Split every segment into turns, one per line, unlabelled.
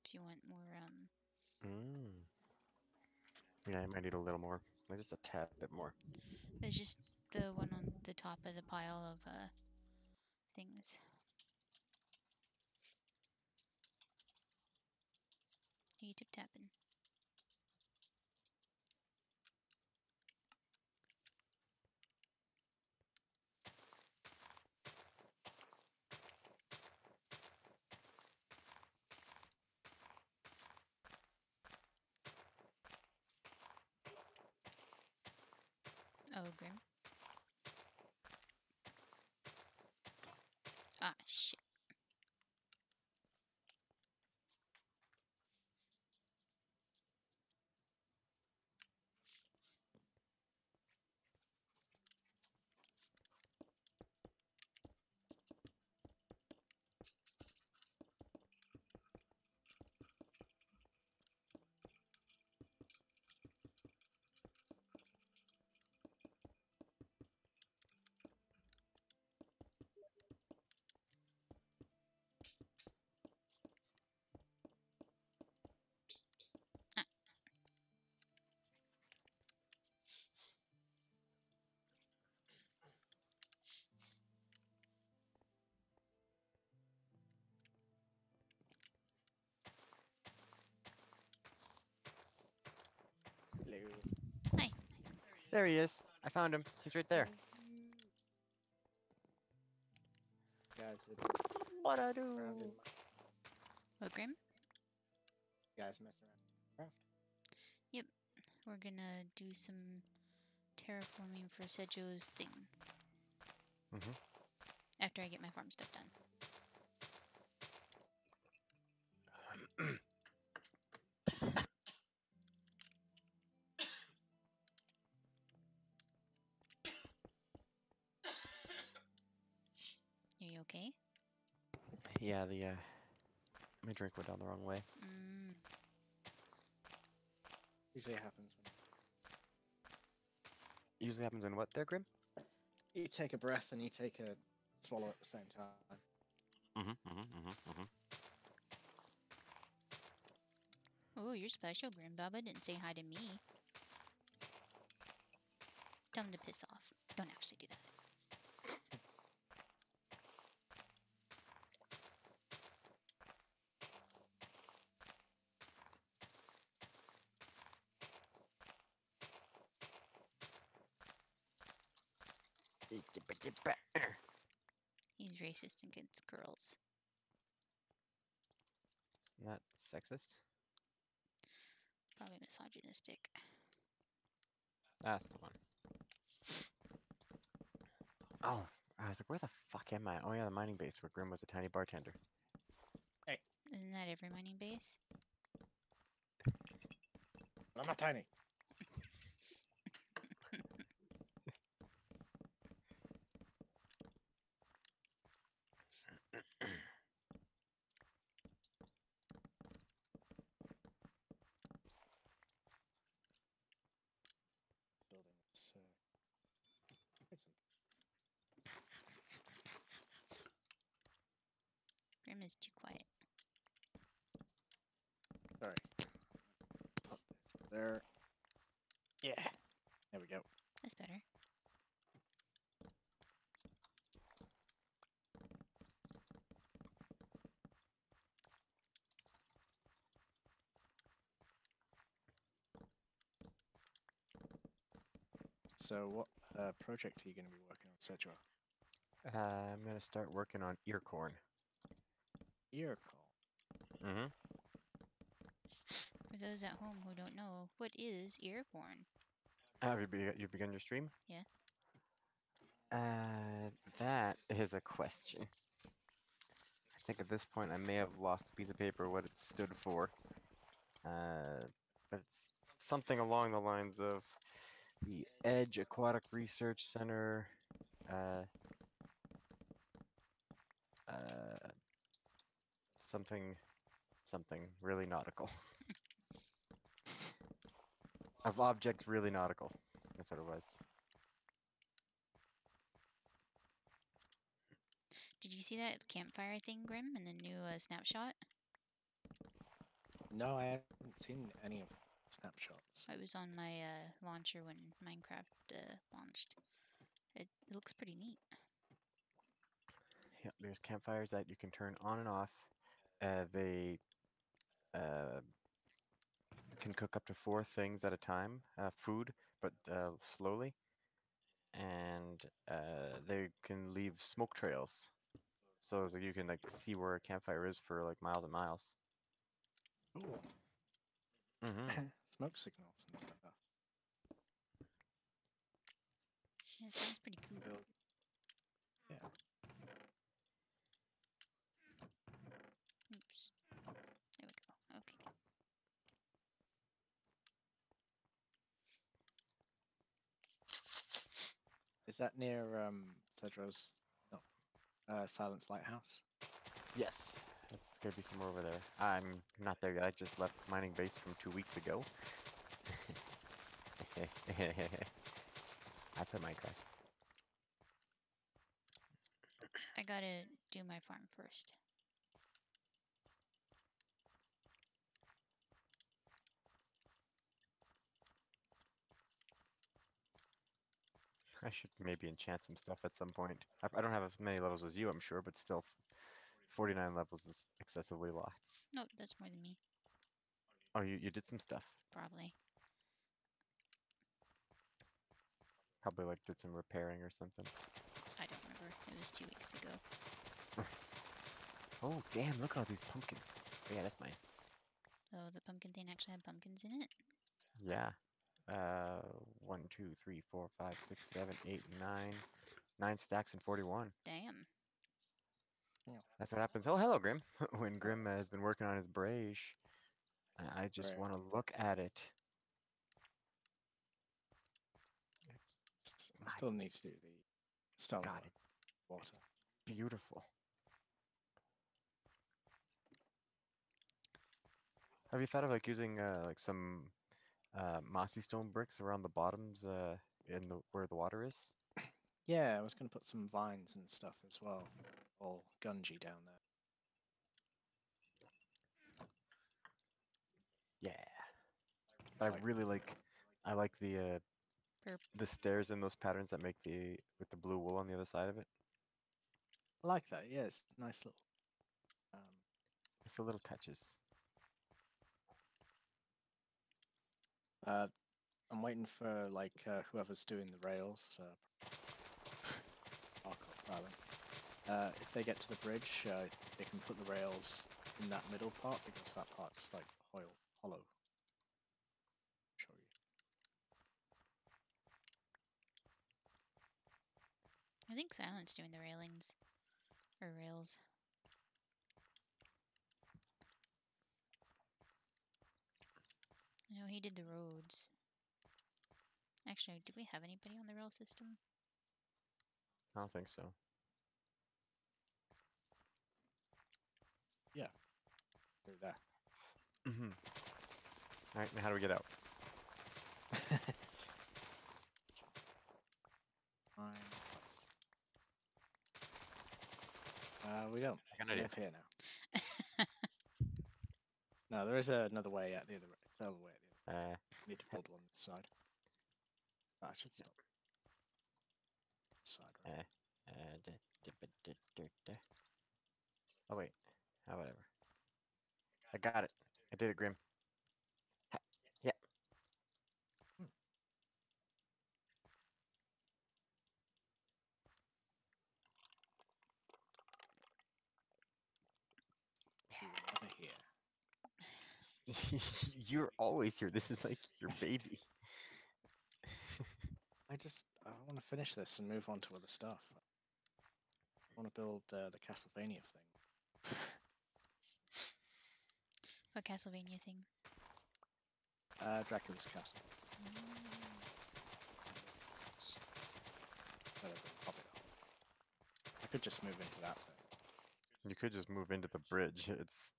If you want more,
Yeah, I might need a little more. Just a tad bit more.
It's just the one on the top of the pile of, things. You tip-tapping. Oh, Grim. Ah, shit. Ah.
Hello.
Hi.
There he is. I found him. He's right there.
Guys,
What I
around in
do?
What, Grim?
guys messing around.
Yep. We're gonna do some terraforming for Sejo's thing. After I get my farm stuff done. Are you okay?
Yeah, my drink went down the wrong way.
Usually happens when
Usually happens when what there, Grim?
you take a breath and you take a swallow at the same time.
Oh, you're special, Grim. Baba didn't say hi to me. Tell him to piss off. Don't actually do that. He's racist against girls.
Isn't that sexist?
Probably misogynistic.
That's the one. Oh, I was like, where the fuck am I? Oh yeah, the mining base where Grim was a tiny bartender.
Hey,
Isn't that every mining base?
I'm not tiny. Building this.
Grim is too quiet.
Sorry. Pop this there. Yeah. There we go.
That's better.
So, what project are you going to be working on, Cedra?
I'm gonna start working on ear corn.
Ear call.
For those at home who don't know, what is ear corn?
Have you begun your stream?
Yeah.
That is a question. I think at this point I may have lost a piece of paper what it stood for. But it's something along the lines of the Edge Aquatic Research Center. Something really nautical. Of objects really nautical. That's what it was.
Did you see that campfire thing, Grim, in the new snapshot?
No, I haven't seen any of snapshots.
I was on my launcher when Minecraft launched. It looks pretty neat.
Yep, there's campfires that you can turn on and off. They uh, can cook up to 4 things at a time, food, but slowly. And they can leave smoke trails, so that you can like see where a campfire is for like miles and miles.
Cool.
Mm-hmm.
Smoke signals and stuff.
Yeah, it sounds pretty cool.
Build. Yeah.
Oops. There we go. Okay.
Is that near Cedro's Silence Lighthouse?
Yes, it's gonna be somewhere over there. I'm not there yet. I just left mining base from 2 weeks ago. I play Minecraft.
I gotta do my farm first.
I should maybe enchant some stuff at some point. I don't have as many levels as you, I'm sure, but still, 49 levels is excessively lots.
No, that's more than me.
Oh, you did some stuff.
Probably.
Probably like did some repairing or something.
I don't remember. It was 2 weeks ago.
Oh, damn, look at all these pumpkins. Oh, yeah, that's mine.
Oh, the pumpkin thing actually had pumpkins in it?
Yeah. 1, 2, 3, 4, 5, 6, 7, 8, 9. 9 stacks and 41.
Damn.
That's what happens. Oh, hello, Grim. When Grim has been working on his brage, I just
Right.
want to look at it.
I still need to do the stone
God,
work, water.
it's beautiful. Have you thought of like using like some mossy stone bricks around the bottoms in the where the water is?
Yeah, I was going to put some vines and stuff as well. All gungy down there.
Yeah. But I really like
Perp.
the stairs in those patterns that make the with the blue wool on the other side of it.
I like that. Yeah, it's a nice little. Um,
It's the little touches.
I'm waiting for like whoever's doing the rails, Ark or Silent. If they get to the bridge, they can put the rails in that middle part because that part's like hollow. Show you.
I think Silent's doing the railings. Or rails. I know he did the roads. Actually, do we have anybody on the rail system?
I don't think so.
Yeah, do that.
Mm-hmm. All right, now how do we get out?
Fine. We don't.
I got an
We
idea.
live here now. No, there is another way at the other. It's the other way at the other. I need to build one this side. I should stop. This side, right?
Oh wait, whatever. I got it. I did it, Grim. Ha- Yeah.
You were never here.
You're always here. This is like your baby.
I want to finish this and move on to other stuff. I want to build the Castlevania thing.
What Castlevania thing?
Dracula's Castle.
Mm.
Whatever, pop it up. I could just move into that thing.
You could just move into the bridge. It's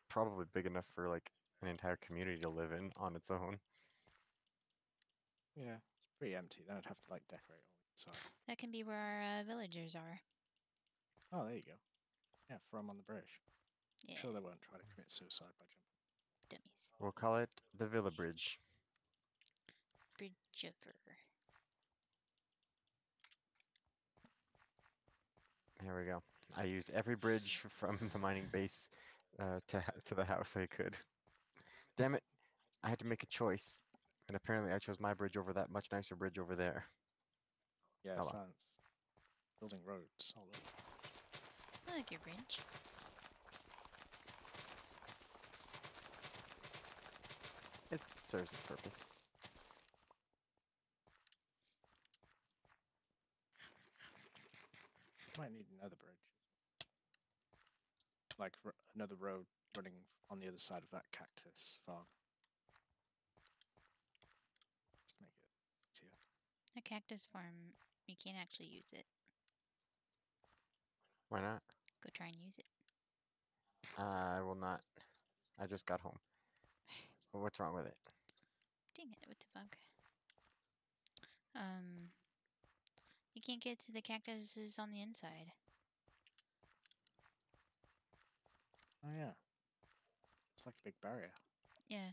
probably big enough for like an entire community to live in on its own.
Yeah, it's pretty empty. Then I'd have to like decorate all inside.
That can be where our villagers are.
Oh, there you go. Yeah, from on the bridge.
Yeah.
Sure, they won't try to commit suicide by jumping.
Dummies.
We'll call it the Villa Bridge.
Bridgeover.
Here we go. I used every bridge from the mining base to the house I could. Damn it! I had to make a choice, and apparently I chose my bridge over that much nicer bridge over there.
Yeah,
Oh well.
science. Building roads all over.
I like your bridge.
It serves its purpose.
Might need another bridge. Like another road running on the other side of that cactus farm. Just make it easier.
A cactus farm, you can't actually use it.
Why not?
Go try and use it.
I will not. I just got home. What's wrong with it?
Dang it, what the fuck? You can't get to the cactuses on the inside.
Oh yeah. It's like a big barrier.
Yeah,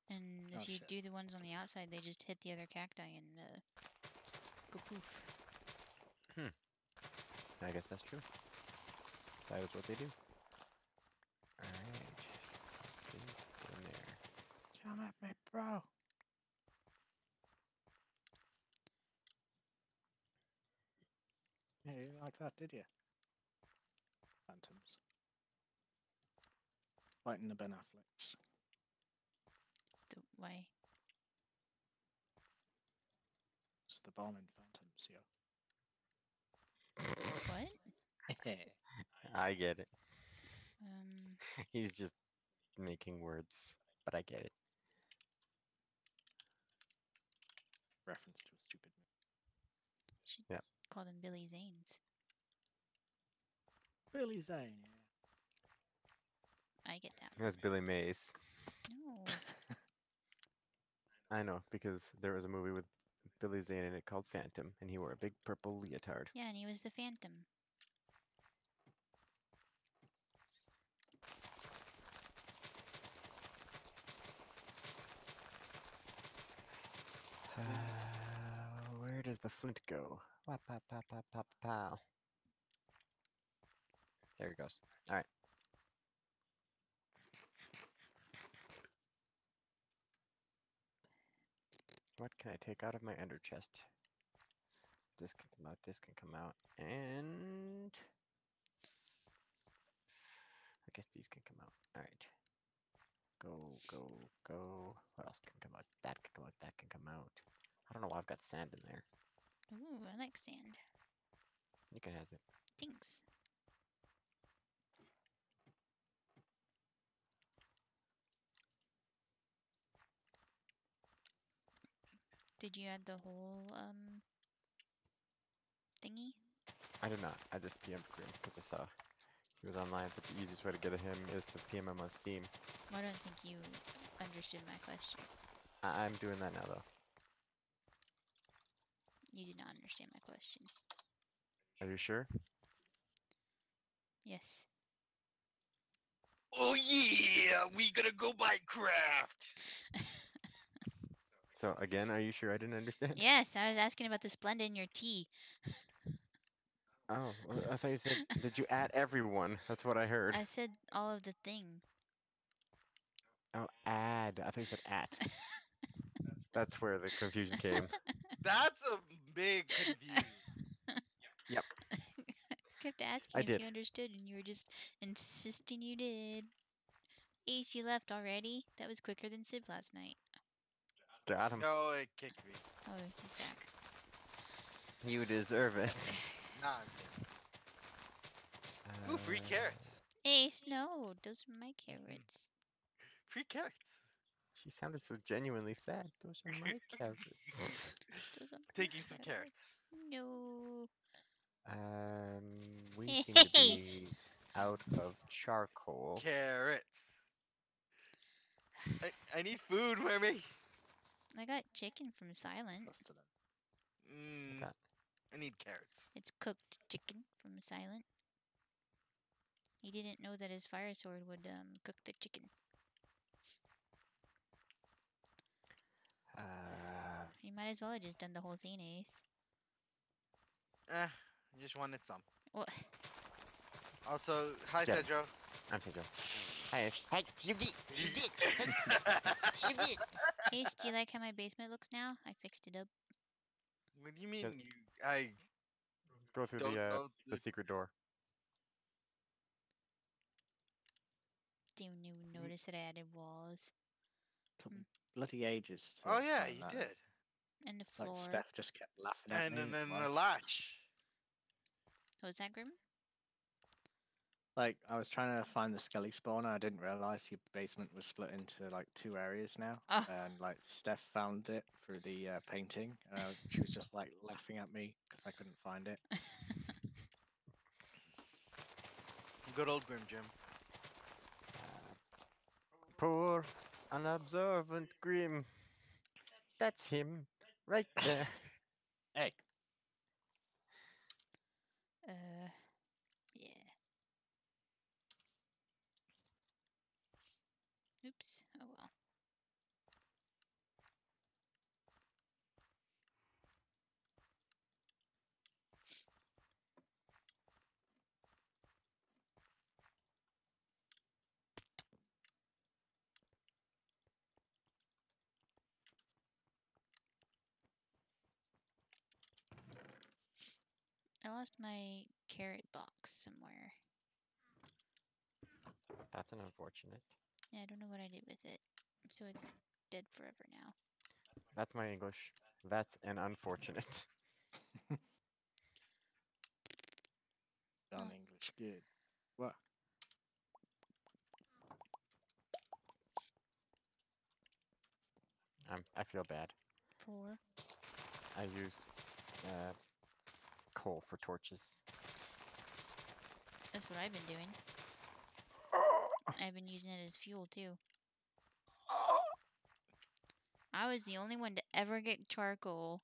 and
Oh,
if you
shit.
do the ones on the outside, they just hit the other cacti and go poof.
I guess that's true. That is what they do. Alright. Please go in there.
Come at me, bro. Yeah, you didn't like that, did you? Phantoms. Fighting the Ben Afflecks.
Why?
It's the bomb in Phantoms, yo.
What?
I get it.
Um,
He's just making words, but I get it.
Reference to a stupid movie.
should
Yep.
call them Billy Zanes.
Billy Zane, yeah.
I get that.
That's Billy Mays.
No.
I know, because there was a movie with Billy Zane in it called Phantom, and he wore a big purple leotard.
Yeah, and he was the Phantom.
Where does the flint go? Wap, pop, pop, pop, pop, pow. There it goes. Alright. What can I take out of my ender chest? This can come out, this can come out, and I guess these can come out. Alright. Go, go, go. What else can come out? That can come out, that can come out. I don't know why I've got sand in there.
Ooh, I like sand.
You can have it.
Thanks. Did you add the whole thingy?
I did not. I just PM'd Grim because I saw he was online, but the easiest way to get at him is to PM him on Steam.
Well, I don't think you understood my question.
I'm doing that now, though.
You did not understand my question.
Are you sure?
Yes.
Oh yeah, we gonna go Minecraft.
So, again, are you sure I didn't understand?
Yes, I was asking about the Splenda in your tea.
Oh, well, I thought you said, did you add everyone? That's what I heard.
I said all of the thing.
Oh, add. I thought you said at. That's where the confusion came.
That's a big confusion.
Yep.
Kept asking
I
if
did.
you understood, and you were just insisting you did. Ace, you left already? That was quicker than Civ last night.
Got him.
No, it kicked me.
Oh, he's back.
You deserve it.
Nah, I'm good. Ooh, free carrots.
Ace, no, those are my carrots.
Free carrots.
She sounded so genuinely sad. Those are my carrots.
Those are my
Taking some carrots.
No.
We seem to be out of charcoal.
Carrots. I need food, Merme.
I got chicken from Silent.
Sustenance.
Okay.
I need carrots.
It's cooked chicken from Silent. He didn't know that his fire sword would cook the chicken. You might as well have just done the whole thing, Ace.
Just wanted some.
What?
Also, hi,
Get it.
Cedro.
I'm Cedro. Hi, Ace. Hey, you did. You did. You did.
Ace, do you like how my basement looks now? I fixed it up.
What do you mean?
Yes.
I
Go through
don't know
the secret door.
Didn't even notice that I added walls.
Took me bloody ages to
Oh yeah,
find
you
that.
did.
And the
Like
floor.
Steph just kept laughing at
And
me.
then
as
the
well.
latch.
What was that, Grim?
Like I was trying to find the skelly spawner. I didn't realize your basement was split into like 2 areas now.
Oh.
And like Steph found it through the painting. She was just like laughing at me because I couldn't find it.
Good old Grim Jim.
Poor, unobservant Grim. That's him, right there.
Hey,
Yeah. Oops. Oh well. I lost my carrot box somewhere.
That's an unfortunate.
Yeah, I don't know what I did with it. So it's dead forever now.
That's my English. That's an unfortunate.
done
Oh.
English good. What?
I feel bad.
4.
I used coal for torches.
That's what I've been doing. I've been using it as fuel too. I was the only one to ever get charcoal,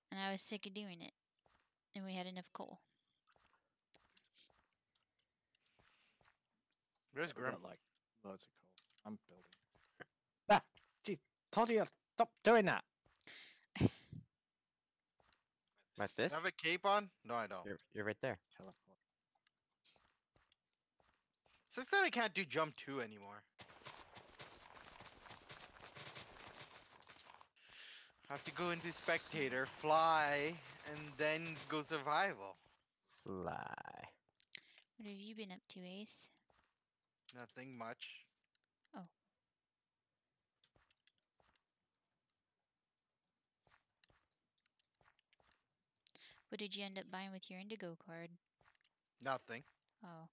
and I was sick of doing it. And we had enough coal.
Where's
We
Grim?
got like loads of coal. I'm building. Ah, geez, Claudia, stop doing that.
Like
Do
this?
I have a cape on? No, I don't.
You're right there.
Teleport.
Since then, I can't do jump 2 anymore. I have to go into spectator, fly, and then go survival.
Fly.
What have you been up to, Ace?
Nothing much.
Oh. What did you end up buying with your Indigo card?
Nothing.
Oh.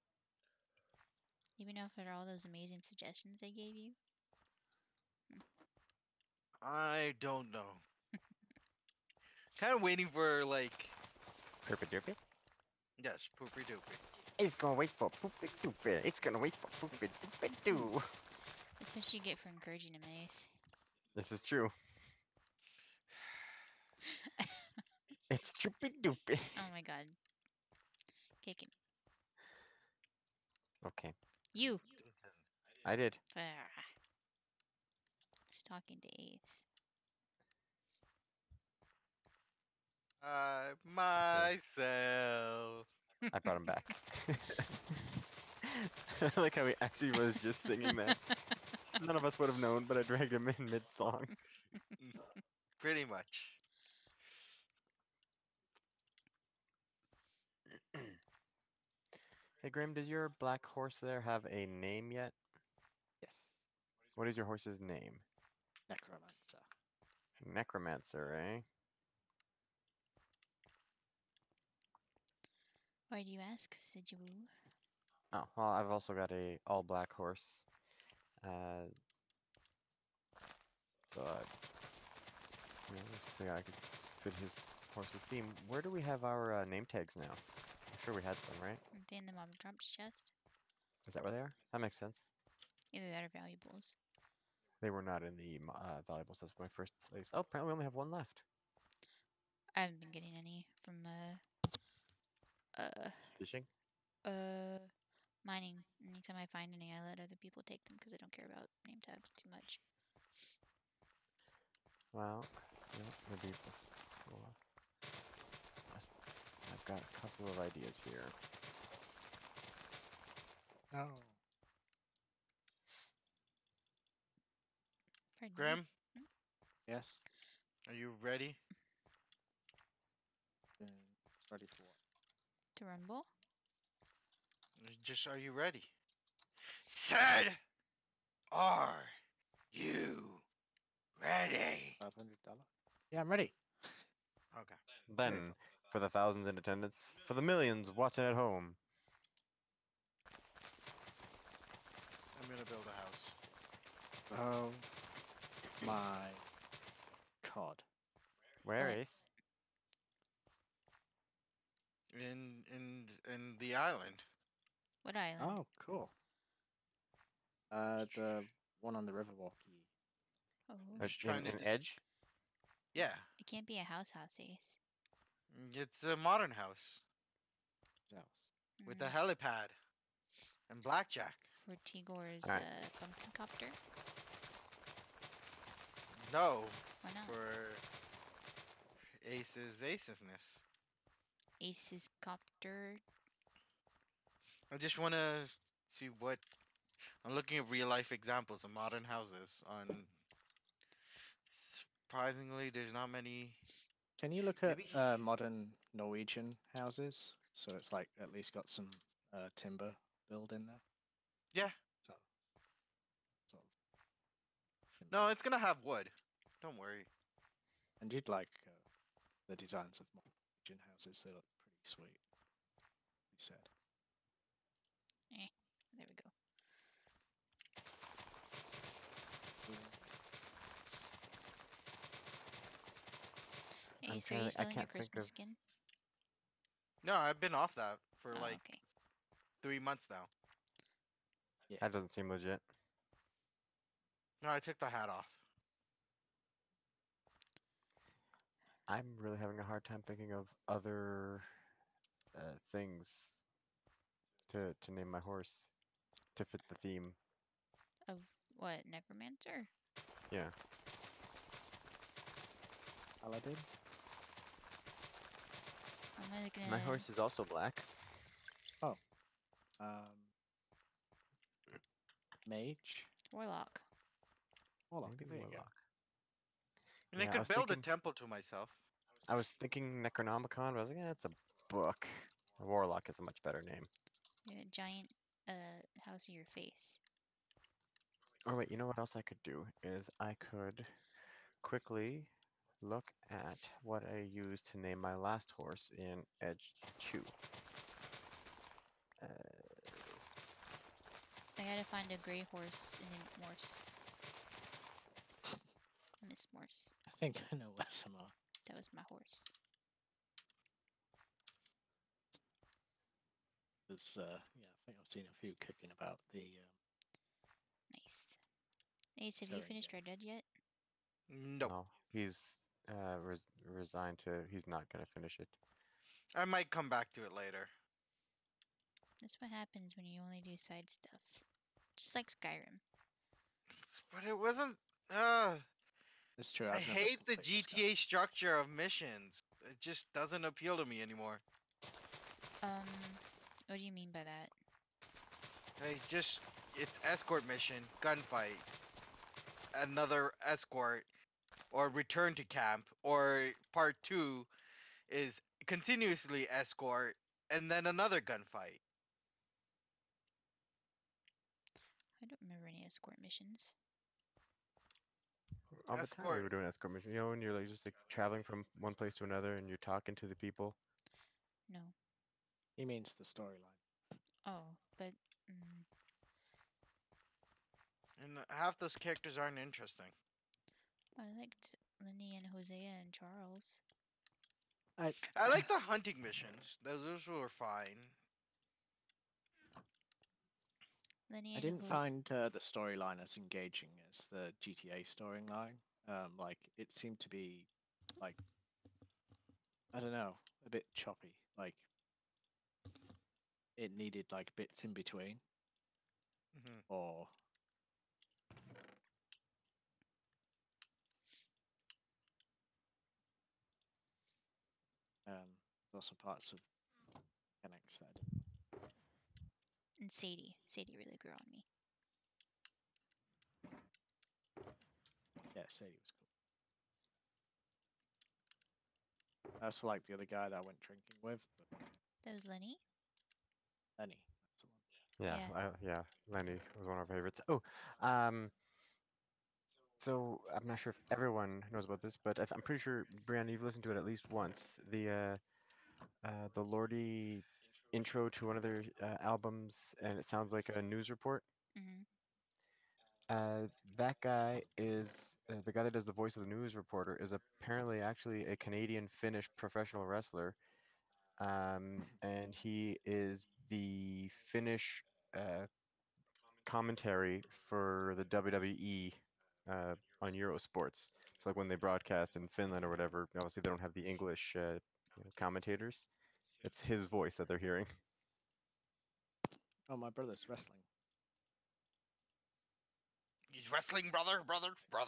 Even after all those amazing suggestions I gave you?
I don't know. Kind of waiting for like,
Poopy doopy.
yes, poopy doopy.
It's gonna wait for poopy doopy. It's gonna wait for poopy doopy doo.
That's what you get for encouraging him, Ace.
This is true. It's troopy doopy.
Oh my god. Kick him.
Okay,
You!
I did.
Ah. He's talking to Ace.
Myself.
I brought him back. I like how he actually was just singing that. None of us would have known, but I dragged him in mid-song.
Pretty much.
Hey Grim, does your black horse there have a name yet?
Yes.
What is your horse's name?
Necromancer.
Necromancer, eh?
Why do you ask, Sidgewoo?
Oh, well, I've also got a all-black horse. So, just think I could fit his horse's theme. Where do we have our name tags now? I'm sure we had some, right?
Aren't they in the Mob of Trump's chest?
Is that where they are? That makes sense.
Either that or valuables.
They were not in the valuables. That's my first place. Oh, apparently we only have one left.
I haven't been getting any from,
Fishing?
mining. Anytime I find any, I let other people take them because I don't care about name tags too much.
Well, You know, maybe before. I've got a couple of ideas here.
No.
Pardon me.
Grim,
Yes.
are you ready?
Ready for what?
To rumble?
Just are you ready? Said, are you ready?
$500. Yeah, I'm ready.
Okay.
Then, for the thousands in attendance, for the millions watching at home,
I'm gonna build a house.
Oh my god.
where
What?
Ace?
In the island.
What island?
Oh, cool. The one on the Riverwalkie.
Oh.
I'm just trying to
In
do.
Edge?
Yeah,
It can't be a house, Ace.
it's a modern house
House.
with a
Mm,
helipad and blackjack.
for Tigor's
Alright.
pumpkin copter?
No,
Why not?
for Ace's.
Ace's copter.
I just want to see what I'm looking at real life examples of modern houses on. Surprisingly, there's not many.
Can you look at
Maybe.
modern Norwegian houses? So it's like at least got some timber build in there.
Yeah.
So, sort of.
No, it's gonna have wood. Don't worry.
And you'd like the designs of modern Norwegian houses. They look pretty sweet. He said.
There we go.
I'm
Ace, are
trying
you
to- I
selling your
can't think
Christmas
of-
skin?
No, I've been off that for
Oh,
like
okay.
3 months now.
Yeah.
That doesn't seem legit.
No, I took the hat off.
I'm really having a hard time thinking of other things to name my horse to fit the theme.
Of what? Necromancer?
Yeah.
Paladin.
I'm looking
My
at
horse is also black.
Um, Mage.
Warlock.
Warlock.
Maybe
There you go.
Warlock.
And I
Yeah, I
could
was
build a
thinking-
temple to myself.
I was thinking Necronomicon, but I was like, it's a book. Warlock is a much better name.
Yeah, giant house of your face.
Or wait, you know what else I could do is I could quickly look at what I used to name my last horse in Edge 2.
I gotta find a gray horse and name it Morse. Miss Morse.
I think I know SMR.
That was my horse.
There's yeah, I think I've seen a few kicking about the
Nice. Ace, have you
Sorry,
finished
yeah.
Red Dead yet?
No.
No, he's resigned to. He's not gonna finish it.
I might come back to it later.
That's what happens when you only do side stuff. Just like Skyrim.
But it wasn't.
It's true.
I
I've never
hate the
completed Skyrim.
GTA structure of missions. It just doesn't appeal to me anymore.
What do you mean by that?
It's escort mission, gunfight, another escort, or return to camp, or part 2 is continuously escort, and then another gunfight.
I don't remember any escort missions.
All the time we were doing escort mission. You know, when you're like just like traveling from one place to another and you're talking to the people.
No.
He means the storyline.
Oh, but
And half those characters aren't interesting.
I liked Lenny and Hosea and Charles.
I like the hunting missions. Those were fine.
Lenny
I
and
didn't find the storyline as engaging as the GTA storyline. Like it seemed to be like I don't know, a bit choppy. Like it needed like bits in between,
Hmm.
or There's also parts of mechanics that I didn't.
And Sadie. Sadie really grew on me.
Yeah, Sadie was cool. I also like the other guy that I went drinking with, but
That was Lenny.
Lenny, that's the one.
Yeah, yeah. Lenny was one of our favorites. Oh, um, so I'm not sure if everyone knows about this, but I'm pretty sure Brianna, you've listened to it at least once. The Lordy intro to one of their albums, and it sounds like a news report.
Mm-hmm.
That guy is the guy that does the voice of the news reporter is apparently actually a Canadian Finnish professional wrestler, and he is the Finnish commentary for the WWE on Eurosports. So like when they broadcast in Finland or whatever, obviously they don't have the English commentators. It's his voice that they're hearing.
Oh, my brother's wrestling.
He's wrestling, brother.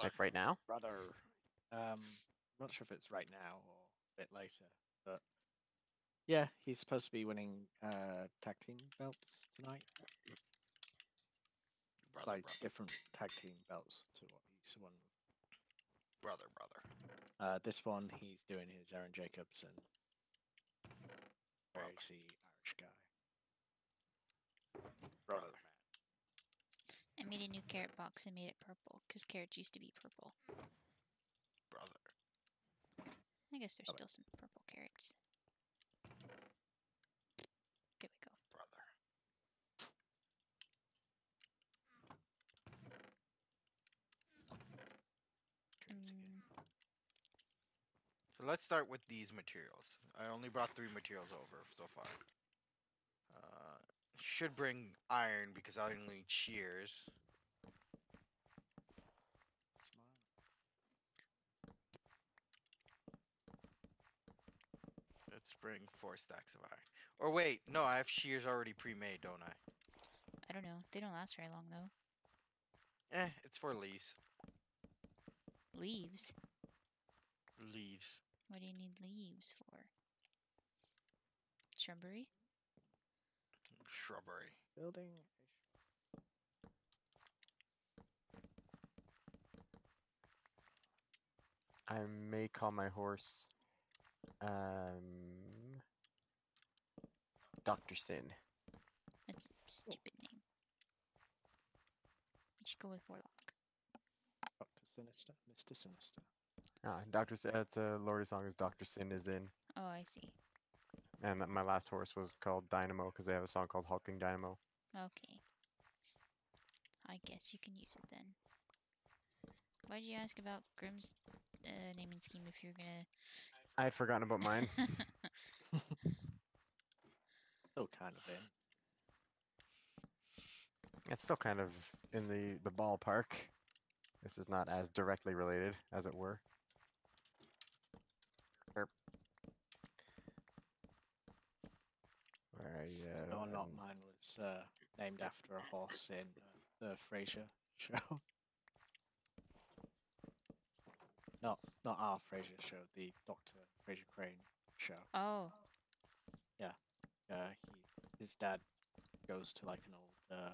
Like right now.
Brother. I'm not sure if it's right now or a bit later, but yeah, he's supposed to be winning tag team belts tonight.
Brother,
Like different tag team belts to what he's won.
brother.
This one he's doing his Aaron Jacobs and
Brother.
crazy Irish guy.
Brother.
I made a new carrot box and made it purple because carrots used to be purple.
Brother.
I guess there's
Oh,
still some purple carrots. There we go.
Brother.
Crazy again.
So let's start with these materials. I only brought 3 materials over so far. Should bring iron because I only need shears. Let's bring 4 stacks of iron. Or wait, no, I have shears already pre-made, don't I?
I don't know. They don't last very long though.
It's for leaves.
Leaves.
Leaves.
What do you need leaves for? Shrubbery?
Shrubbery.
Building.
I may call my horse Dr. Sin.
That's a stupid name. You should go with Warlock.
Dr. Sinister. Mr. Sinister.
Dr. Sin, it's a Lordy song is Dr. Sin is in.
Oh, I see.
And my last horse was called Dynamo because they have a song called Hulking Dynamo.
Okay. I guess you can use it then. Why'd you ask about Grimm's naming scheme if you're gonna...
I had forgotten about mine.
Still kind of in.
It's still kind of in the ballpark. It's just not as directly related, as it were.
No, not mine was named after a horse in the Frasier show. Not our Frasier show, the Dr. Frasier Crane show.
Oh.
His dad goes to like an old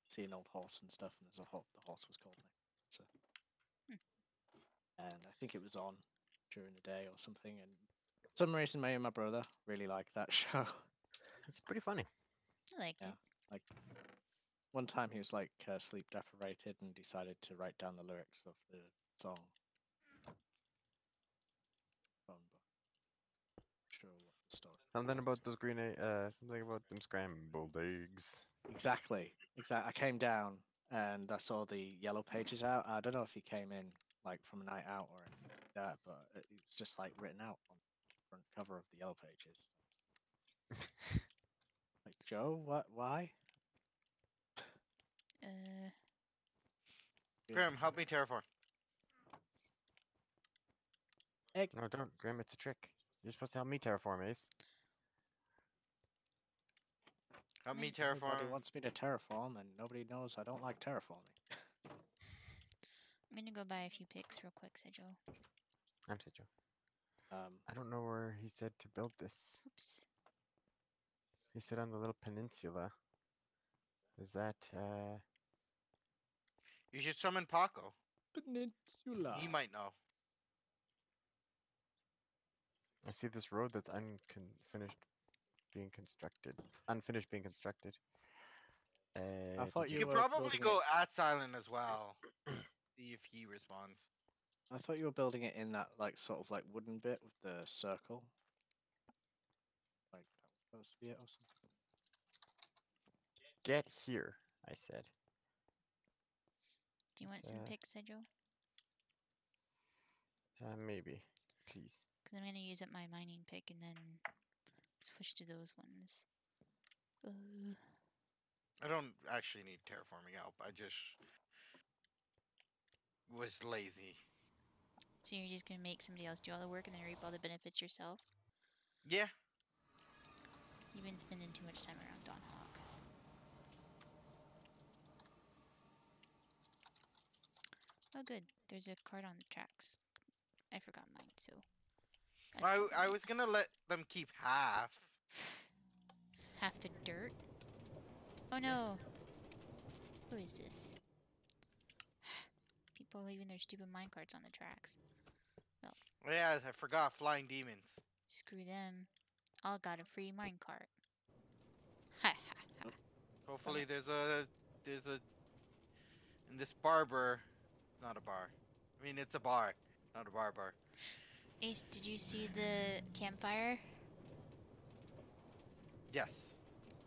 see an old horse and stuff, and there's the horse was called Nick. So, and I think it was on during the day or something, and for some reason me and my brother really like that show.
It's pretty funny.
I like it.
Like one time he was like sleep deprivated and decided to write down the lyrics of the song. Fun, but sure what the story.
Something about those something about them scrambled eggs.
Exactly. I came down and I saw the yellow pages out. I don't know if he came in like from a night out or anything like that, but it was just like written out on the front cover of the yellow pages. Like, Joe, what? Why?
Grim, help me terraform.
Egg.
No, don't, Grim. It's a trick. You're supposed to help me terraform, Ace.
Help me
Everybody
terraform.
wants me to terraform, and nobody knows I don't like terraforming.
I'm gonna go buy a few picks real quick, said Joe.
I'm Joe. I don't know where he said to build this.
Oops.
He said on the little peninsula. Is that,
You should summon Paco.
Peninsula.
He might know.
I see this road that's unfinished being constructed. Unfinished being constructed.
I thought
You
you
could
were
probably
building
go at Silent as well. See if he responds.
I thought you were building it in that like sort of like wooden bit with the circle. Like that was supposed to be it or something.
Get here, I said.
Do you want some picks, Sedjo?
Maybe. Please.
Because I'm going to use up my mining pick and then switch to those ones.
I don't actually need terraforming help. I just was lazy.
So you're just going to make somebody else do all the work and then reap all the benefits yourself?
Yeah.
You've been spending too much time around Dawn Hawk. Oh good, there's a card on the tracks. I forgot mine, so... that's cool.
I was gonna let them keep half.
Half the dirt? Oh no! Who is this? People leaving their stupid minecarts on the tracks. Well,
Oh, yeah, I forgot flying demons.
screw them. All got a free minecart. Ha ha ha.
Hopefully there's a in this barber. It's not a bar. I mean it's a bar, not a bar.
Ace, did you see the campfire?
Yes.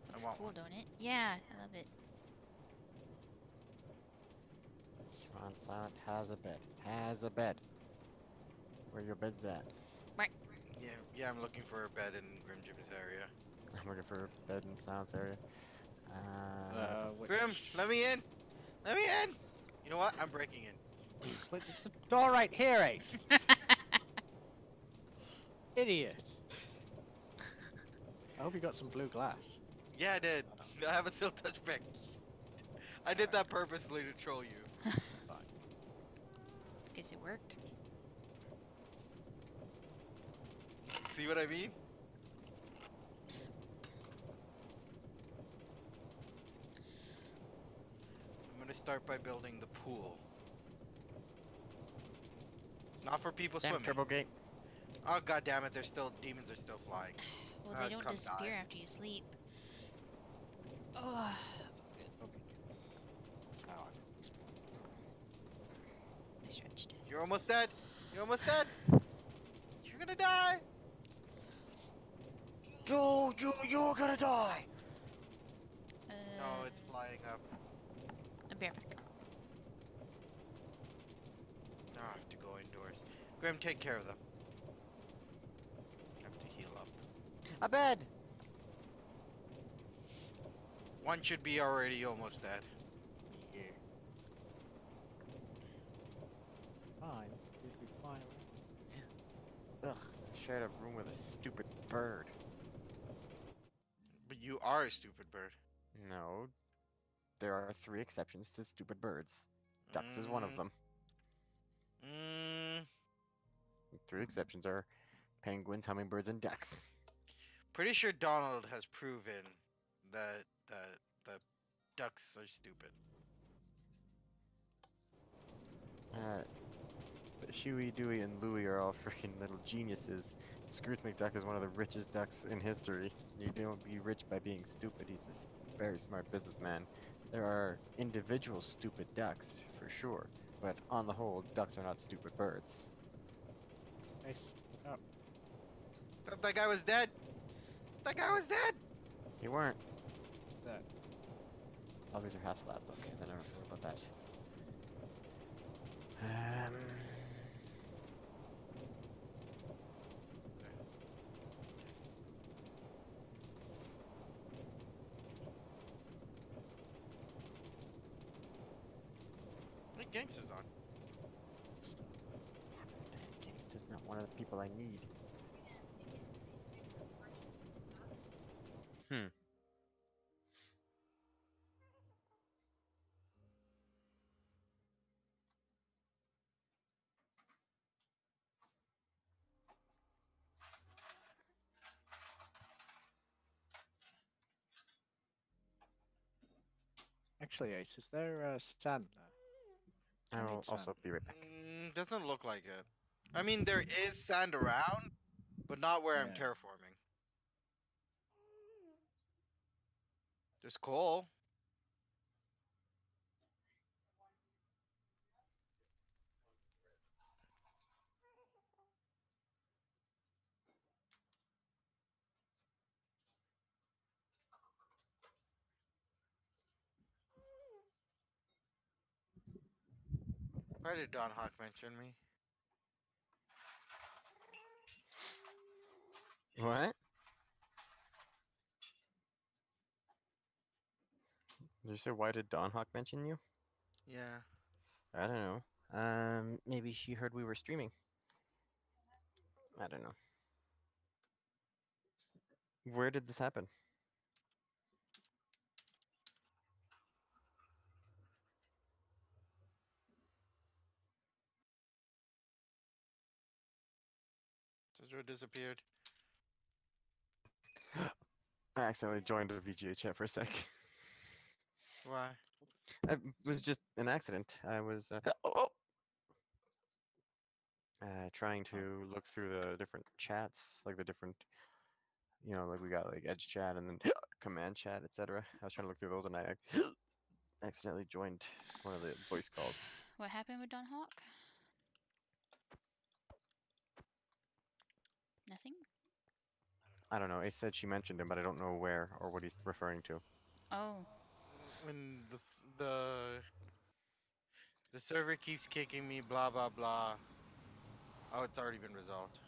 Looks
want
cool,
one.
don't it? Yeah, I love it.
Swan Silent has a bed. Has a bed. Where your bed's at?
Yeah, I'm looking for a bed in Grim Jim's area.
I'm looking for a bed in Silent's area.
Grim, let me in! Let me in! You know what? I'm breaking in.
But it's the door right here, Ace. Idiot. I hope you got some blue glass.
Yeah, I did. I have a silk touch pick. I did that purposely to troll you.
Fine.
Guess it worked.
See what I mean? I'm gonna start by building the pool. Not for people
Damn,
swimming.
Turbo Gate.
Oh god damn it, demons are still flying.
Well, they don't
come
disappear
die.
after you sleep. Oh,
That's how
I stretched.
You're almost dead. You're almost dead. You're gonna die.
Dude, you're gonna die!
No, it's flying up.
A bareback.
Now I have to go indoors. Grim, take care of them. I have to heal up.
A bed!
One should be already almost dead.
Yeah. Fine. You'd be flying around.
Ugh, I shared a room with a stupid bird.
But you are a stupid bird.
No. There are 3 exceptions to stupid birds. Ducks is one of them. 3 exceptions are penguins, hummingbirds, and ducks.
Pretty sure Donald has proven that the ducks are stupid.
But Huey, Dewey, and Louie are all freaking little geniuses. Scrooge McDuck is one of the richest ducks in history. You don't be rich by being stupid. He's a very smart businessman. There are individual stupid ducks, for sure. But on the whole, ducks are not stupid birds.
Ace, look up.
Thought that guy was dead. That guy was dead.
You weren't.
That.
Oh, these are half slabs. Okay, then I don't have to worry about that.
What gangster's on?
Gangsta's not one of the people I need.
Actually, Ace, is there sand there?
I
I need
will also
sand.
be right back.
Doesn't look like it. I mean, there is sand around, but not where I'm
Yeah.
terraforming. There's coal. Why did Don Hawk mention me?
What? Did you say why did Dawn Hawk mention you?
Yeah.
I don't know. Maybe she heard we were streaming. I don't know. Where did this happen?
Jojo disappeared.
I accidentally joined a VGA chat for a sec.
Why?
It was just an accident. I was oh! Trying to look through the different chats, like the different, like we got like Edge chat and then command chat, etc. I was trying to look through those and I accidentally joined one of the voice calls.
What happened with Don Hawk? Nothing?
I don't know. Ace said she mentioned him, but I don't know where or what he's referring to.
Oh,
When the server keeps kicking me, blah blah blah. Oh, it's already been resolved.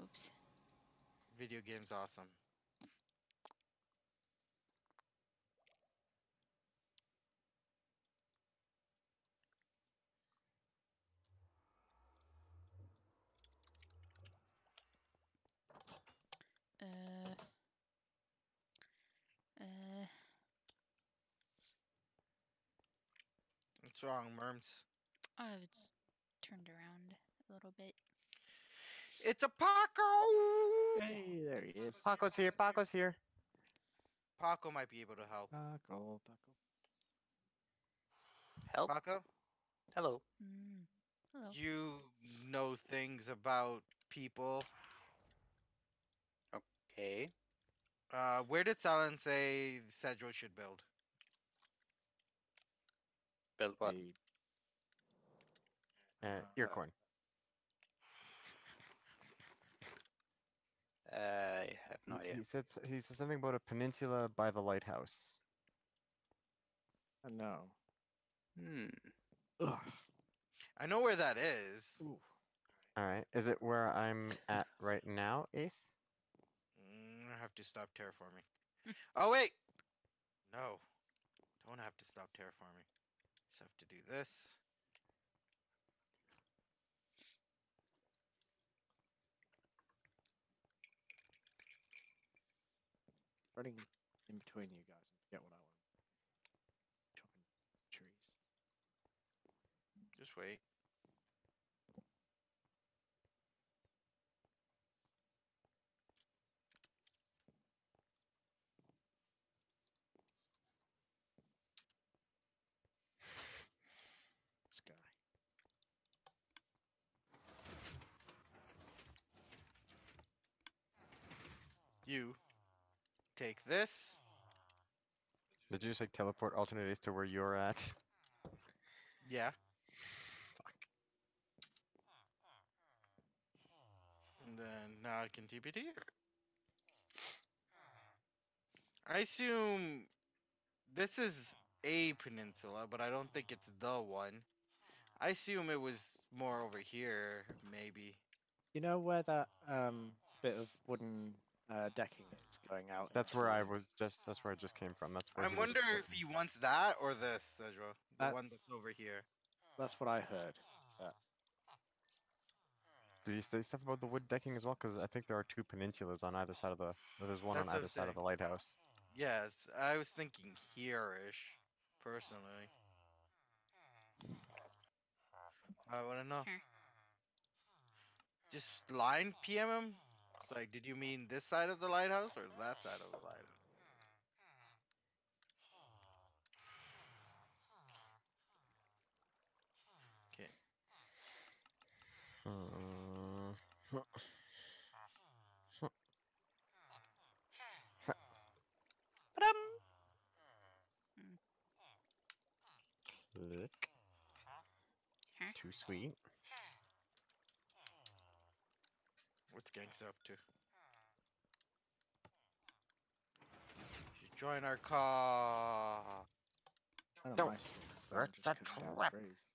oops.
Video game's awesome.
Uh, uh,
What's wrong, Merms?
oh, it's turned around a little bit.
It's a Paco!
Hey, there he is.
Paco's here. Paco's here.
Paco might be able to help.
Paco.
Help?
Paco,
Hello.
Hello.
you know things about people.
Okay.
Where did Talon say Sedro should build?
Build what?
Earcorn.
I have no idea.
He said something about a peninsula by the lighthouse.
No.
Hmm.
Ugh.
I know where that is.
Ooh.
All right. Is it where I'm at right now, Ace?
I have to stop terraforming. Oh wait! No. Don't have to stop terraforming. Just have to do this.
Running in between you guys and forget what I want. Chopping trees.
Just wait.
This guy.
You take this.
Did you just like teleport alternate Ace to where you're at?
Yeah.
Fuck.
And then now I can TPT. I assume this is a peninsula, but I don't think it's the one. I assume it was more over here, maybe.
You know where that bit of wooden decking is going out?
That's
into
where I
the-
was just. That's where I just came from. That's where
I
he was.
wonder if
explaining.
he wants that or this, Sedro. The
That's-
one that's over here.
That's what I heard.
Did he say stuff about the wood decking as well? Because I think there are two peninsulas on either side of the. Or there's one
That's
on
what
either
I'm
side of
saying.
the lighthouse.
Yes, I was thinking here-ish, personally. I wanna know.
Huh.
Just line PM him? It's like, did you mean this side of the lighthouse or that side of the lighthouse?
Ba-dum.
Click.
Huh?
Too sweet.
What's Gangsta up to? Should join our call.
I don't
Don't
mind seeing that
hurt
just
the
coming down
trap.
the raise.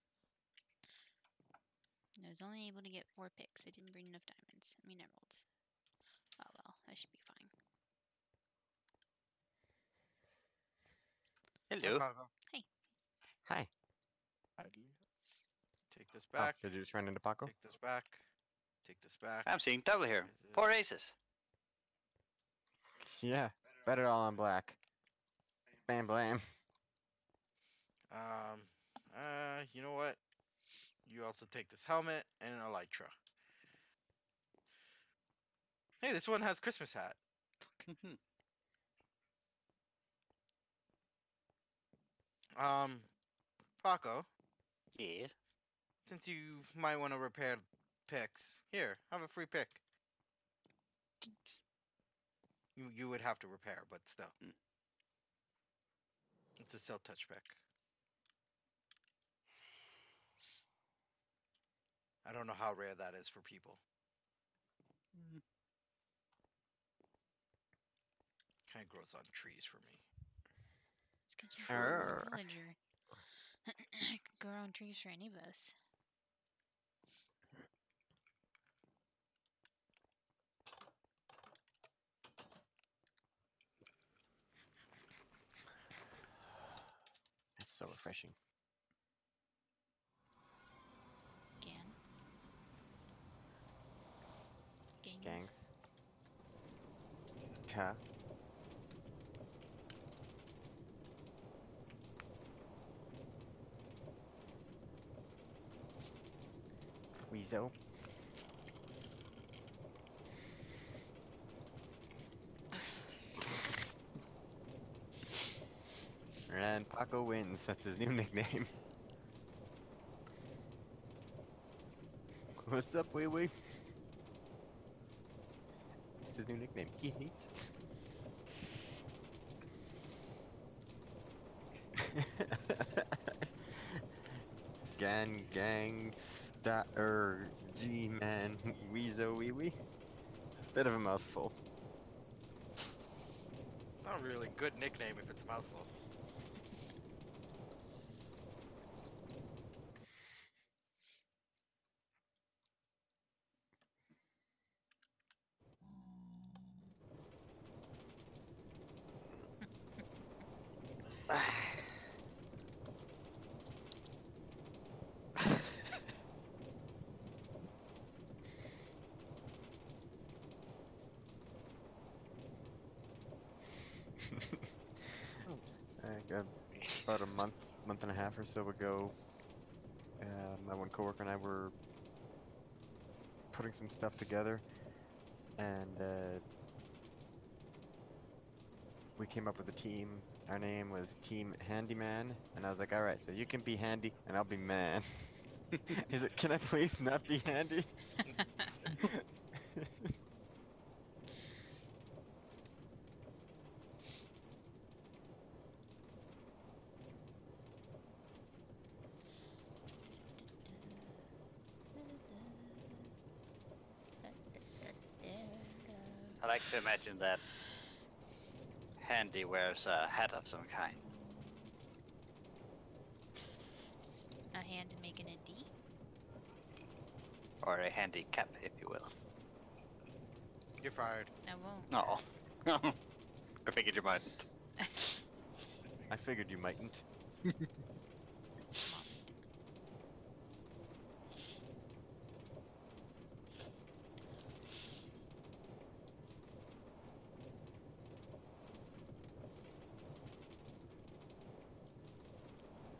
I was only able to get 4 picks. I didn't bring enough diamonds. I mean emeralds. Oh well, I should be fine.
Hello.
Paco.
Hi.
Take this
Oh,
back.
did you just run into Paco?
Take this back. Take this back.
I'm seeing double here.
This
4
is-
aces.
Yeah. Bet it all on black. Bam blam.
You know what? You also take this helmet and an elytra. Hey, this one has Christmas hat. Paco,
Yes.
since you might want to repair picks, here, have a free pick. You would have to repair, but still.
Mm.
It's a silk touch pick. I don't know how rare that is for people. Kind of grows on trees for me.
It's because you're a
Arr.
villager. I could grow on trees for any of us.
It's so refreshing.
Again. Gangs.
Gangs. Ka. Weezo. And Paco wins. That's his new nickname. What's up, Wee Wee? It's his new nickname. He hates it. Gangsta G-Man Weezo Wee Wee. Bit of a mouthful.
Not a really good nickname if it's a mouthful.
About a month and a half or so ago, my one coworker and I were putting some stuff together, and we came up with a team. Our name was Team Handyman, and I was like, "All right, so you can be handy, and I'll be man." Is it? Can I please not be handy?
I like to imagine that Handy wears a hat of some kind.
A hand making a D?
Or a handicap, if you will.
You're fired.
I won't.
No. I figured you mightn't.
I figured you mightn't.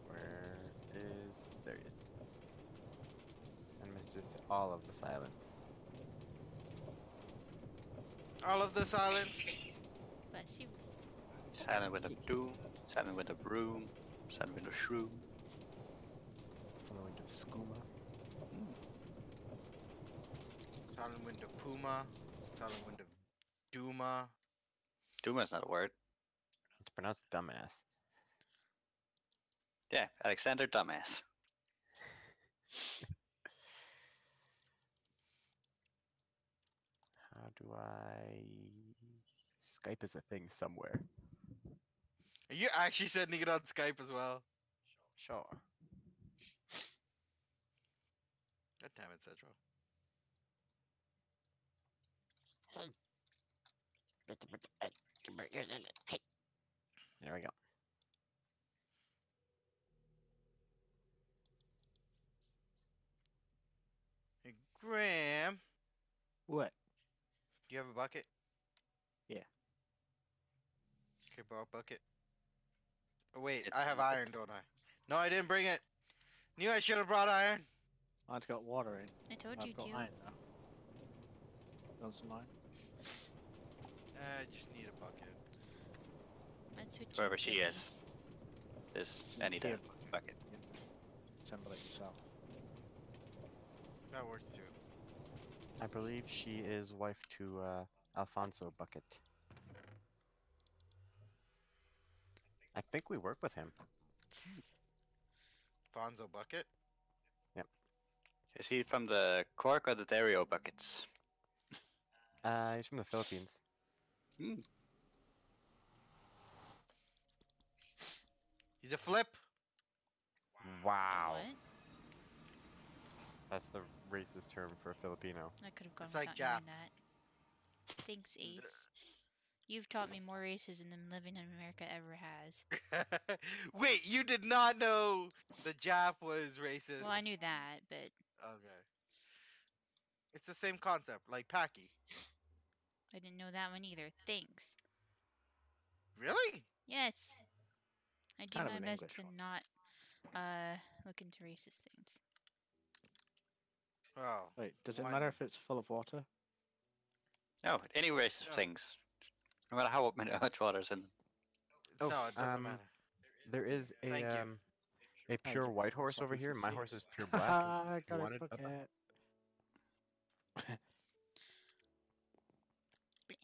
Where is... There he is. Send messages to all of the silence.
All of the silence.
Bless you.
Silent with a
Jeez.
doom, silent with a broom, silent with a shroom.
Some wind of skooma.
Silent Wind of Puma. Silent Wind of Duma.
Duma's not a word.
It's pronounced dumbass.
Yeah, Alexander Dumbass.
How do I... Skype is a thing somewhere.
Are you actually sending it on Skype as well?
Sure.
God damn it, Central.
There we go.
Hey, Graham,
What?
do you have a bucket?
Yeah.
Okay, borrow a bucket. Oh, wait,
It's
I
a
have
bucket.
iron, don't I? No, I didn't bring it. Knew I should have brought iron.
Mine's got water in.
I told you
I've got
to.
iron now. Want some iron?
I just need a bucket.
That's what
Wherever
you
she
give
is.
us.
This
It's an
Anita
IKEA
bucket.
You can assemble it yourself.
That works too.
I believe she is wife to Alfonso Bucket. I think we work with him.
Fonzo bucket.
Is he from the Cork or the Dario buckets?
He's from the Philippines.
Hmm.
He's a flip.
Wow.
What?
That's the racist term for a Filipino.
I could have gone
It's like
without knowing
Jap.
that. Thanks, Ace. You've taught me more racism than living in America ever has.
Wait, you did not know the Jap was racist?
Well, I knew that, but
Okay. It's the same concept, like Paki.
I didn't know that one either. Thanks.
Really?
Yes. I do
Kind of
my
an
best
English
to
one.
not look into racist things.
Oh.
Wait, does it
Why
matter
not?
if it's full of water?
No, any racist
No.
things. No matter how much water's in them.
Oh,
No, it doesn't matter.
There is a
Thank you.
a
Thank
pure
you.
white
That's
horse
what
over
we
here.
should
My
see.
horse is pure black.
I got
want
it,
it, Peppa?
bucket.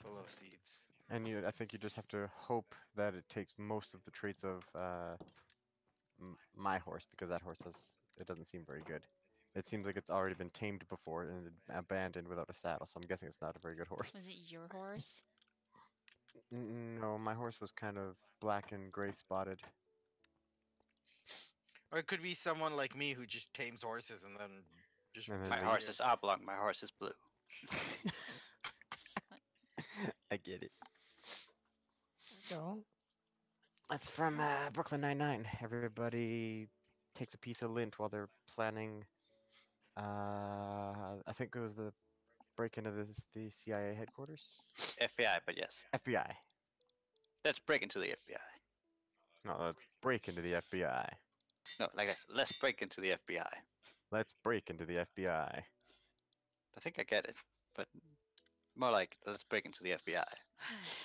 Full of seeds.
And I think you just have to hope that it takes most of the traits of my horse, because that horse it doesn't seem very good. It seems like it's already been tamed before and abandoned without a saddle, so I'm guessing it's not a very good horse.
Was it your horse?
No, my horse was kind of black and gray spotted.
Or it could be someone like me who just tames horses and then just
And then
My
they-
horse is oblong, my horse is blue.
I get it.
Go.
That's from Brooklyn Nine-Nine. Everybody takes a piece of lint while they're planning. I think it was the break into the CIA headquarters.
FBI, but yes.
FBI.
Let's break into the FBI.
No, let's break into the FBI.
No, like I said, let's break into the FBI.
Let's break into the FBI.
I think I get it, but more like let's break into the FBI.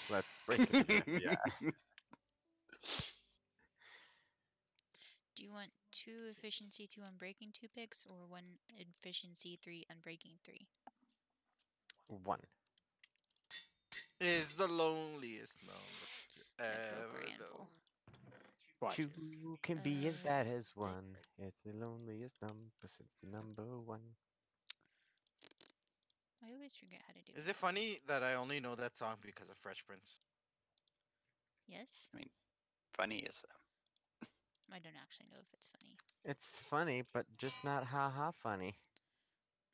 Let's break into the FBI.
Do you want 2 efficiency 2 unbreaking 2 picks or 1 efficiency 3 unbreaking 3?
1.
is the loneliest number
I'd go
ever
Granville.
known.
Right.
2 can be as
Uh,
bad as 1. It's the loneliest number since the number 1.
I always forget how to do
Is
my
it funny
voice.
that I only know that song because of Fresh Prince?
Yes?
Funny is
I don't actually know if it's funny.
It's funny, but just not ha-ha funny.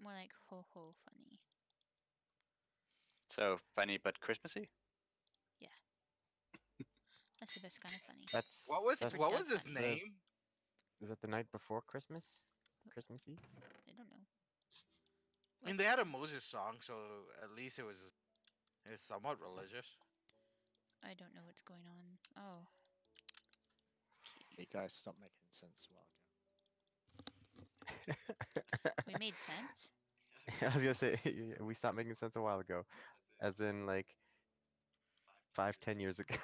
More like ho-ho funny.
so funny but Christmassy.
That's the best kind of funny.
That's
What was
that's,
for
what
Doug
was his
Funny.
name?
Is that the night before Christmas? Christmas Eve?
I don't know.
I mean, they had a Moses song, so at least it was somewhat religious.
I don't know what's going on. Oh.
You guys stop making sense a while ago.
We made sense?
I was gonna say we stopped making sense a while ago, as in like 5-10 years ago.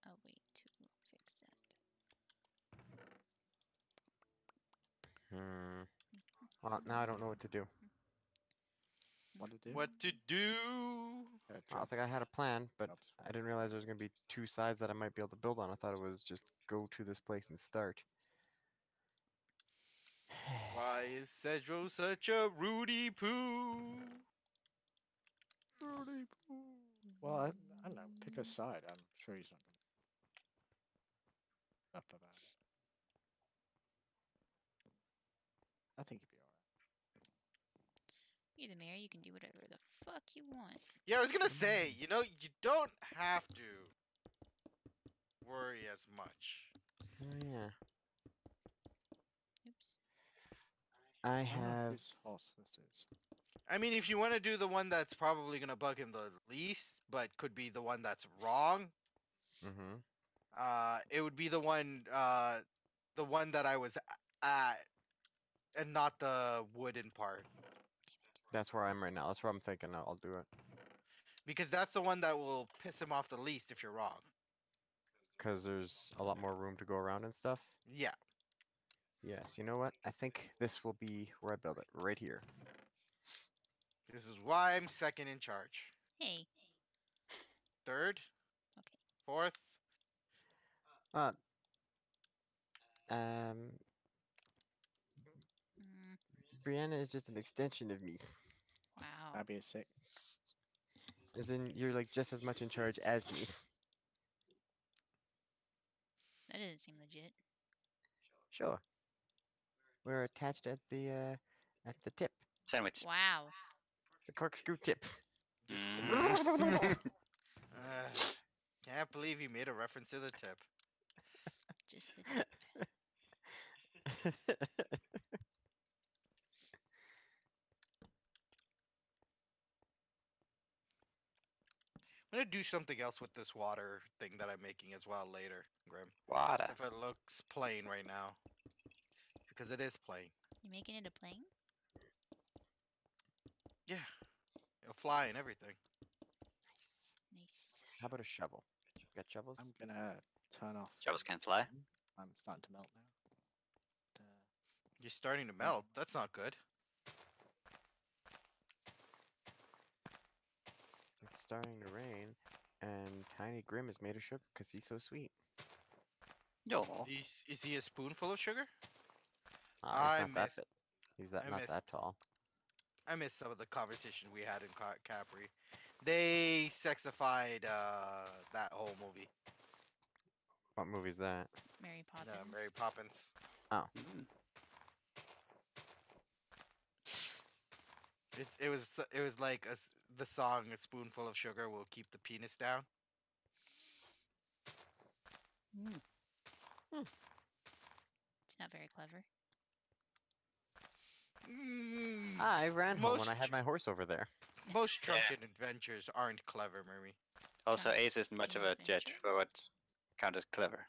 I'll wait to fix that.
Hmm. Now I don't know what to do.
What to do?
What to do?
It's like I had a plan, but
Jobs.
I didn't realize there was going to be 2 sides that I might be able to build on. I thought it was just go to this place and start.
Why is Cedro such a Rudy Poo?
Rudy Poo. Well, I don't know. Pick a side. I'm sure he's not going to up about it. I think he'd be alright.
You're the mayor. You can do whatever the fuck you want.
Yeah, I was gonna say, you know, you don't have to worry as much.
Oh, yeah.
Oops.
I
I don't know
have.
whose horse this is.
I mean, if you want to do the one that's probably gonna bug him the least, but could be the one that's wrong,
Mm-hmm.
it would be the one that I was at, and not the wooden part,
That's where I am right now. That's where I'm thinking I'll do it.
because that's the one that will piss him off the least if you're wrong.
Because there's a lot more room to go around and stuff.
Yeah.
Yes, you know what? I think this will be where I build it. Right here.
This is why I'm second in charge.
Hey.
Third?
Okay.
Fourth?
Uh, um,
Mm,
Brianna is just an extension of me.
wow.
That'd be a sick.
As in, you're like just as much in charge as me.
That doesn't seem legit.
Sure. We're attached at the tip.
Sandwich.
Wow.
The corkscrew tip.
Mm.
Can't believe you made a reference to the tip.
Just the tip.
I'm gonna do something else with this water thing that I'm making as well later, Grim.
Water.
If it looks plain right now. Because it is plain.
You're making it a plane?
Yeah. It'll fly and everything.
Nice.
Nice.
How about a shovel? Got shovels?
I'm gonna turn off.
Shovels can fly.
I'm starting to melt now.
You're starting to melt. That's not good.
It's starting to rain, and Tiny Grim is made of sugar because he's so sweet.
No.
Is he a spoonful of sugar?
He's
I
not that
missed-
big. He's
I
not that
missed.
tall.
I missed some of the conversation we had in Capri. They sexified that whole movie.
What movie's that?
Mary Poppins.
Mary Poppins.
Mm.
It was like the song "A Spoonful of Sugar Will Keep the Penis Down."
It's not very clever.
I ran home when
Most
I had my horse over there.
Most drunken adventures aren't clever, Merme.
Also,
Drunk
Ace isn't much of a judge for
adventures.
what counts as clever.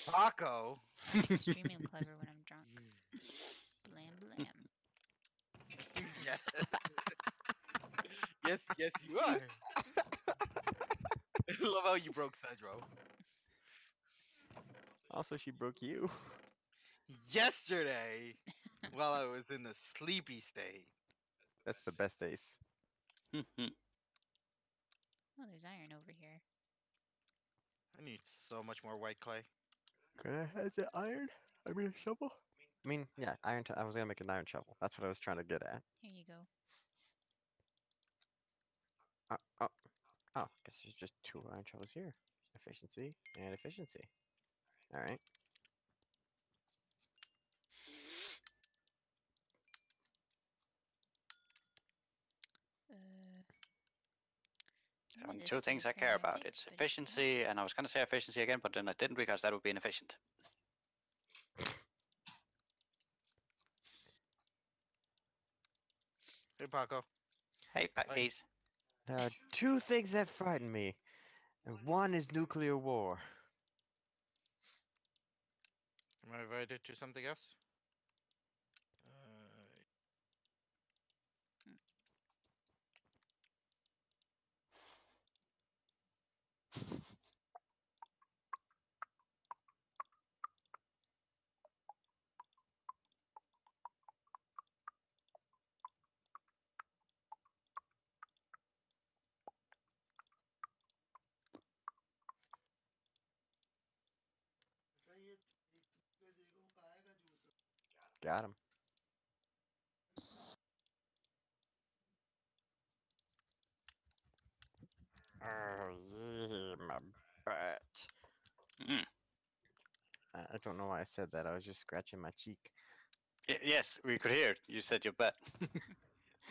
Taco.
I'm extremely clever when I'm drunk. Blam blam.
Yes. yes, you are. I love how you broke Cedro.
Also, she broke you.
Yesterday, while I was in a sleepy state.
That's the best Ace.
Oh, there's iron over here.
I need so much more white clay.
Has it iron? I mean, a shovel? I mean, yeah, iron. I was gonna make an iron shovel. That's what I was trying to get at.
Here you go.
Oh, guess there's just 2 iron shovels here. Efficiency and efficiency. All right.
maybe
Only
this
2 things I
tool
care
might
about.
make,
It's
but
efficiency, and I was going to say efficiency again, but then I didn't because that would be inefficient.
Hey, Paco.
Hey,
Bye.
Ace.
There are 2 things that frighten me, and one is nuclear war.
Am I invited to something else?
Got him. Oh yeah, my butt.
Mm.
I don't know why I said that. I was just scratching my cheek.
Yes, we could hear it. You said your butt.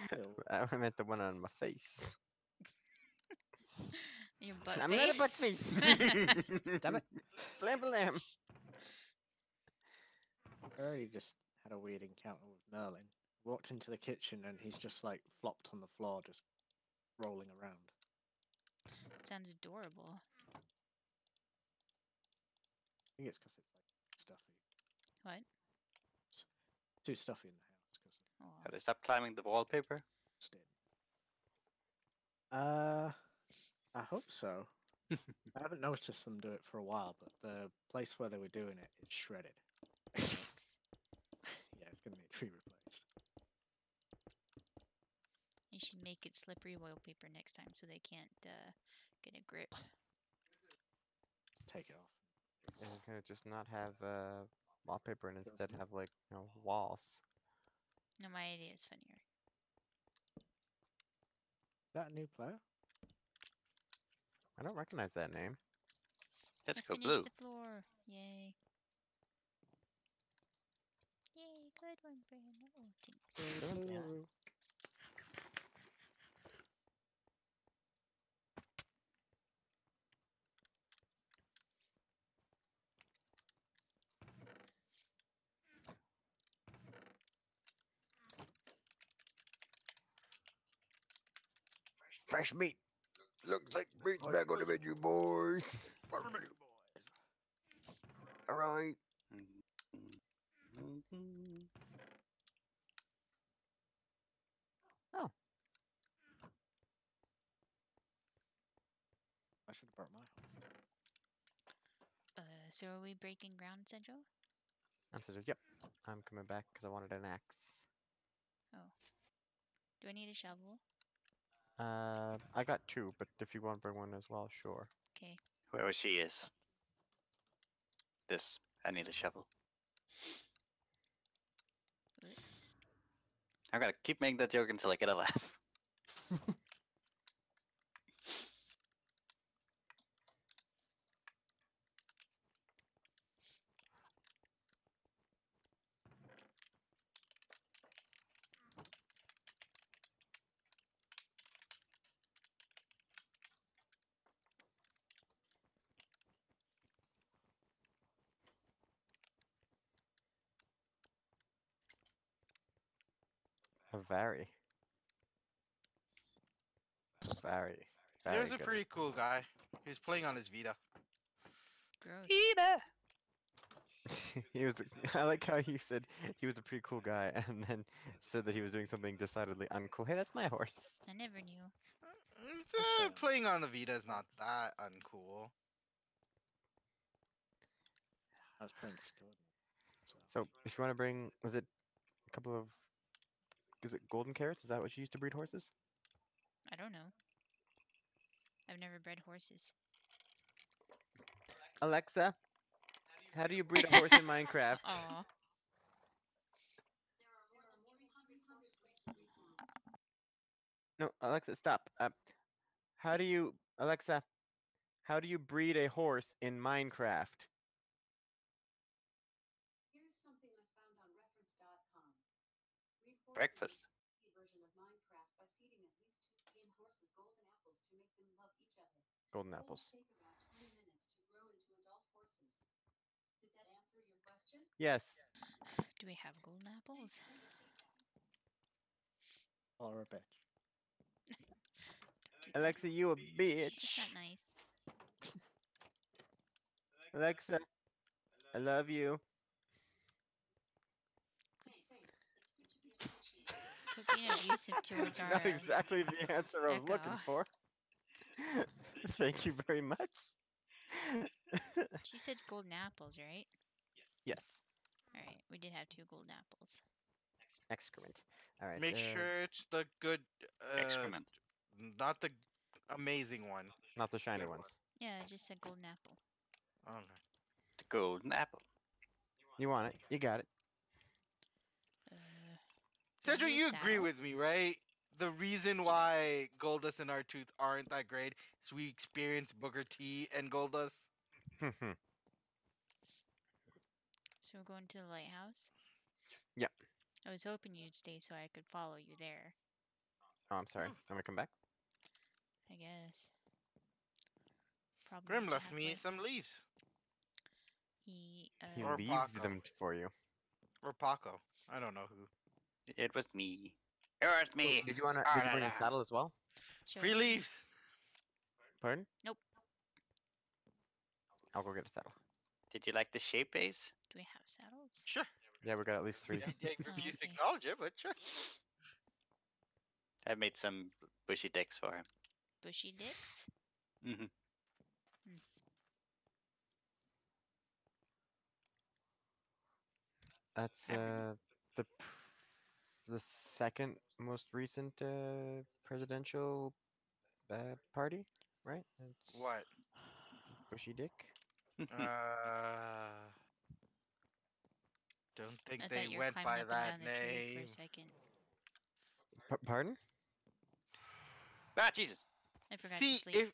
Still,
I meant the one on my face.
Your butt
I'm
face.
not a butt face.
damn it!
Blam blam.
I already just had a weird encounter with Merlin. Walked into the kitchen and he's just like flopped on the floor, just rolling around.
Sounds adorable.
I think it's because it's like stuffy.
What?
It's too stuffy in the house because
Aw.
Have they stopped climbing the wallpaper?
it's in. I hope so. I haven't noticed them do it for a while, but the place where they were doing it is shredded.
Yikes.
Yeah, it's gonna need to be replaced.
You should make it slippery wallpaper next time so they can't get a grip.
Take it off.
I was gonna just not have wallpaper and instead have like walls.
No, my idea is funnier.
Is that a new player?
I don't recognize that name.
Let's
I
go
finished
blue.
the floor. Yay. Yay, good one, Brandon. Oh, thanks.
Yeah. Fresh meat. Looks like meat's back on the menu, boys. All right. Oh,
I should have brought my horse.
So are we breaking ground, Central?
I said, yep. I'm coming back because I wanted an axe.
Do I need a shovel?
I got two, but if you want to bring one as well, sure.
Okay.
Whoever she is. This. I need a shovel.
What?
I'm gonna keep making that joke until I get a laugh.
Very, very, very
There's a
good.
pretty cool guy. He's playing on his Vita.
Gross.
He was. I like how you said he was a pretty cool guy, and then said that he was doing something decidedly uncool. Hey, that's my horse.
I never knew.
Playing on the Vita is not that uncool.
I was playing Squad.
So, if you want to bring, is it a couple of? Is it golden carrots? Is that what you use to breed horses?
I don't know. I've never bred horses.
Alexa, how do you breed a horse in Minecraft?
Aw.
No, Alexa, stop. How do you, Alexa, how do you breed a horse in Minecraft?
Here's something I found on reference.com. Breed horses
Breakfast.
in the version of Minecraft by feeding at least 2 tame horses golden apples to make them love each other.
Golden
It will
apples.
take about 20 minutes to grow into adult horses. Did that answer your question?
Yes.
Do we have golden apples?
Or a bitch.
Alexa, you a
That's
bitch.
not nice.
Alexa, I love you.
Quit being abusive towards our
Not exactly the answer I was looking
Echo.
for. Thank you very much.
She said golden apples, right?
Yes.
Alright, we did have 2 golden apples.
Excrement. All right.
Make sure it's the good,
Excrement.
not the amazing one.
Not the shiny ones.
Yeah, I just said golden apple.
Okay.
The golden apple.
You want it? You got it.
Want
Cedric,
a
you agree
saddle?
with me, right? The reason
Let's do it.
why Goldust and Artooth aren't that great is we experience Booker T and Goldust.
So we're going to the lighthouse?
Yeah.
I was hoping you'd stay so I could follow you there,
Oh, I'm sorry. I'm gonna come back.
I guess. Probably
Grim
meet you
left me
halfway.
some leaves.
He,
He
Or
leave
Paco.
them for you.
Or Paco. I don't know who.
It was me. It was me.
Did you wanna?
Ah,
Did you
la,
bring a
la.
saddle as well?
Sure.
Free leaves!
Pardon?
Nope.
I'll go get a saddle.
Did you like the shape base?
Do we have saddles?
Sure.
Yeah, we got at least 3.
Yeah, you refuse to
okay.
acknowledge it, but sure.
I made some bushy decks for him.
Bushy dicks?
Hmm.
That's
Every-
the second most recent presidential party, right? It's
What?
Bushy Dick.
Don't think
I
they
thought you were
went
climbing
by
up and
that
down the tree for
name.
a second.
Pardon?
Ah, Jesus.
I forgot to
See,
sleep.
if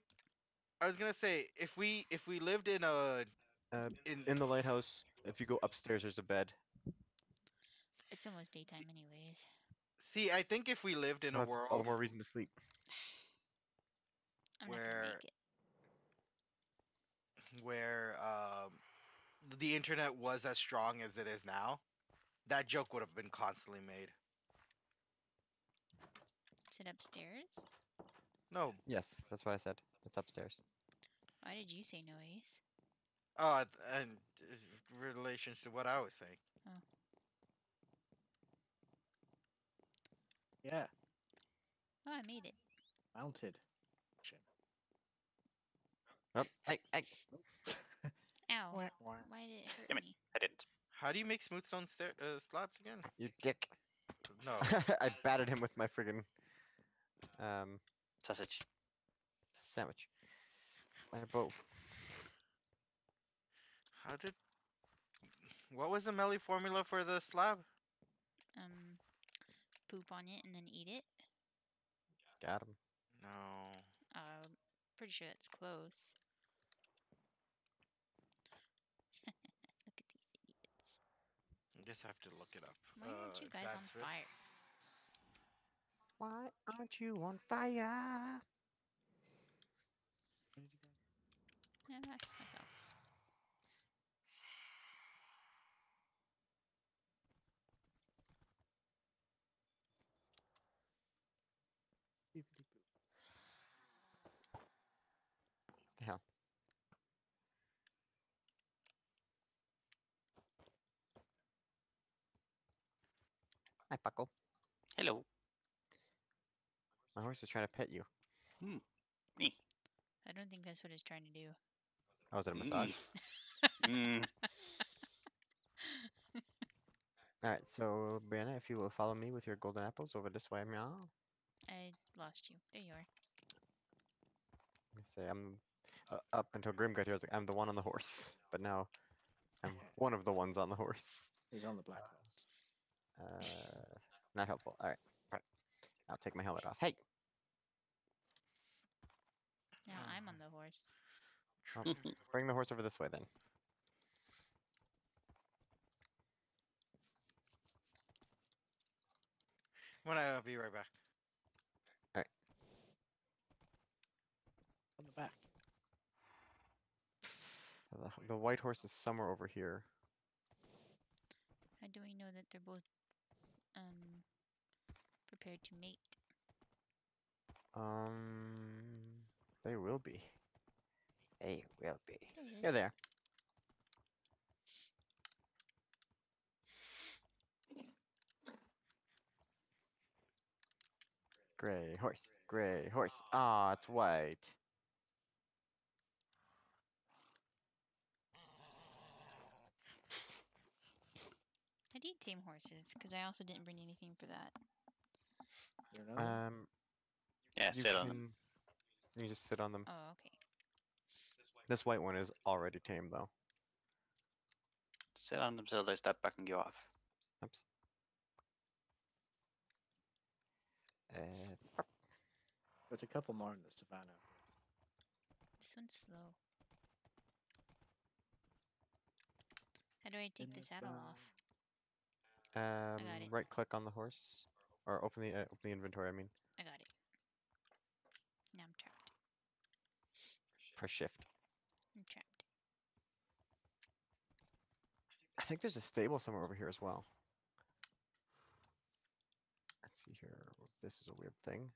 I was gonna say, if we lived in a
In the lighthouse, if you go upstairs, there's a bed.
It's almost daytime anyways.
see, I think if we lived in a
Well, that's all the
world
more reason to sleep.
I'm not gonna
where
make it.
where the internet was as strong as it is now, that joke would have been constantly made.
Is it upstairs?
No.
Yes, that's what I said. It's upstairs.
Why did you say no, Ace?
Oh, and relations to what I was saying.
Yeah,
Oh, I made it.
mounted. Action.
Oh, hey, hey.
Ow.
Wah, wah.
Why did it hurt
Damn it.
me?
I didn't.
How do you make smooth stone slabs again?
You dick.
No.
I batted him with my friggin'
Sausage.
sandwich. My bow.
How did? What was the melee formula for the slab?
Poop on it and then eat it.
Got him.
No.
Pretty sure that's close. Look at these idiots.
I guess I have to look it up.
Why aren't you guys on
advanced width.
fire?
Why aren't you on fire?
Yeah, I fell.
Beepity-boop.
The hell. Hi, Paco.
Hello.
My horse is trying to pet you.
Me.
I don't think that's what it's trying to do.
Oh, is it a massage?
Mm.
Alright, so Brianna, if you will follow me with your golden apples over this way, meow.
I lost you. There you are.
I say I'm up until Grim got here. I was like, I'm the one on the horse, but now I'm one of the ones on the horse.
He's on the black horse.
Not helpful. All right. I'll take my helmet off. Hey,
Now I'm on the horse.
well, bring the horse over this way then.
When I'll be right back.
On the back.
So the white horse is somewhere over here.
How do we know that they're both prepared to mate?
They will be. They will be.
There it
Here
is.
they are. Gray horse. Gray horse. Ah, it's white.
I did tame horses because I also didn't bring anything for that.
Is there another one?
Yeah,
You
sit on them.
You just sit on them.
Oh, okay.
This white one is already tame though.
Sit on them so they stop bucking you off.
Oops.
There's a couple more in the savannah.
This one's slow. How do I take the saddle off? got it.
Right click on the horse, or open the inventory. I mean,
I got it. Now I'm trapped.
press shift.
I'm trapped.
I think there's a stable somewhere over here as well. Let's see here. This is a weird thing.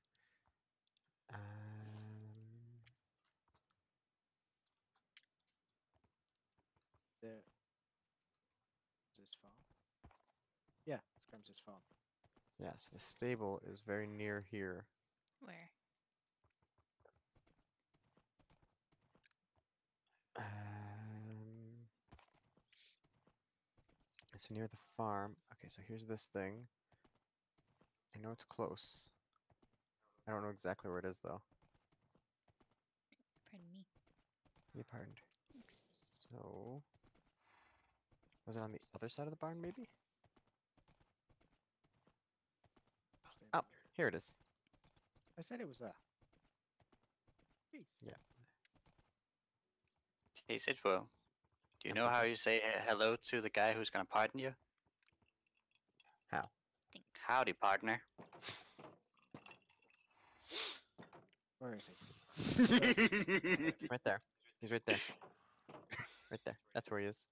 There. Is this farm? Yeah, it's Grims's farm.
Yeah, so the stable is very near here.
Where?
It's near the farm. Okay, so here's this thing. I know it's close. I don't know exactly where it is though.
Pardon me.
Be pardoned.
Thanks.
So, was it on the other side of the barn, maybe? Oh, here it is.
I said it was there. Jeez.
Yeah.
Hey, Sidwell, do you
I'm
know
sorry.
how you say hello to the guy who's gonna pardon you?
How?
Thanks.
Howdy, partner.
Where is he?
Right there. He's right there. Right there. That's where he is.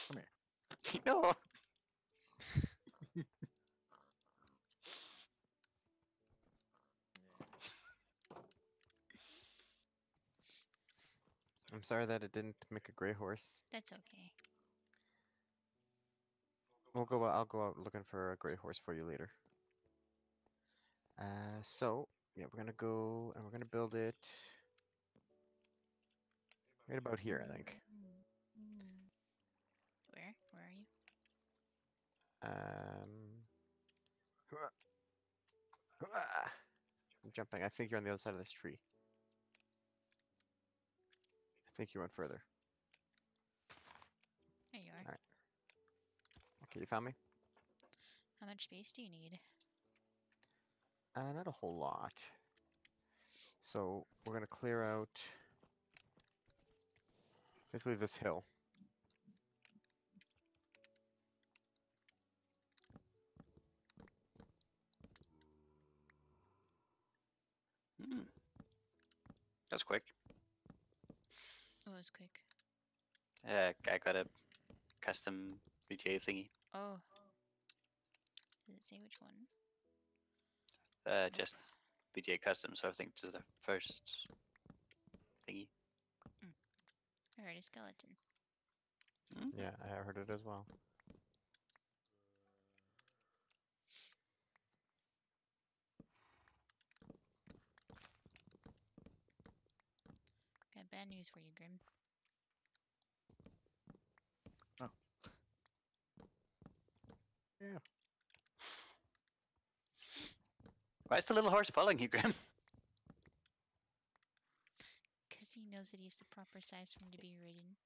Come here.
No.
I'm sorry that it didn't make a gray horse.
That's okay.
I'll go out looking for a gray horse for you later. So yeah, we're gonna go and we're gonna build it right about here, I think.
Where? Where are you?
I'm jumping. I think you're on the other side of this tree. I think you went further.
There you are.
Alright. Okay, you found me?
How much space do you need?
Not a whole lot. So we're gonna clear out basically this hill.
Hmm. That's quick.
Oh, it was quick.
I got a custom VGA thingy.
Oh. Does it say which one?
Just VGA custom, so I think this is the first thingy.
I heard a skeleton.
Hmm?
Yeah, I heard it as well.
Got bad news for you, Grim.
Oh. Yeah.
Why is the little horse following you, Grim?
Because he knows that he's the proper size for him to be ridden.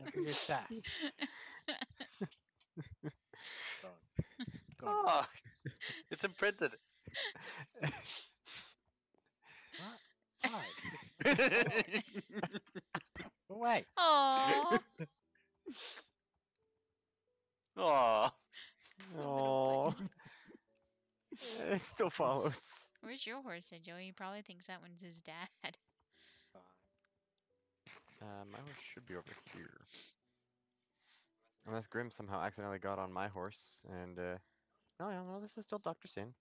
Look at your sass. Gone. Gone.
Oh, it's imprinted.
What? Why? Go away.
Aww.
Oh,
Oh, it still follows.
Where's your horse at, Joey? He probably thinks that one's his dad.
My horse should be over here. Unless Grim somehow accidentally got on my horse and no, yeah, no, this is still Dr. Sin.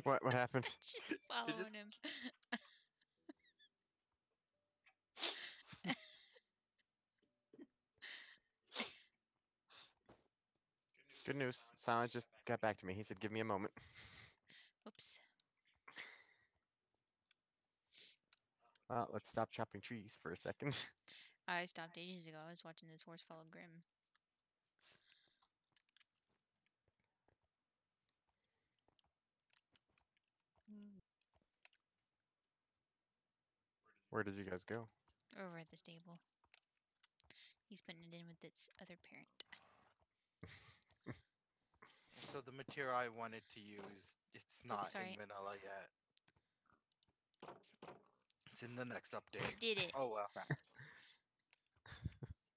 What happened?
She's following him.
Good news. Silent just got back to me. He said, "Give me a moment."
Oops.
Well, let's stop chopping trees for a second.
I stopped ages ago. I was watching this horse follow Grim.
Where did you guys go?
Over at the stable. He's putting it in with its other parent.
So the material I wanted to use, it's not
sorry.
in vanilla yet. It's in the next update.
Did it.
Oh well.
Crap.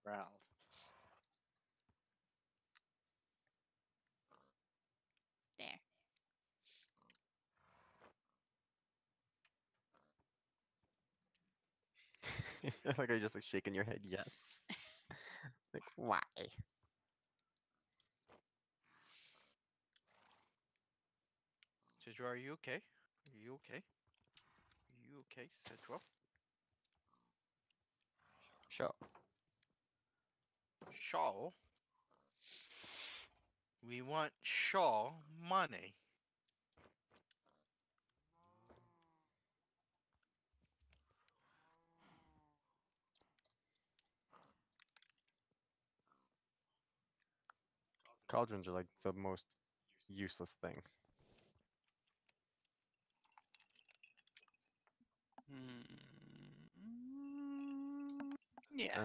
Growled.
There.
Like I just like shaking your head, yes. Like why?
Sidra, are you okay? Are you okay? Are you okay, Sidra?
Sure.
Shaw? We want Shaw money.
Cauldrons are like the most useless thing.
Yeah.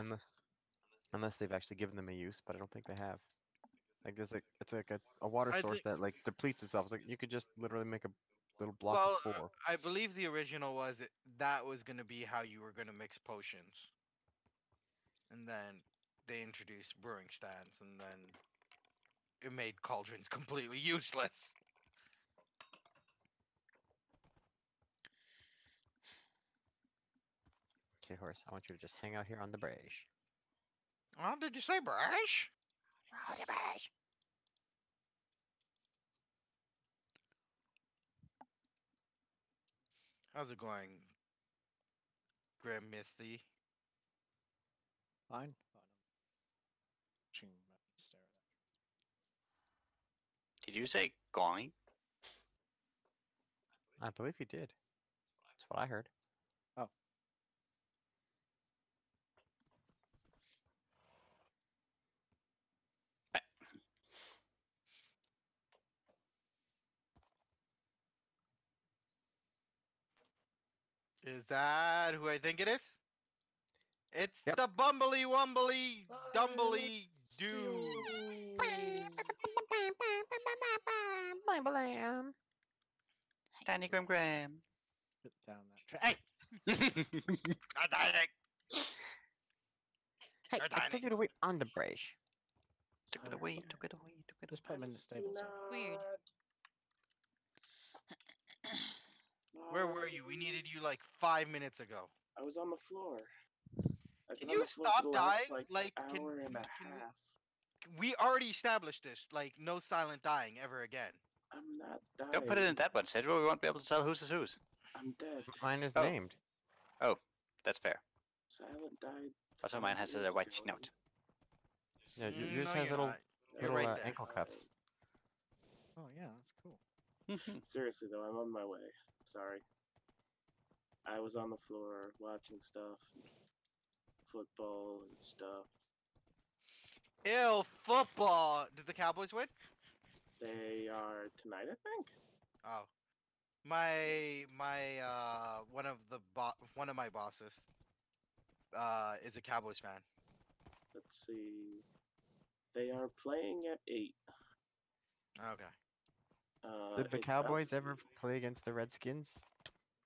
Unless they've actually given them a use, but I don't think they have. Like there's like it's like a water
I
source
think-
that like depletes itself. It's like you could just literally make a little block
Well,
of 4.
I believe the original was that was gonna be how you were gonna mix potions. And then they introduced brewing stands, and then it made cauldrons completely useless.
Okay, horse, I want you to just hang out here on the bridge.
Oh, did you say brash?
On the bridge.
How's it going, Grim Mythy?
Fine. Fine. I'm watching Merme stare at that.
Did you say going?
I believe he did. That's what I heard.
Oh.
Is that who I think it is? It's
Yep.
the Bumbly Wumbly Dumbly Doo.
Danny Grim Graham.
Put down that tray. Hey!
I died it.
Hey,
You're
I
tiny.
told you to wait on the bridge.
Took it away, took it away, took it
Just put him in the stable.
Weird.
Where were you? We needed you like 5 minutes ago.
I was on the floor. I've
Can
been on
you
the floor for
stop
the last,
dying?
like,
Can
hour and a
can we-
half.
We already established this. Like, no silent dying ever again.
I'm not dying.
Don't put it in that one, Cedro. We won't be able to tell whose is whose.
I'm dead.
Mine is
Oh.
named.
That's fair.
Silent died.
Also,
5
mine has a
years
white
ago.
snout.
Yeah, yours
No,
has
you're
little
not. You're
little
right there.
ankle cuffs.
Oh yeah, that's cool.
Seriously though, I'm on my way. Sorry. I was on the floor watching stuff, football and stuff.
Ew, football. Did the Cowboys win?
They are tonight, I think.
Oh, one of my bosses is a Cowboys fan.
Let's see. They are playing at 8.
Okay.
Did the
it's about
Cowboys
to
ever
be-
play against the Redskins?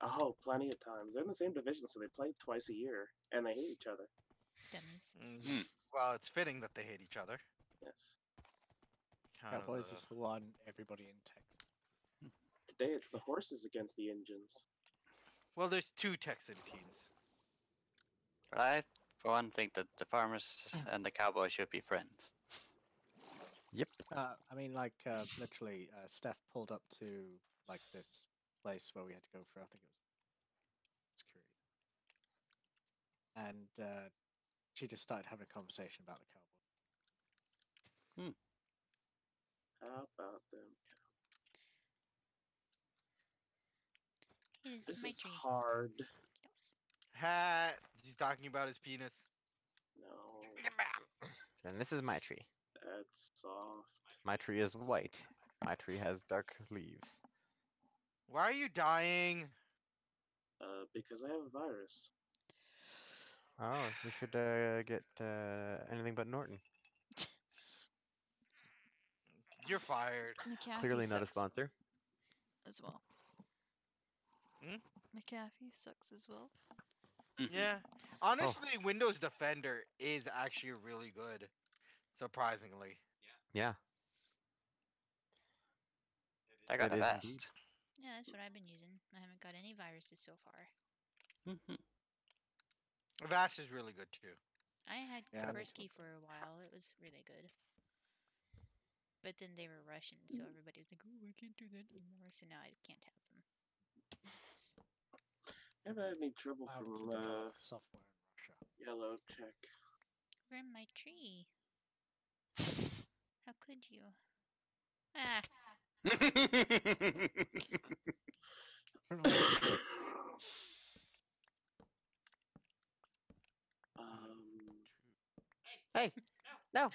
Oh, plenty of times. They're in the same division, so they play twice a year, and they hate each other.
Dummies.
Well, it's fitting that they hate each other.
Yes.
Kind of
Cowboys
the-
is the one everybody in Texas.
Today it's the horses against the engines.
Well, there's 2 Texan teams.
But I, for one, think that the farmers and the cowboys should be friends.
Yep.
I mean, like, literally, Steph pulled up to, like, this place where we had to go for, I think it was security. And she just started having a conversation about the Cowboys.
How about them?
It is
This
my
is
tree.
hard.
Ha! He's talking about his penis.
No,
Then this is my tree.
that's soft.
My tree is white. My tree has dark leaves.
Why are you dying?
Because I have a virus.
Oh, we should get anything but Norton.
You're fired.
McAfee
Clearly not a
sucks
sponsor.
as well.
Hmm?
McAfee sucks as well.
Yeah. Honestly, Windows Defender is actually really good. Surprisingly.
Yeah,
I got
it
a
is indeed.
vest.
Yeah, that's what I've been using. I haven't got any viruses so far.
Mhm.
Vast is really good too.
I had
Yeah,
Kaspersky
this one's
for a while. It was really good. But then they were Russian, so everybody was like, "Oh, I can't do that anymore." So now I can't have them.
Haven't had any trouble
allowed to
from
develop software in Russia.
Yellow Check.
Rim my tree. How could you? Ah,
Um,
Hey, no,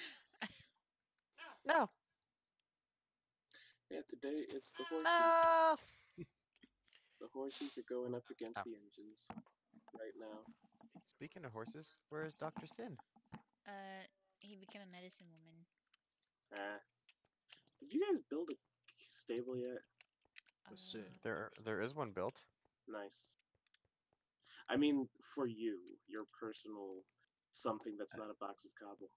no,
yeah, today it's the horses.
no.
The horses are going up against
Oh.
the engines right now.
Speaking of horses, where is Dr. Sin?
he became a medicine woman.
Ah, did you guys build a stable yet?
The soon.
There is one built.
Nice. I mean, for you, your personal something that's not a box of cobble.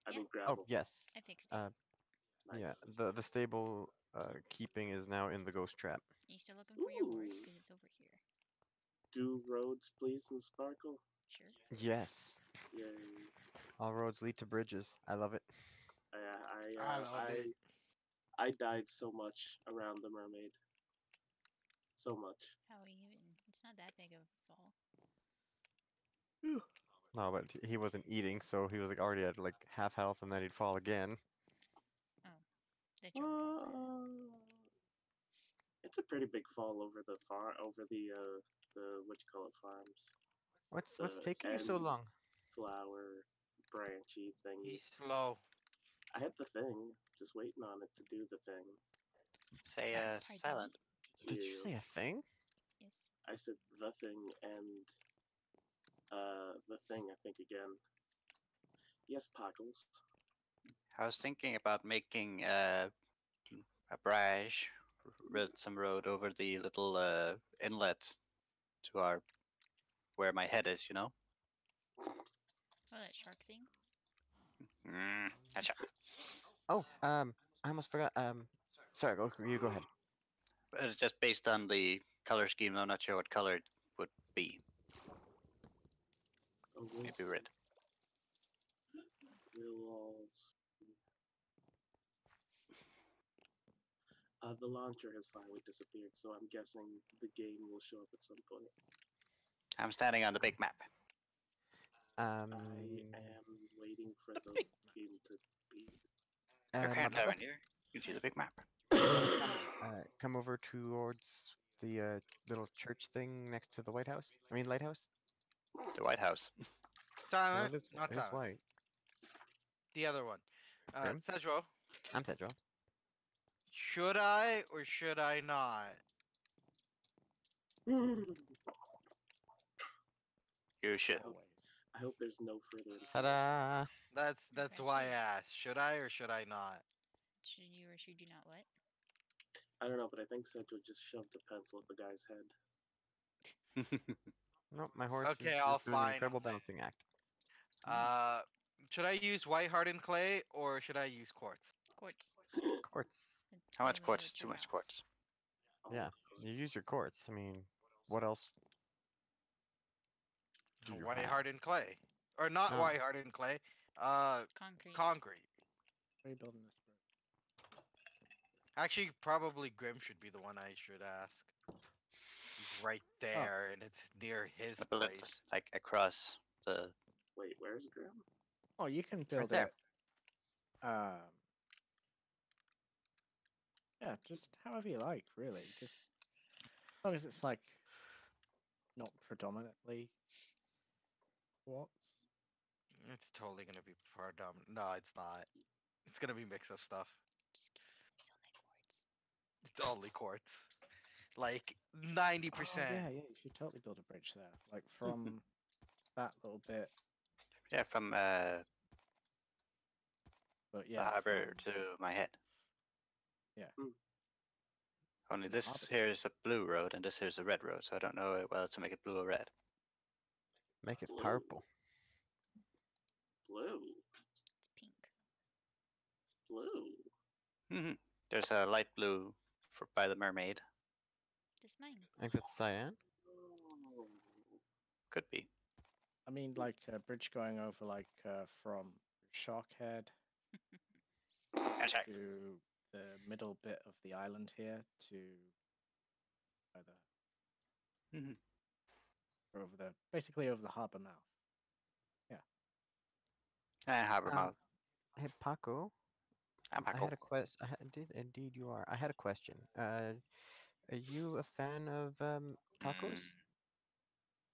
I
Yeah.
mean
Oh
gravel.
yes.
I fixed it.
Nice.
Yeah, the stable keeping is now in the ghost trap.
Are you still looking for your horse?
Ooh.
Because it's over here.
Do roads please and sparkle?
Sure.
Yes.
Yay.
All roads lead to bridges. I love it.
I love it.
I died so much around the mermaid. So much.
How even? It's not that big of a fall.
No, but he wasn't eating, so he was like already at like half health, and then he'd fall again.
That drop falls.
It's a pretty big fall over the over the what you call it, farms.
What's
The
taking you so
end
long?
flower branchy thingy.
He's slow.
I had the thing, just waiting on it to do the thing.
Say
Pardon
silent.
Did you
Yeah.
say a thing?
Yes.
I said the thing and the thing, I think again. Yes, Pockles.
I was thinking about making a bridge, some road over the little inlet to our where my head is. You know.
Oh, that shark thing.
Gotcha.
Oh, I almost forgot. Sorry, you go ahead.
But it's just based on the color scheme. I'm not sure what color it would be.
Oh, we'll
Maybe
see.
red.
We'll all see. The launcher has finally disappeared, so I'm guessing the game will show up at some point.
I'm standing on the big map.
I am waiting for the game to be.
You're kind of
Marco,
down here. You can see the big map.
come over towards the little church thing next to the White House. I mean, lighthouse.
The White House.
No,
Silent.
it
Not
is
silent.
white.
The other one.
Grim?
Sedro,
I'm Cedro.
should I or should I not?
You should.
Always.
I hope there's no further.
Ta-da!
That's why I
Impressive.
asked. Should I or should I not?
Should you or should you not what?
I don't know, but I think Central just shoved a pencil at the guy's head.
Nope, my horse
Okay,
is
I'll
doing an
fine
incredible
with it.
balancing act.
Should I use white hardened clay or should I use quartz?
Quartz.
Quartz.
How much
Anyway,
quartz?
it's
Too
your
much
house.
quartz.
Yeah, you use your quartz. I mean, what else do you
White
have?
hardened clay, or not
No.
white hardened clay?
Concrete.
Concrete.
Rebuilding this bridge.
Actually, probably Grim should be the one I should ask. He's right there, and it's near his
I build it
place.
like across the.
Wait, where's Grim?
Oh, you can build
there.
it. Yeah, just however you like, really. Just as long as it's like not predominantly quartz.
It's totally gonna be predominant. No, it's not. It's gonna be mix of stuff.
Just kidding. It's only quartz.
It's only quartz. Like 90%.
Oh, yeah, you should totally build a bridge there. Like from that little bit.
Yeah, from
But
the
yeah,
harbor
from,
to my head.
Yeah.
Only
The
this
harbor.
here is a blue road, and this here is a red road, so I don't know whether to make it blue or red.
Make it
Blue.
purple.
Blue.
It's pink.
Blue.
There's a light blue by the mermaid.
This mine.
I think that's cyan.
Oh.
Could be.
I mean, like a bridge going over, like from Sharkhead
Check.
to the middle bit of the island here to either
Mhm.
over the basically over the harbor mouth.
And harbor
Um,
mouth.
Hey Paco,
I'm
I
Paco.
had a question. Indeed you are. I had a question. Are you a fan of tacos?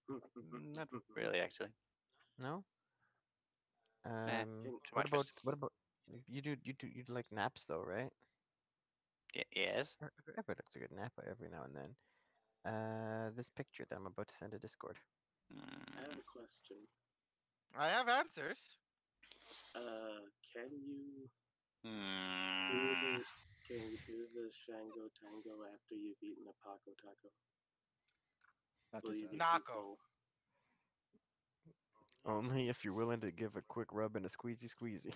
Not really, actually.
No.
Too
What
much
about
vegetable.
you do like naps though, right?
Yes.
Everybody likes a good nap every now and then. This picture that I'm about to send to Discord.
I have a question.
I have answers.
Can you
Mm.
do the Shango Tango after you've eaten a Paco Taco?
That
Will
is
you
a
be
Naco.
too full?
Only if you're willing to give a quick rub and a squeezy squeezy.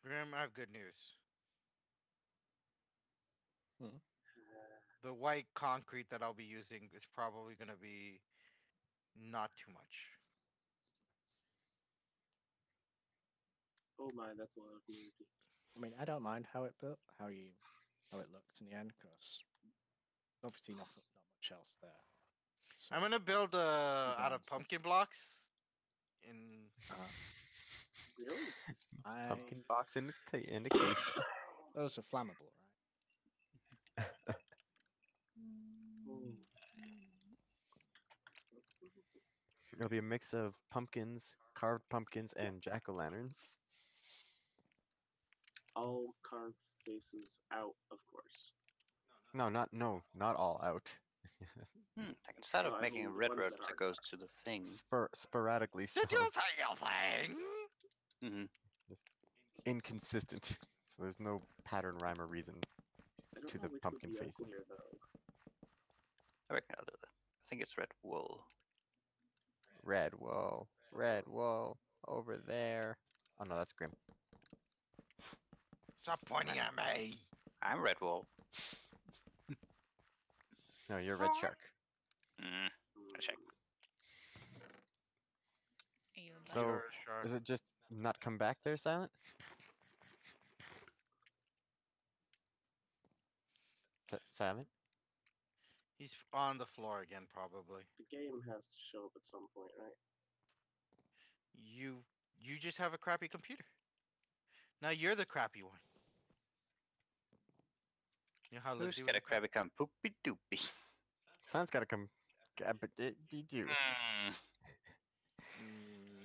Grim, I have good news.
Hmm.
The white concrete that I'll be using is probably gonna be not too much.
Oh my, that's a lot of nudity.
I mean, I don't mind how it built, how it looks in the end, because obviously not much else there. So,
I'm gonna build out of
balance it.
pumpkin blocks. In
Really?
Pumpkin box indication.
Those are flammable, right?
Oh.
It'll be a mix of pumpkins, carved pumpkins, and jack-o'-lanterns.
All carved faces out, of course.
No, not all out.
Instead of
No, I
making
mean
a
the
red
ones
road
that
that
are
goes
carved.
to the thing.
Sporadically so.
did you say your thing?
Mm-hmm.
Inconsistent. So there's no pattern, rhyme, or reason
I don't
to
know
the
which
pumpkin
would be
faces.
uglier, though.
I reckon I'll do that. I think it's red wool.
Red wool, over there. Oh no, that's Grim.
Stop pointing at me.
I'm red wool.
No, you're Red Shark.
Check.
Are you a
So,
button?
Sure.
Is it just not come back there, Silent? Silent?
He's on the floor again, probably.
The game has to show up at some point, right?
You just have a crappy computer. Now you're the crappy one. You know how
Who's
Lindsay
gonna
was?
crab become poopy doopy?
Silent's gotta come. Do.
You're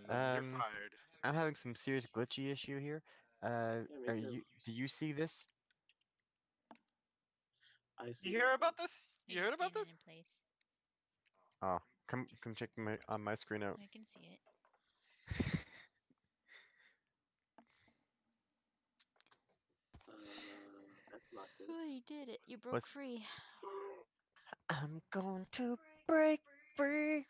fired.
I'm having some serious glitchy issue here.
Yeah, me
Are
too.
you? Do you see this?
I see
You hear about
nothing.
this?
You're
You heard
just
about
standing
this?
in place.
Oh, come check on my screen out.
I can see it.
That's not good.
Oh, you did it. You broke
What's-
free.
I'm going to break free.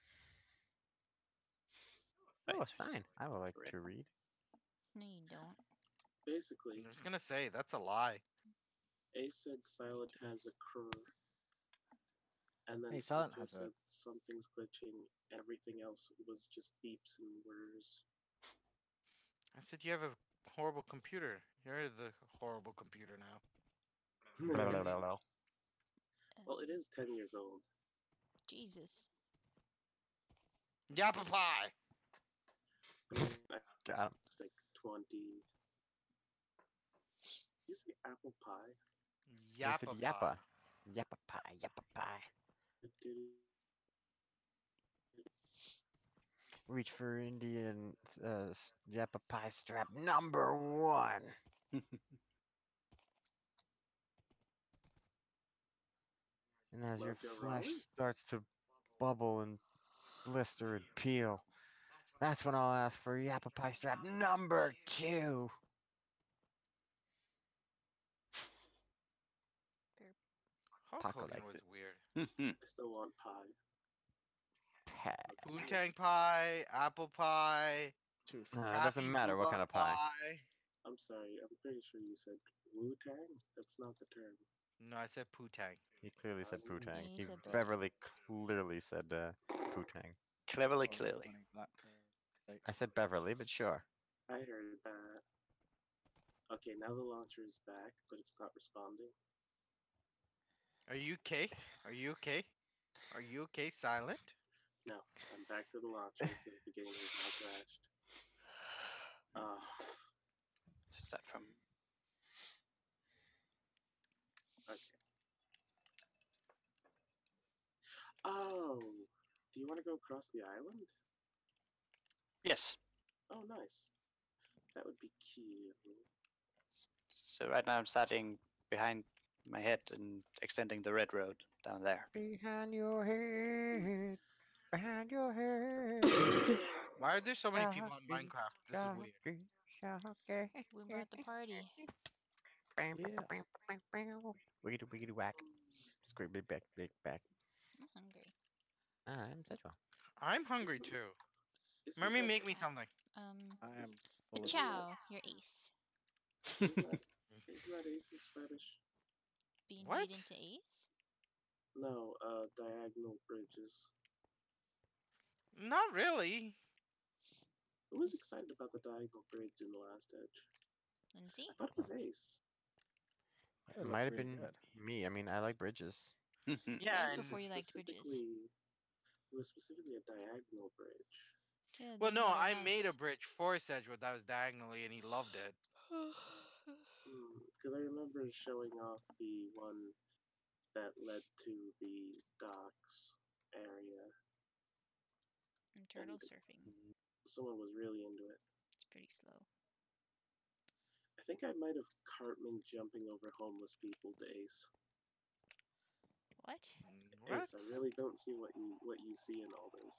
Oh, a
Right.
sign. I would like
Right.
to read.
No, you don't.
Basically,
I was gonna say that's a lie.
Ace said Silent has a cur, and then
Hey, Silent
Suja
has a-
said something's glitching. Everything else was just beeps and whirs.
I said you have a horrible computer. You're the horrible computer now.
Blah, blah, blah, blah.
Well, it is 10 years old.
Jesus.
Yappa pie.
I mean, I
Got him.
was like 20. You say apple pie?
I said
Yappa
yappa.
pie.
Yappa pie, yappa pie. Reach for Indian yappa pie strap number 1. And as your
Love your
flesh
Raleigh?
starts to bubble and blister and peel, that's when I'll ask for apple pie strap number 2.
Hulk
Taco
Hogan
likes
was
it.
weird.
I still want pie.
Pie.
Poontang pie, apple pie,
Too
No,
far.
it doesn't
Happy
matter what kind
Bluebell
of pie.
I'm sorry, I'm pretty sure you said Wu Tang? That's not the term.
No, I said Pootang.
He clearly said
Oh.
Poontang.
Yeah, you
He
said both.
Beverly clearly said Poontang.
Cleverly,
Oh,
clearly.
running that, debate.
I said Beverly, but sure.
I heard that. Okay, now the launcher is back, but it's not responding.
Are you okay? Are you okay? Are you okay, Silent?
No, I'm back to the launcher because the game has now crashed.
Is that from?
Okay. Oh, do you want to go across the island?
Yes.
Oh, nice. That would be cute.
So right now I'm starting behind my head and extending the red road down there.
Behind your head. Behind your head.
Why are there so many people on Minecraft? This is weird.
We brought the party.
Wiggity wiggity whack. Squid big back, big back.
I'm hungry.
I'm Sedgwick.
I'm hungry
Isn't-
too.
Isn't
Merme,
that,
make me something.
I am
A
full of
chow, your ace.
isn't that Ace's fetish?
Being
What?
made into ace?
No, diagonal bridges.
Not really.
Who was
Yes.
excited about the diagonal bridge in the last edge?
Lindsay?
I thought it was Ace.
It
It
looked
might have
really
been
good.
me. I mean, I like bridges.
Yeah,
That was
and
before you liked bridges.
It was specifically a diagonal bridge.
Yeah,
well,
the
no,
one at
I
our
made a
house.
bridge for Sedgwick that was diagonally, and he loved it.
Because I remember showing off the one that led to the docks area.
And turtle
And
surfing.
someone was really into it.
It's pretty slow.
I think I might have Cartman jumping over homeless people to Ace.
What?
What?
Ace, I really don't see what you see in all this.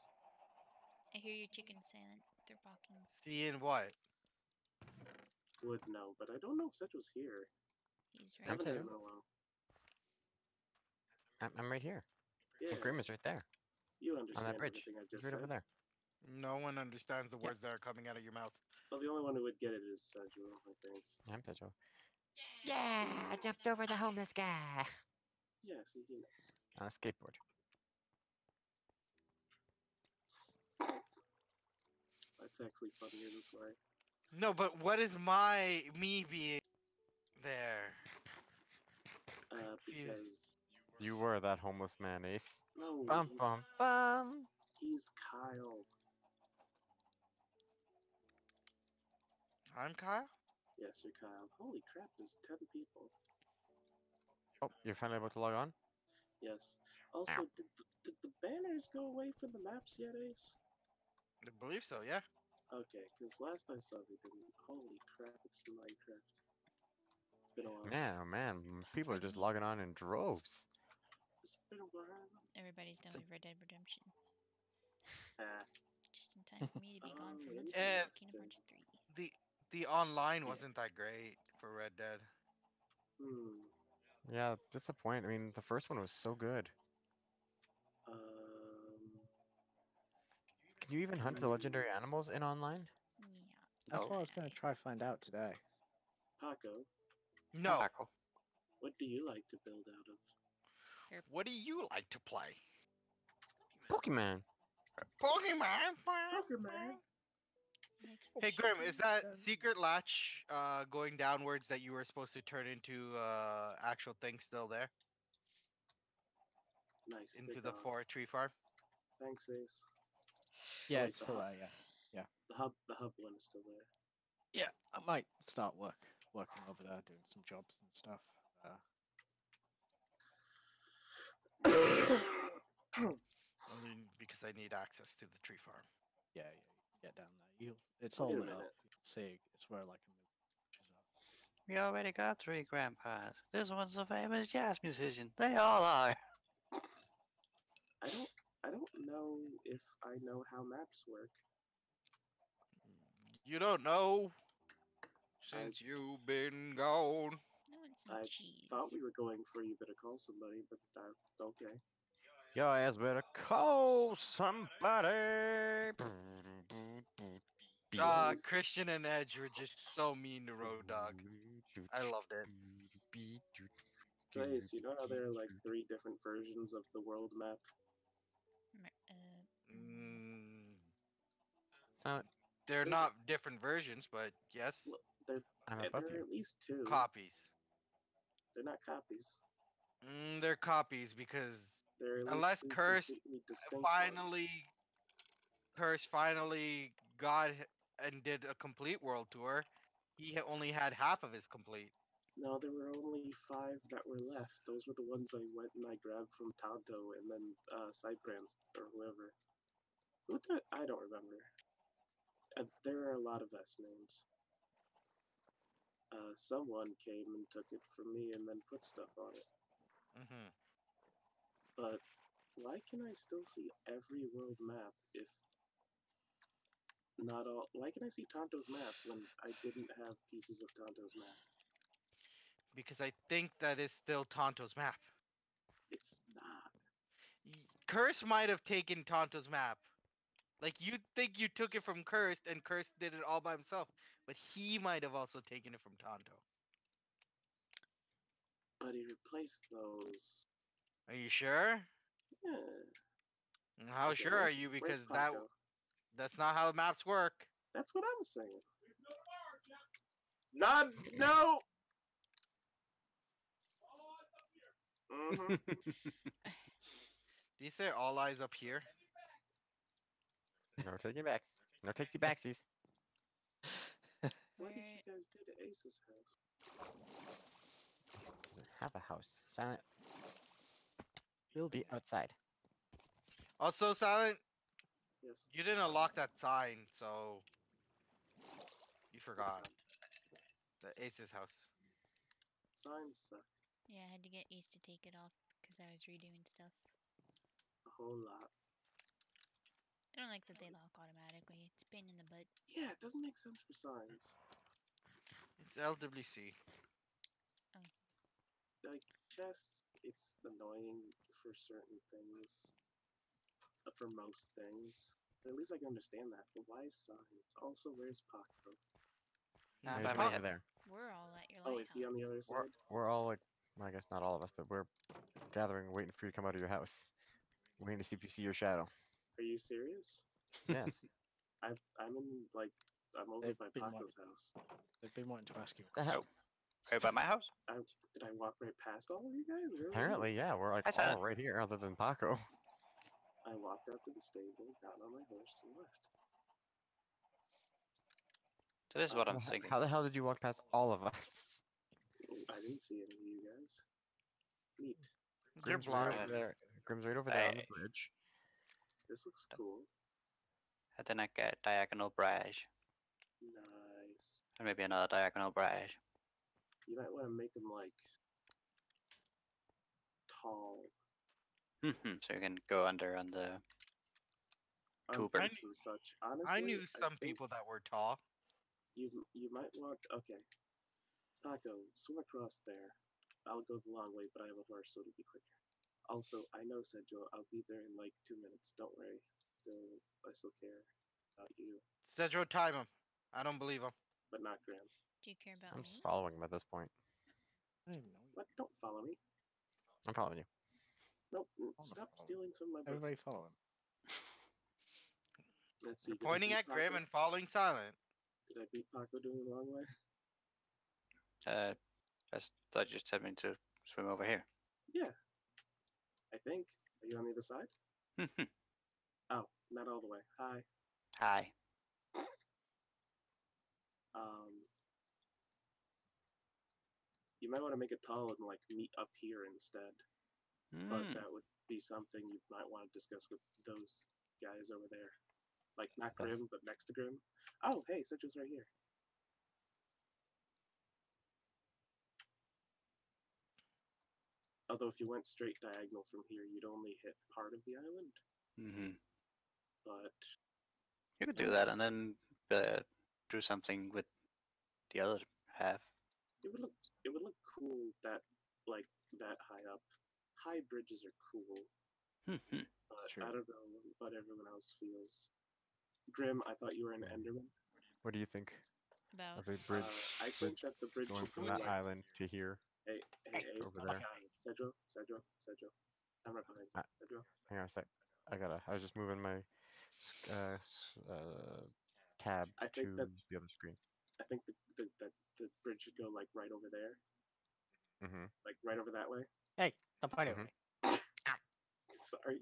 I hear your chicken silent. They're barking.
Seeing what?
Would know, but I don't know if Sedge was here.
He's
I
right
haven't
Sedge.
heard
there.
him in a while.
I'm right here.
Yeah,
Grim is right there.
you
On
understand
that bridge.
everything I
He's
just
right
said.
over there.
No one understands the
Yeah.
words that are coming out of your mouth.
Well, the only one who would get it is Sedge, I think.
I'm Sedgwick. Yeah, I jumped over the homeless guy.
Yeah, see, he knows.
On a skateboard.
That's actually funnier this way.
No, but what is me being there? Confused.
Because
You were that homeless man, Ace.
no,
Bum bum bum.
he's Kyle.
I'm Kyle?
Yes, you're Kyle. Holy crap, there's 10 people.
Oh, you're finally about to log on?
Yes. Also, did the banners go away from the maps yet, Ace?
I believe so, yeah.
Okay, because last I saw they didn't. Holy crap, it's Minecraft. It's been a while.
Man, oh man, people are just logging on in droves.
It's been a while.
Everybody's done with Red Dead Redemption.
Ah,
Just in time for me to be gone from
Oh,
Let's
Eh,
Play Kingdom Hearts 3.
The online
Yeah.
wasn't that great for Red Dead.
hmm.
Yeah, disappointing. I mean, the first one was so good. Can you even hunt the legendary animals in online?
Yeah.
That's
Oh.
what I was going to try find out today.
Paco,
No.
Taco.
what do you like to build out of?
What do you like to play?
Pokemon.
Pokemon.
Pokemon.
Next
Hey Grim, is
chickens.
that secret latch going downwards that you were supposed to turn into actual thing still there?
Nice.
Into
they're
the
gone.
tree farm?
Thanks, Ace.
Yeah,
like
it's
the
still
hub.
there. Yeah,
The hub one is still there.
yeah. I might start working over there, doing some jobs and stuff.
Only because I need access to the tree farm.
Yeah, you get down there. It's
Wait
all
a
lit up.
minute.
You'll see. It's where like a million pictures are.
We already got 3 grandpas. This one's a famous jazz musician. They all are.
I don't know if I know how maps work.
You don't know
I
since you've been gone.
I want some
I
cheese.
thought we were going for you better call somebody, but okay.
Your ass better call somebody.
Yes.
Christian and Edge were just so mean to Road Dog. I loved it.
Trace, you know how there are like 3 different versions of the world map?
Mm,
So
they're
There's-
not different versions, but yes,
Well, there,
I'm
there
above
are
you.
at least 2.
copies.
They're not copies.
They're copies because
There are at least
unless
2
Curse
completely distinct
finally,
ones.
Curse finally got and did a complete world tour, he only had half of his complete.
No, there were only 5 that were left. Those were the ones I went and I grabbed from Tonto and then Cyprans or whoever. I don't remember. There are a lot of S names. Someone came and took it from me and then put stuff on it.
Hmm.
But why can I still see every world map if not all? Why can I see Tonto's map when I didn't have pieces of Tonto's map?
Because I think that is still Tonto's map.
It's not.
Curse might have taken Tonto's map. Like you think you took it from Cursed and Cursed did it all by himself, but he might have also taken it from Tonto.
But he replaced those.
Are you sure?
Yeah.
How
Okay,
sure are
where's-
you?
where's
Because
Paco?
that's not how maps work.
That's what I was saying. Not no. Mm-hmm.
Do you say all eyes up here?
No taking backs. No takesy backsies.
What did you guys do to Ace's house?
Ace doesn't have a house. Silent.
Building.
Be outside.
Also, Silent,
Yes.
you didn't unlock that sign, so you forgot. The Ace's house.
Signs suck
Yeah, I had to get Ace to take it off because I was redoing stuff.
a whole lot.
I don't like that they lock automatically. It's a pain in the butt.
Yeah, it doesn't make sense for signs.
It's LWC.
Oh,
Like chests, it's annoying for certain things. For most things. At least I can understand that. But why signs? Also, where's Paco?
Nah,
He's
by
right
my
over
head.
there.
we're all at your
Oh,
lighthouse.
is he on the other
We're,
side?
we're all like, well, I guess not all of us, but we're gathering, waiting for you to come out of your house. Waiting to see if you see your shadow.
Are you serious?
Yes.
I'm in like I'm over
They've
by
been
Paco's house.
They've been wanting to ask you.
The hell?
Right by my house?
Did I walk right past all of you guys? Earlier?
Apparently, yeah, we're like
Hi,
all
Silent.
right here, other than Paco.
I walked out to the stable, got on my horse, and left.
So this is what I'm thinking.
How the hell did you walk past all of us?
I didn't see any of you guys. Neat.
You're
Grim's right
blind.
over there. Grim's right over there on the
Hey.
bridge.
This looks cool.
And then I get diagonal bridge.
Nice.
And maybe another diagonal bridge.
You might want to make them like tall
So you can go under on the
on
Cooper.
boots and such. Honestly,
I knew some
think
people that were tall.
you might want. Okay, Paco, swim across there. I'll go the long way, but I have a horse, so it'll be quicker. Also, I know Sedjo. I'll be there in like 2 minutes. Don't worry. I still care about you,
Cedro, time him. I don't believe him.
but not Graham.
Do you care about
I'm
me?
just following him at this point.
I don't even know.
What? Don't follow me.
I'm following you.
Nope.
not
Stop
follow.
stealing some of my
Everybody
books.
follow him.
Let's see.
You're
did I
pointing
beat
at Grim
Paco?
and following Silent.
Did I beat Paco doing the long way?
I thought you just told me to swim over here.
Yeah. I think. Are you on the other side? Oh, not all the way. Hi.
Hi.
You might want to make it tall and like meet up here instead. But
Hmm.
that would be something you might want to discuss with those guys over there. Like not
That's-
Grim, but next to Grim. Oh, hey, Citrus right here. Although if you went straight diagonal from here, you'd only hit part of the island.
Mm-hmm.
But
You could do that and then do something with the other half.
it would look cool that like that high up. High bridges are cool,
Mhm.
but
True.
I don't know what everyone else feels. Grim, I thought you were an Enderman.
What do you think
About
of a bridge?
I think that the bridge
going
should
from
go
that
like,
island to here.
hey,
over there.
Cedro. I'm right behind you.
Ah.
Cedro.
Hang on a sec. I was just moving my tab
I think
to
that
the other screen.
I think the bridge should go like right over there,
Mm-hmm.
like right over that way.
Hey, don't point at
Mhm.
me.
Sorry,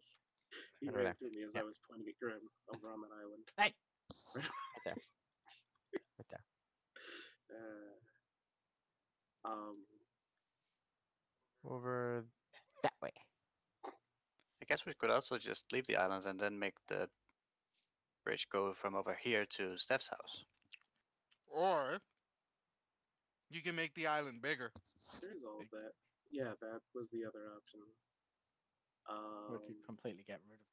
he
Over
ran
there.
through me as
Yeah.
I was pointing at Grim over on that island.
Hey.
Right there. Right there. Over that way.
I guess we could also just leave the island and then make the bridge go from over here to Steph's house.
Or you can make the island bigger.
There's all of that. Yeah, that was the other option.
We could completely get rid of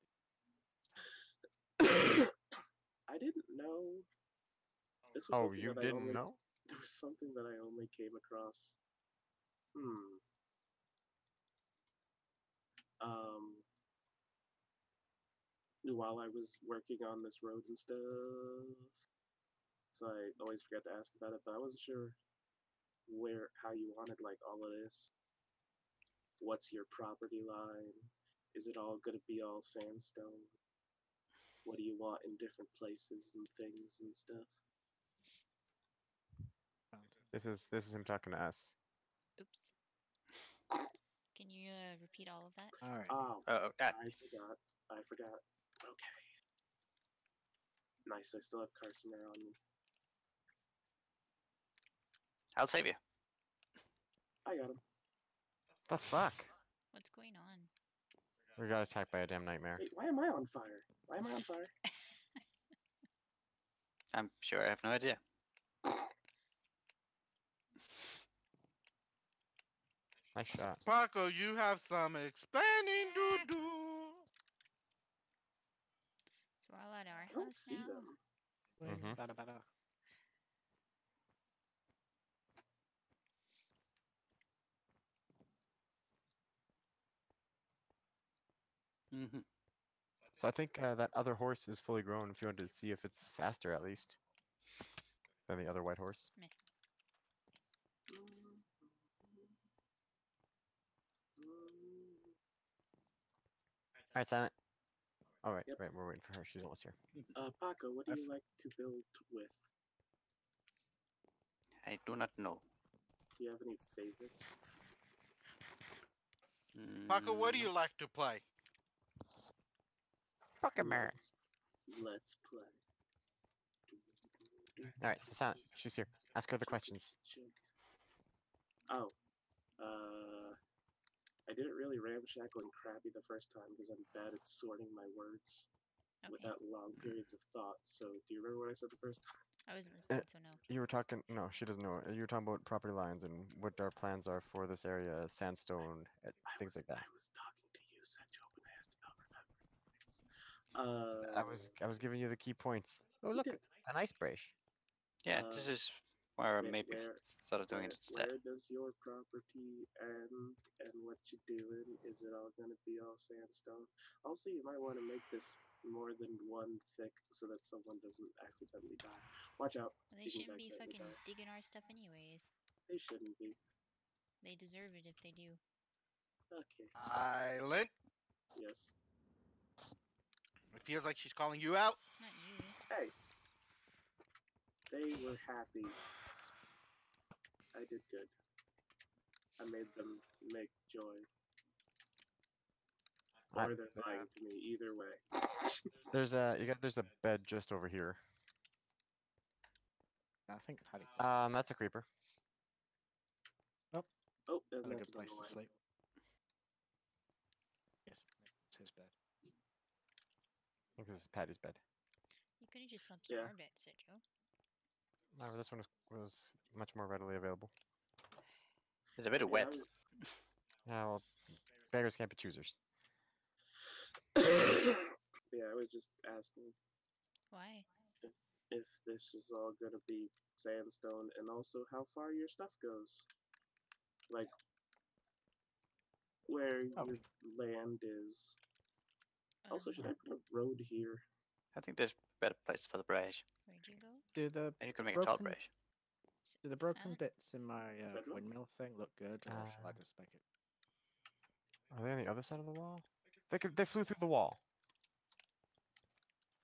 I didn't know. This was
Oh,
something
you
that
didn't know?
There was something that I only came across. While I was working on this road and stuff, so I always forget to ask about it. But I wasn't sure how you wanted like all of this. What's your property line? Is it all gonna be all sandstone? What do you want in different places and things and stuff?
This is him talking to us.
oops. Can you repeat all of that?
All right.
Oh,
Oh,
I forgot. Okay. Nice. I still have Carsomer on me.
I'll save you.
I got him.
The fuck?
What's going on?
We got attacked by a damn nightmare.
Wait, why am I on fire? Why am I on fire?
I'm sure I have no idea.
Nice shot.
Paco, you have some explaining to do.
So we're all at our
I don't
house
see
now.
them.
Mhm.
Bada.
Mm-hmm.
So I think that other horse is fully grown. If you wanted to see if it's faster, at least, than the other white horse.
Meh.
All right, Silent. All right,
Yep.
right. We're waiting for her. She's almost here.
Paco, what do you like to build with?
I do not know.
Do you have any favorites?
Paco, what do
Mm,
you like to play?
Pokemon.
Let's play.
All right, so Silent. She's here. Ask her the questions.
Oh, I did it really ramshackle and crappy the first time because I'm bad at sorting my words
Okay.
without long periods of thought. So, do you remember what I said the first time?
I wasn't listening, so no.
You were talking. No, she doesn't know. You were talking about property lines and what our plans are for this area, sandstone, things like that.
I was talking to you, Sancho, when I asked about remembering.
I was giving you the key points. Oh,
You
look,
did.
an ice brush.
yeah, this is where I maybe thought of doing it instead.
Where does your property end, and what you doing? Is it all gonna be all sandstone? Also, you might want to make this more than one thick so that someone doesn't accidentally die. Watch out.
Well, they
Speaking of
shouldn't be
accidentally
fucking
die.
digging our stuff anyways.
They shouldn't be.
They deserve it if they do.
Okay.
Island.
Yes.
It feels like she's calling you out.
Not you.
Hey. They were happy. I did good. I made them make joy. Or they're lying to me. Either way.
There's a bed just over here.
I think Paddy.
That's a creeper.
Oh, and
Not a
that's
good place
another
to
one.
sleep. Yes, it's his bed.
I think this is Patty's bed.
You could have just slept in
Yeah.
our bed, said Joe.
No, this one was much more readily available.
It's a bit
Yeah,
wet.
Yeah, well, beggars can't be choosers.
Yeah, I was just asking
Why?
if this is all gonna be sandstone, and also how far your stuff goes. Like where
Oh.
your land is. Also, should I
Um,
put a road here?
I think there's better place for the bridge.
where'd you go?
Do the
And you can make a tall
broken
bridge.
do the broken
Silent?
bits in my
Federal?
windmill thing look good, or shall I just make it?
Are they on the other side of the wall? They flew through the wall.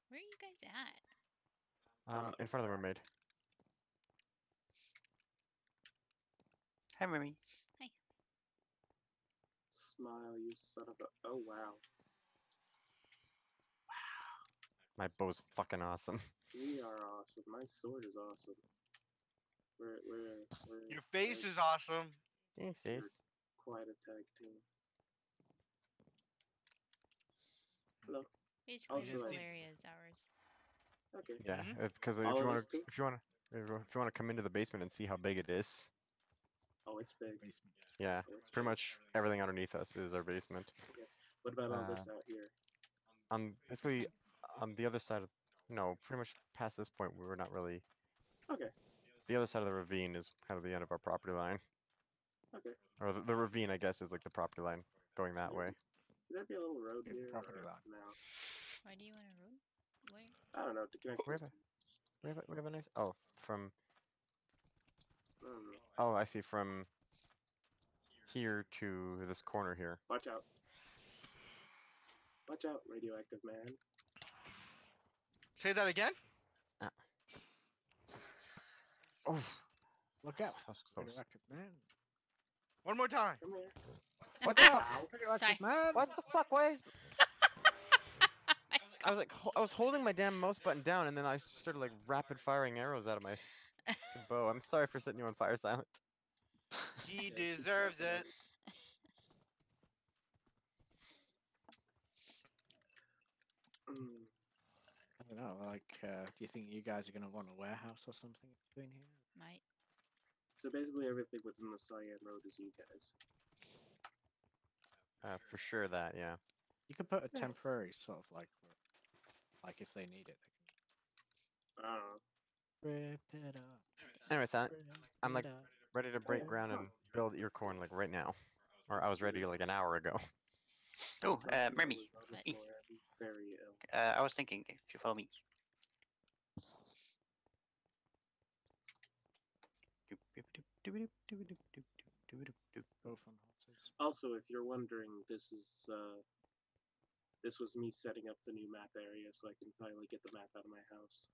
Where are you guys at?
In front of the mermaid.
Hi, Merme.
Smile, you son of a. Oh wow.
My bow's fucking awesome.
We are awesome. My sword is awesome. We're
Your face is awesome.
Thanks,
You're
Ace.
quite a tag team. Hello.
Basically,
Also,
this whole
like-
area is ours.
Okay.
Yeah,
Mhm.
it's because
All
if
of
you want
us
to,
too?
if you want to come into the basement and see how big it is,
Oh, it's big.
Basement.
yeah,
Oh, it's
pretty
big.
much everything underneath us is our basement.
What about all this
Uh,
out here?
Basically,
Basement?
on the other side of, no, pretty much past this point, we were not really.
Okay.
The other side of the ravine is kind of the end of our property line,
Okay.
or the ravine, I guess, is like the property line going that way.
Could there be a little road
Good
here?
property
or
line.
No.
Why do you want a road? Where?
I don't know. To connect.
We have
those
a- we have a nice. Oh, from.
two. I don't know.
Oh, I see. From here to this corner here.
Watch out. Watch out, radioactive man.
Say that again.
Oh,
Look out,
that was close.
radioactive man.
One more time.
Come here.
What the fuck?
Ow.
Radioactive
Sorry.
man.
What the fuck? Why is... I was like, I was holding my damn mouse button down, and then I started like rapid firing arrows out of my fucking bow. I'm sorry for setting you on fire, Silent.
He
Yeah, keep
deserves
track of
it.
Mm.
I don't know. Like, do you think you guys are gonna want a warehouse or something in between here?
Might.
So basically, everything within the Cyan Road is you guys.
For sure that, yeah.
You could put a
Yeah.
temporary sort of like if they need it, they
I don't know.
can rip it up.
Anyway, Silent,
rip
I'm
it
like
up.
ready to break
yeah,
ground
huh.
and build ear corn like right now, or I was ready like an hour ago.
Oh,
Sorry, I
Merme.
was on the
What?
floor. I'm very ill.
I was thinking if you follow me.
Both on horses.
Also, if you're wondering, this was me setting up the new map area so I can finally get the map out of my house.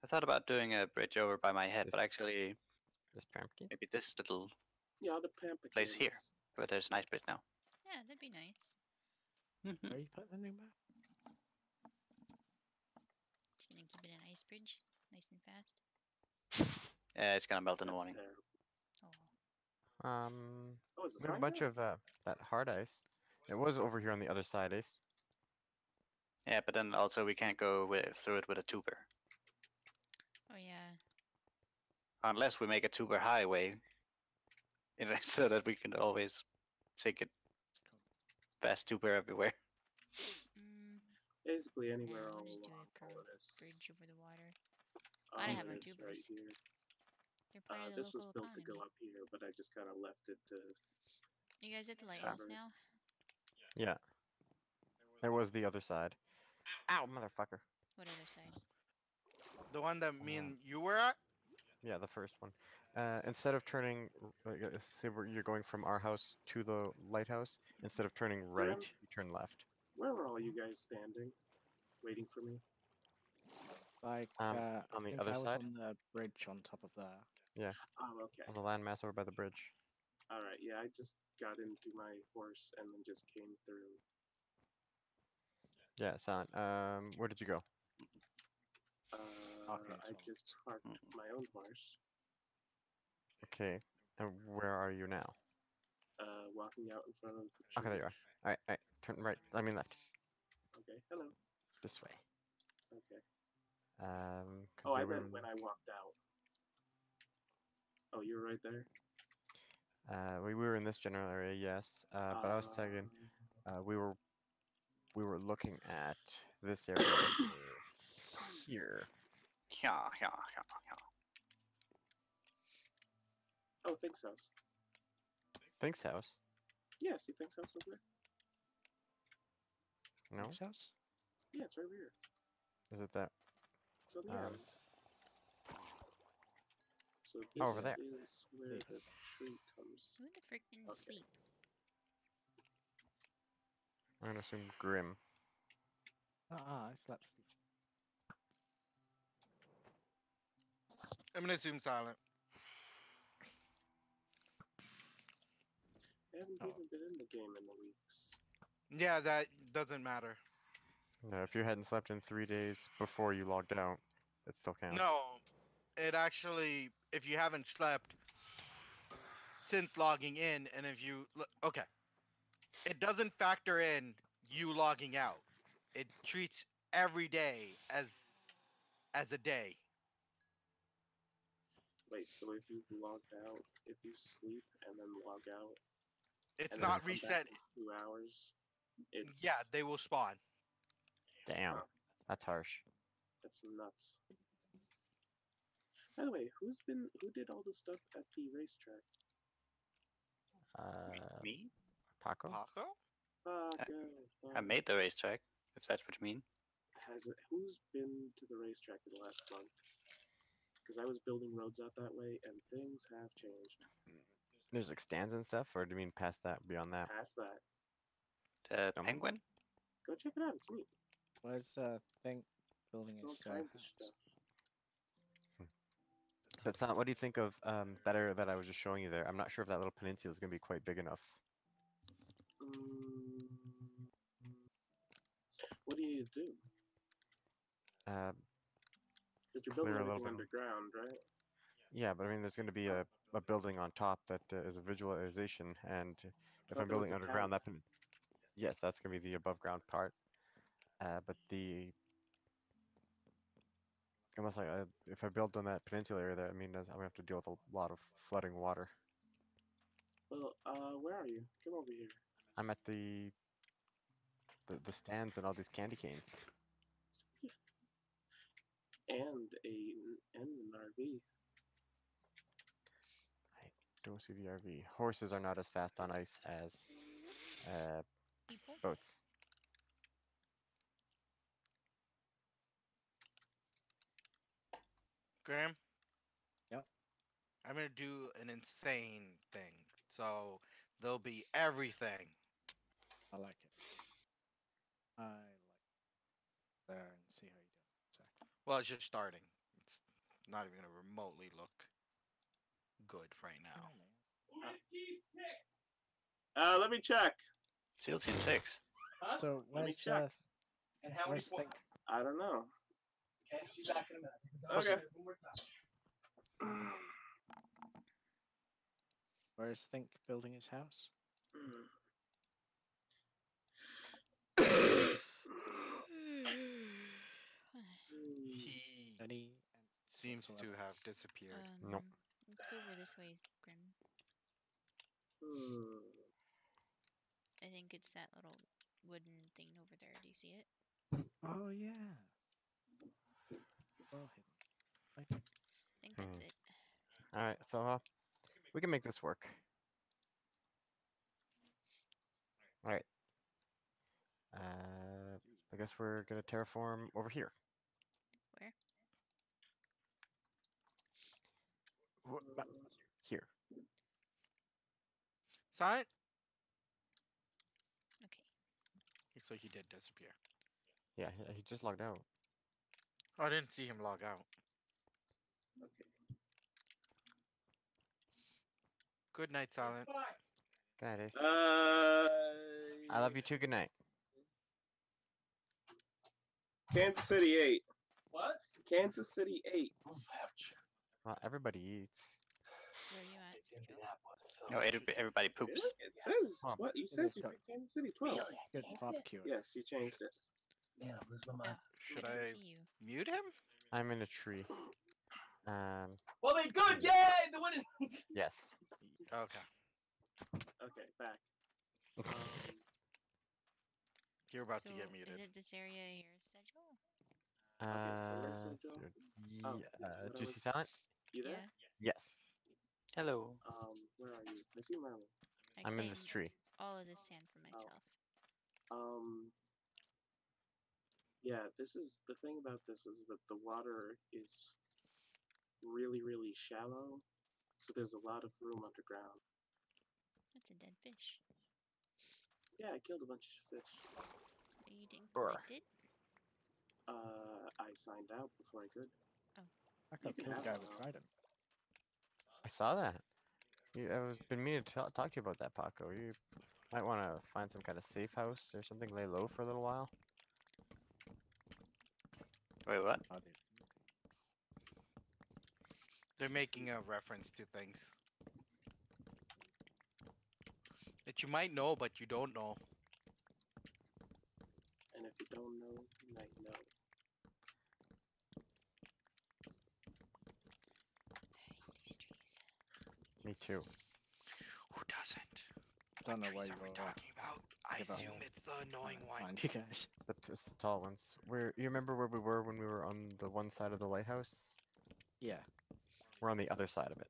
I thought about doing a bridge over by my head,
This-
but actually,
This pumpkin.
maybe this little
Yeah, the Pampa
place here, where there's a nice bridge now.
Yeah, that'd be nice.
Where are you putting the new map?
Just gonna keep it an ice bridge, nice and fast.
It's gonna melt in the morning.
Terrible.
Oh,
Oh, is the
We have a
sign
bunch
there?
of that hard ice. It was over here on the other side, Ace.
Yeah, but then also we can't go through it with a tuber.
oh yeah.
Unless we make a tuber highway, so that we can always take it fast tuber everywhere.
Mm,
Basically anywhere
we'll
all
just do
along
a
all of
curved
this.
bridge over the water. Gotta have our
It is right
tubers.
here.
They're part of the
This was
local
built to
economy.
go up here, but I just kind of left it to.
You guys at the lighthouse
Covered.
now?
Yeah. There was the other side. Ow, motherfucker.
What other side?
The one that me and you were at.
Yeah, the first one. Instead of turning, say you're going from our house to the lighthouse, instead of turning right, you turn left.
Where were all you guys standing, waiting for me?
Like,
On
I
the
think
other
I was
side?
on the bridge on top of there.
Oh, okay.
On the landmass over by the bridge.
All right. Yeah, I just got into my horse and then just came through.
Yeah, Silent. Where did you go?
Okay,
I
so-
just parked my own horse.
Okay. And where are you now?
Walking out in front of the
Okay, there you are.
church.
Alright, turn right. I mean left.
Okay. Hello.
This way.
Okay.
'Cause
Oh, I
yeah, we
meant
were-
when I walked out. Oh, you're right there.
We were in this general area, yes. But I was thinking, we were looking at this area over here.
Yeah, yeah, yeah, yeah.
Oh, Think's house.
Think's house.
Yeah, see Think's house over there?
No,
Nice house?
Yeah, it's right over here.
is it that?
It's on the island. So this
Over there.
is where the tree comes.
Who the frickin'
Okay.
sleep?
I'm gonna assume Grim.
I slept.
I'm gonna assume silent.
I haven't
Oh.
even been in the game in the weeks.
Yeah, that doesn't matter.
No, if you hadn't slept in 3 days before you logged out, it still counts.
No, it actually, if you haven't slept since logging in, and if you okay, it doesn't factor in you logging out. It treats every day as a day.
Wait, so if you've logged out, if you sleep and then log out,
It's
and
not
then come back
reset.
in 2 hours, it's
Yeah, they will spawn.
Damn,
Huh.
that's harsh.
That's nuts. By the way, who did all the stuff at the racetrack?
Me?
Taco?
Paco?
I made the racetrack, if that's what you mean.
Who's been to the racetrack in the last month? Because I was building roads out that way, and things have changed.
There's like stands and stuff, or do you mean past that, beyond that?
Past that,
The
Snowman?
penguin?
go check it out. It's neat.
Where's Think building
There's all
his
kinds of
house?
stuff.
But Silent, what do you think of that area that I was just showing you there? I'm not sure if that little peninsula is going to be quite big enough.
What do you need to do?
Uh,
Because you're
Clear
building
a little
everything
bit.
underground, right?
yeah, but I mean, there's going to be a building on top that is a visualization, and if
Thought
I'm
that was
building
the
underground,
path.
yes, that's going to be the above ground part. But if I build on that peninsula area there, I mean, I'm going to have to deal with a lot of flooding water.
Well, where are you? Come over here.
I'm at the stands and all these candy canes.
And an RV.
Don't see the RV. Horses are not as fast on ice as
People?
boats.
Graham?
Yep.
I'm gonna do an insane thing. So there'll be everything.
I like it. I like there and see how you do it. Sec.
Well, it's just starting. It's not even gonna remotely look good right now.
Let me check.
Seal Team 6.
So
Let me
where's
check.
And how many
where's
points?
Think?
I don't know.
Okay, be back in a minute.
Okay.
One more time.
Where's Think building his house?
He
Any
seems to
whatsoever.
have disappeared.
Nope.
It's over this way, Grim. I think it's that little wooden thing over there. Do you see it?
Oh yeah. Well hidden. Okay.
I think that's it.
All right, so we can make this work. All right. I guess we're gonna terraform over here.
Where?
Here.
Silent?
Okay.
So he did disappear.
Yeah, he just logged out.
Oh, I didn't see him log out.
Okay.
Good night, Silent.
Good night, Ace.
I
I love you too. Good night.
Kansas City 8.
What?
Kansas City 8.
Ouch.
Well, everybody eats.
Where are you at,
It's
Joe?
Indianapolis.
No, everybody poops.
Really? It says
Huh.
what? You
It
said
is
you
co-
picked Kansas City 12.
Really?
Good
Changed it?
barbecue.
Yes, you changed it.
Man, I'm losing my mind.
Should
I
I
don't see you.
mute him?
I'm in a tree.
Well, they good. Yay! The winning.
Yes.
Okay.
Okay, back. Um,
You're about
So
to get
is
muted.
it this area here, Sedgel?
Okay, so where's Joe?
so-
Oh,
yeah,
what I
Juicy
was-
Silent?
you there?
Yeah.
Yes.
Hello.
Where are you? I see Merme.
I
I'm in this
claimed
tree.
all of this sand for myself.
Yeah, this is the thing about this is that the water is really, really shallow, so there's a lot of room underground.
That's a dead fish.
Yeah, I killed a bunch of fish.
But you didn't
Brr.
collect it?
I signed out before I could.
I got
can
killed a
have
guy
one
with
now.
trident.
I saw that. I was been meaning to talk to you about that, Paco. You might want to find some kind of safe house or something, lay low for a little while.
Wait, what?
Oh, dude.
They're making a reference to things that you might know, but you don't know.
And if you don't know, now you know.
I hate these trees.
Me too.
Who doesn't?
Don't know
What
where
trees
you
are we
are.
talking about? I
Give up.
assume it's the annoying one.
Find you guys.
It's the tall ones. Where you remember where we were when we were on the one side of the lighthouse?
Yeah.
We're on the other side of it.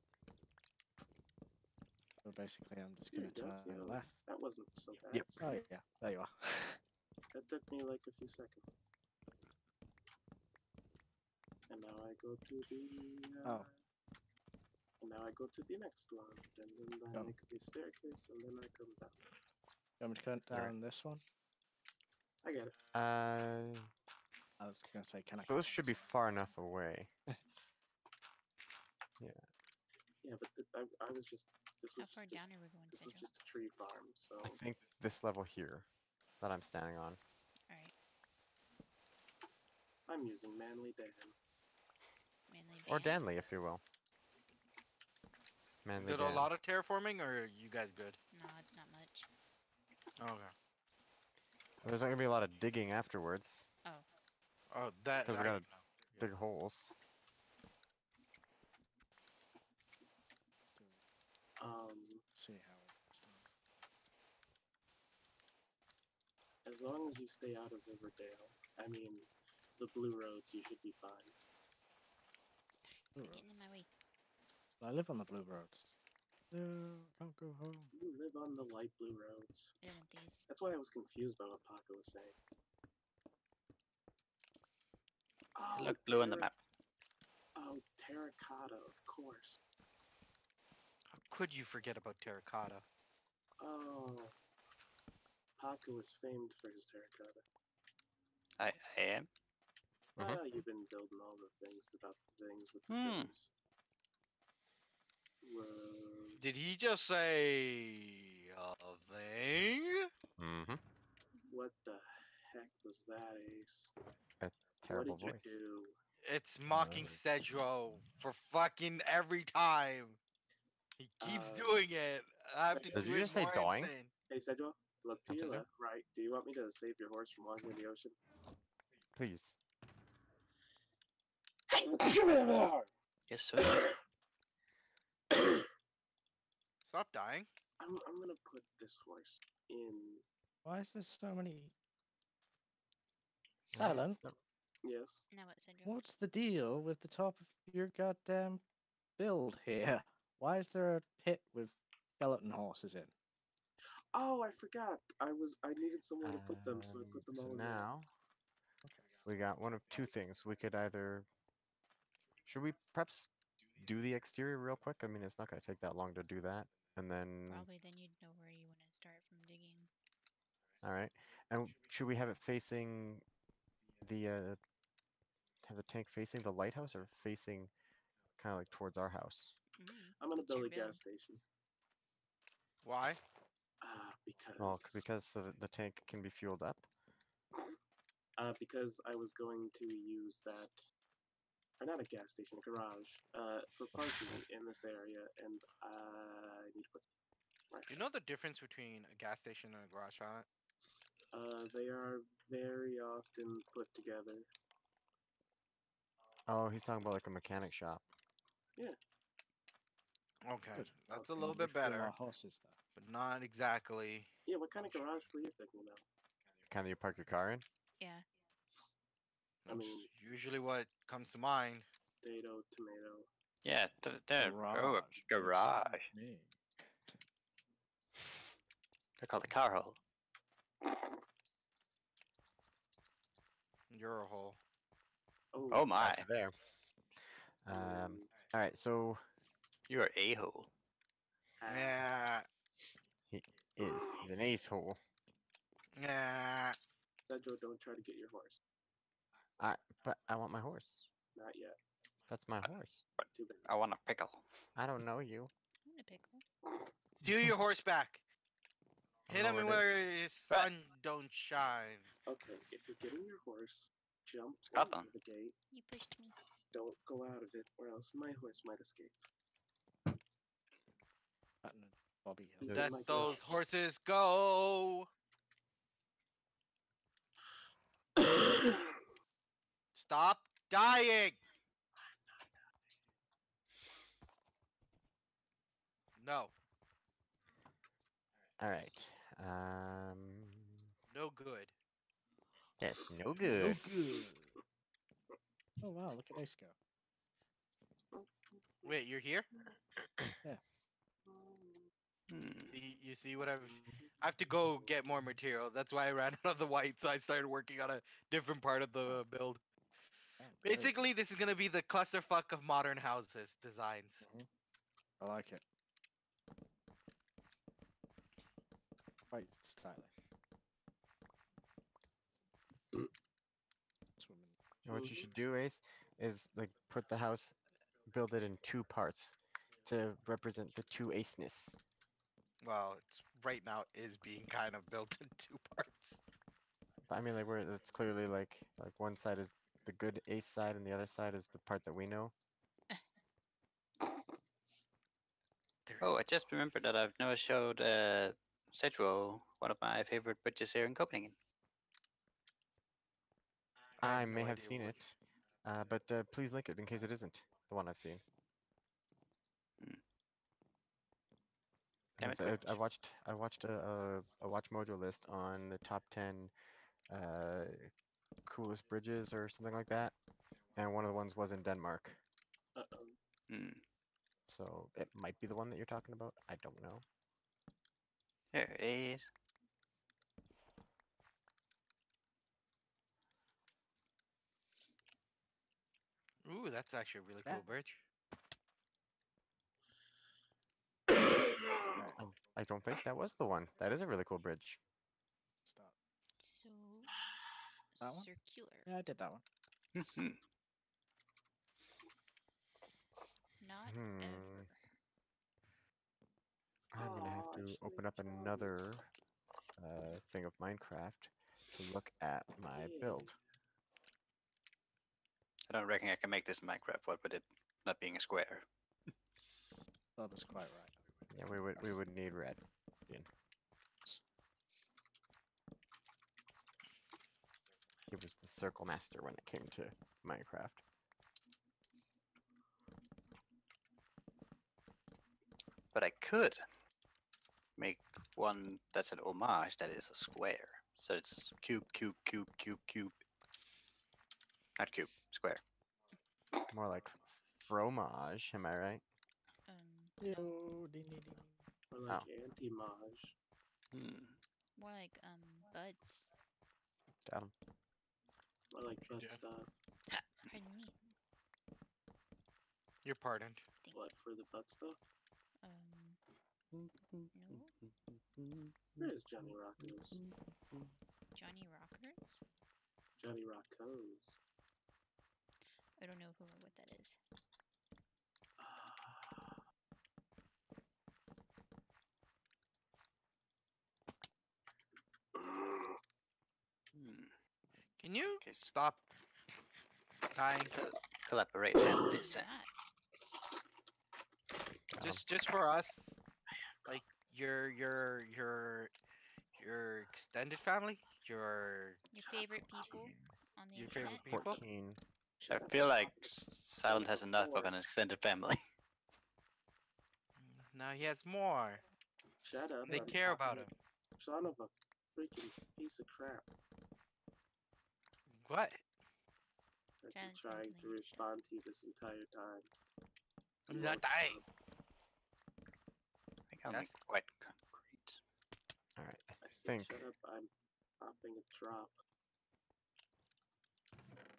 So basically, I'm just
Here
gonna
you go.
turn
See,
left.
that wasn't so bad.
Yep.
Oh yeah, there you are.
That took me like a few seconds. And now I go to the.
Oh.
And now I go to the next one, and then I
Oh.
make a staircase, and then I come down.
You want me to cut
Alright.
down this one?
I get it.
I was gonna say, can I? cut
Those
down
should be
this
far enough away.
Yeah, but I was just. This
How
was
far
just.
down are we going,
This was
Sedgel?
just a tree farm, so.
I think this level here that I'm standing on.
Alright.
I'm using Manly Dan.
Mainly
Or
Dan.
Danley, if you will.
Is
Manly
it a
Dan.
lot of terraforming, or are you guys good?
No, it's not much.
Okay.
There's not gonna be a lot of digging afterwards,
Oh, that.
because we
I
gotta
know.
dig holes.
See how it's done.
As long as you stay out of Riverdale, I mean, the blue roads, you should be fine.
Blue
Quit
road.
getting in my way.
I live on the blue roads. No, I can't go home.
You live on the light blue roads.
I live in these.
That's why I was confused by what Paco was saying.
It looked blue on the map.
Oh, terracotta, of course.
How could you forget about terracotta?
Oh, Paco is famed for his terracotta.
I am.
Well, you've been building all the things about the things with the
Hmm.
things. Whoa.
Did he just say a thing?
Mm-hmm.
What the heck was that, Ace?
Terrible
What did
voice.
you do?
It's mocking Sedro for fucking every time. He keeps doing it. I have to
Did
do
you
it
just say
more
dying?
insane.
Hey, Sedgwick, look to your
Continue.
left. Right. Do you want me to save your horse from walking in the ocean?
Please.
Yes, sir.
Stop dying.
I'm gonna put this horse in.
Why is there so many? Alan,
Yes.
Now what, Sedgel?
what's the deal with the top of your goddamn build here? Why is there a pit with skeleton horses in?
Oh, I forgot. I needed somewhere to put them, so I put them
So
all in there.
now
Okay.
we got one of two things. We could either. Should we perhaps do the exterior real quick? I mean, it's not going to take that long to do that. And then.
Probably then you'd know where you want to start from digging.
Alright. And should we have it facing the. Have the tank facing the lighthouse or facing kind of like towards our house?
I'm gonna
It's your
build a
build.
gas station.
Why?
Because.
Well, because so that the tank can be fueled up.
Because I was going to use that, or not a gas station, a garage, for parking in this area, and I need to put.
You know the difference between a gas station and a garage shop?
They are very often put together.
Oh, he's talking about like a mechanic shop.
Yeah.
Okay,
Good.
that's
Oh,
a
can
little
we
bit
refuel
better.
our horses, though?
but not exactly.
Yeah, what kind of garage were you thinking of?
Kind of you park your car in.
Yeah.
I mean,
That's usually what comes to mind.
potato, tomato.
Yeah, there. Oh, a
Garage.
garage. They're called a car hole.
You're a hole.
Oh my,
After there. All right. So
you are a hole.
Yeah.
he is. He's an ace hole.
Yeah.
Sedro, don't try to get your horse.
But I want my horse.
Not yet.
That's my horse.
Too bad.
I want a pickle.
I don't know you.
I'm gonna pickle.
Steal your horse back.
I
Hit
don't know
him
where it
where his sun don't shine.
Okay, if you're getting your horse, jump
Scotland.
over the gate.
You pushed me.
Don't go out of it, or else my horse might escape.
Pattern of Bobby Hill.
He's in
Let
my
those
garage.
horses go. Stop dying. No.
All right.
No good.
Yes. No
No
good.
good. Oh wow, look at Ace go.
Wait, you're here?
Hmm.
You see what I have to go get more material. That's why I ran out of the white, so I started working on a different part of the build.
Oh, great.
Basically, this is gonna be the clusterfuck of modern houses designs.
I like it. Quite stylish. This woman.
And what you should do, Ace, is like put the house, build it in two parts to represent the two aceness.
Well, it's right now is being kind of built in two parts.
But I mean, like where it's clearly like one side is the good ace side and the other side is the part that we know.
Oh, I just remembered that I've never showed Cedro, one of my favorite bridges here in Copenhagen.
I
have
may
no
have
idea
seen
what-
it, but please link it in case it isn't the one I've seen.
Damn
Yes,
it,
I watched a Watch Mojo list on the top 10 coolest bridges or something like that, and one of the ones was in Denmark.
Uh-oh.
Hmm.
So it might be the one that you're talking about. I don't know.
There it is.
Ooh, that's actually a really cool bridge.
I don't think that was the one. That is a really cool bridge.
Start.
So
That one?
circular.
Yeah, I did that one.
Not
Hmm.
ever.
I'm gonna have
Aw,
to
Jimmy
open up
Jones.
another thing of Minecraft to look at my build.
I don't reckon I can make this in Minecraft, what with it not being a square.
That was quite right.
Yeah, we would need red. He was the circle master when it came to Minecraft.
But I could make one that's an homage that is a square. So it's cube, cube, cube, cube, cube. Not cube, square.
More like fromage, am I right?
Yo, ding, ding, ding.
Or like anti-mage.
Hmm.
More like buds.
Got him.
Or like butt
Yeah.
stuff.
Pardon me.
You're pardoned.
What,
Thanks.
for the butt stuff?
No.
Where's Johnny Rocco's?
Johnny Rockers?
Johnny Rocco's.
I don't know who or what that is.
Hmm.
Can you
Okay.
stop dying?
Collaboration.
What
This.
is that?
Got him.
Just for us, like your extended family, your
Your favorite people on the
Your
internet?
favorite people?
14.
I feel like Silent has enough of an extended family.
Now he has more.
Shut up.
They
I'm
care about
talking
him.
to son of a freaking piece of crap.
What?
I've been
Silence
trying to
ventilation.
respond to you this entire time.
I'm
You
not
won't
dying.
stop.
I think I'll
Yes.
make quite concrete.
All right,
I
I
said,
think
shut up. I'm popping a drop.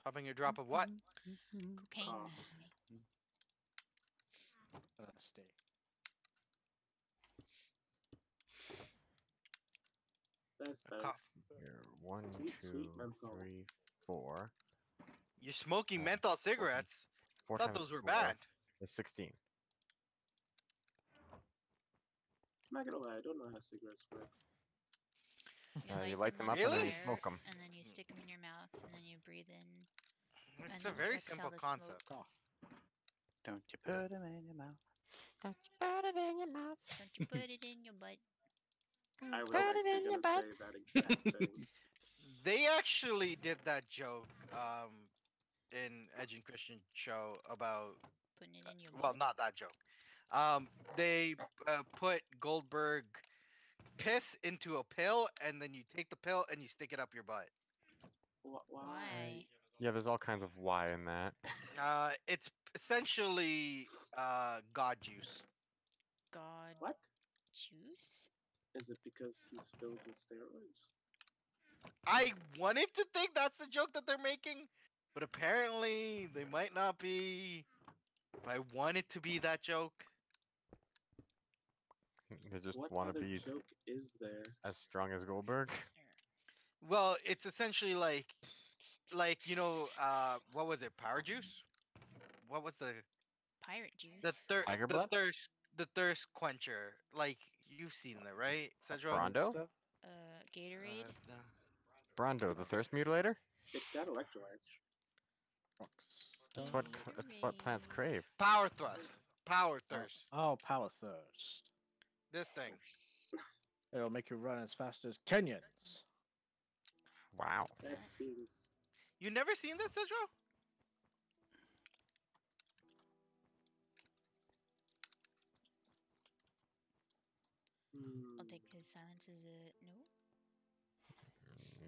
Popping a drop of what?
Cocaine.
Cough.
Stay.
That's
A
better.
cough.
here 1,
Sweet,
2,
sweet menthol.
3, 4.
You're smoking
Uh,
menthol cigarettes.
4
Thought
times
those were
4
bad.
is 16.
I'm not gonna lie, I don't know how cigarettes work.
You light them
on
up and then
Really?
you
fire,
smoke them.
and then you stick them in your mouth, and then you breathe in.
It's
and
a
then you
very
exhale
simple
the
concept.
smoke.
Don't you put them in your mouth.
Don't you put it in your mouth.
Don't you put it in your butt.
I was
Put it
actually
in your
gonna
butt.
say that exact thing.
They actually did that joke in Edge and Christian show about
Putting it in your
well,
butt.
not that joke. They put Goldberg piss into a pill, and then you take the pill and you stick it up your butt.
Why?
Why?
Yeah, there's all kinds of why in that.
It's essentially God juice.
God
What?
juice?
Is it because he's filled with steroids?
I wanted to think that's the joke that they're making, but apparently they might not be. But I want it to be that joke.
They just
What
want to
other
be
joke is there?
as strong as Goldberg.
Well, it's essentially like you know, what was it? Power juice? What was
Pirate
the
juice?
Tiger blood?
the thirst quencher? Like you've seen it, right, Cedro?
Brondo?
Stuff?
Gatorade?
Brondo, the thirst mutilator?
It's got electrolytes.
That's what plants
Gatorade.
crave.
Power thrust. Power thirst.
Oh, power thirst.
This thing.
Thirst.
It'll make you run as fast as Kenyans.
Wow.
That seems.
You never seen this, Cedro?
I'll take his silence as a no.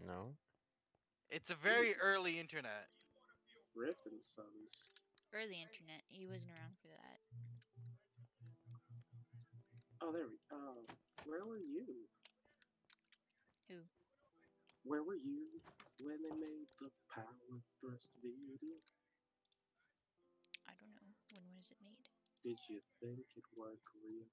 No.
It's a very early internet.
Riff and Sons.
Early internet. He wasn't around for that.
Oh, there we. Oh, where were you?
Who?
Where were you when they made the power thrust video?
I don't know. When was it made?
Did you think it worked real?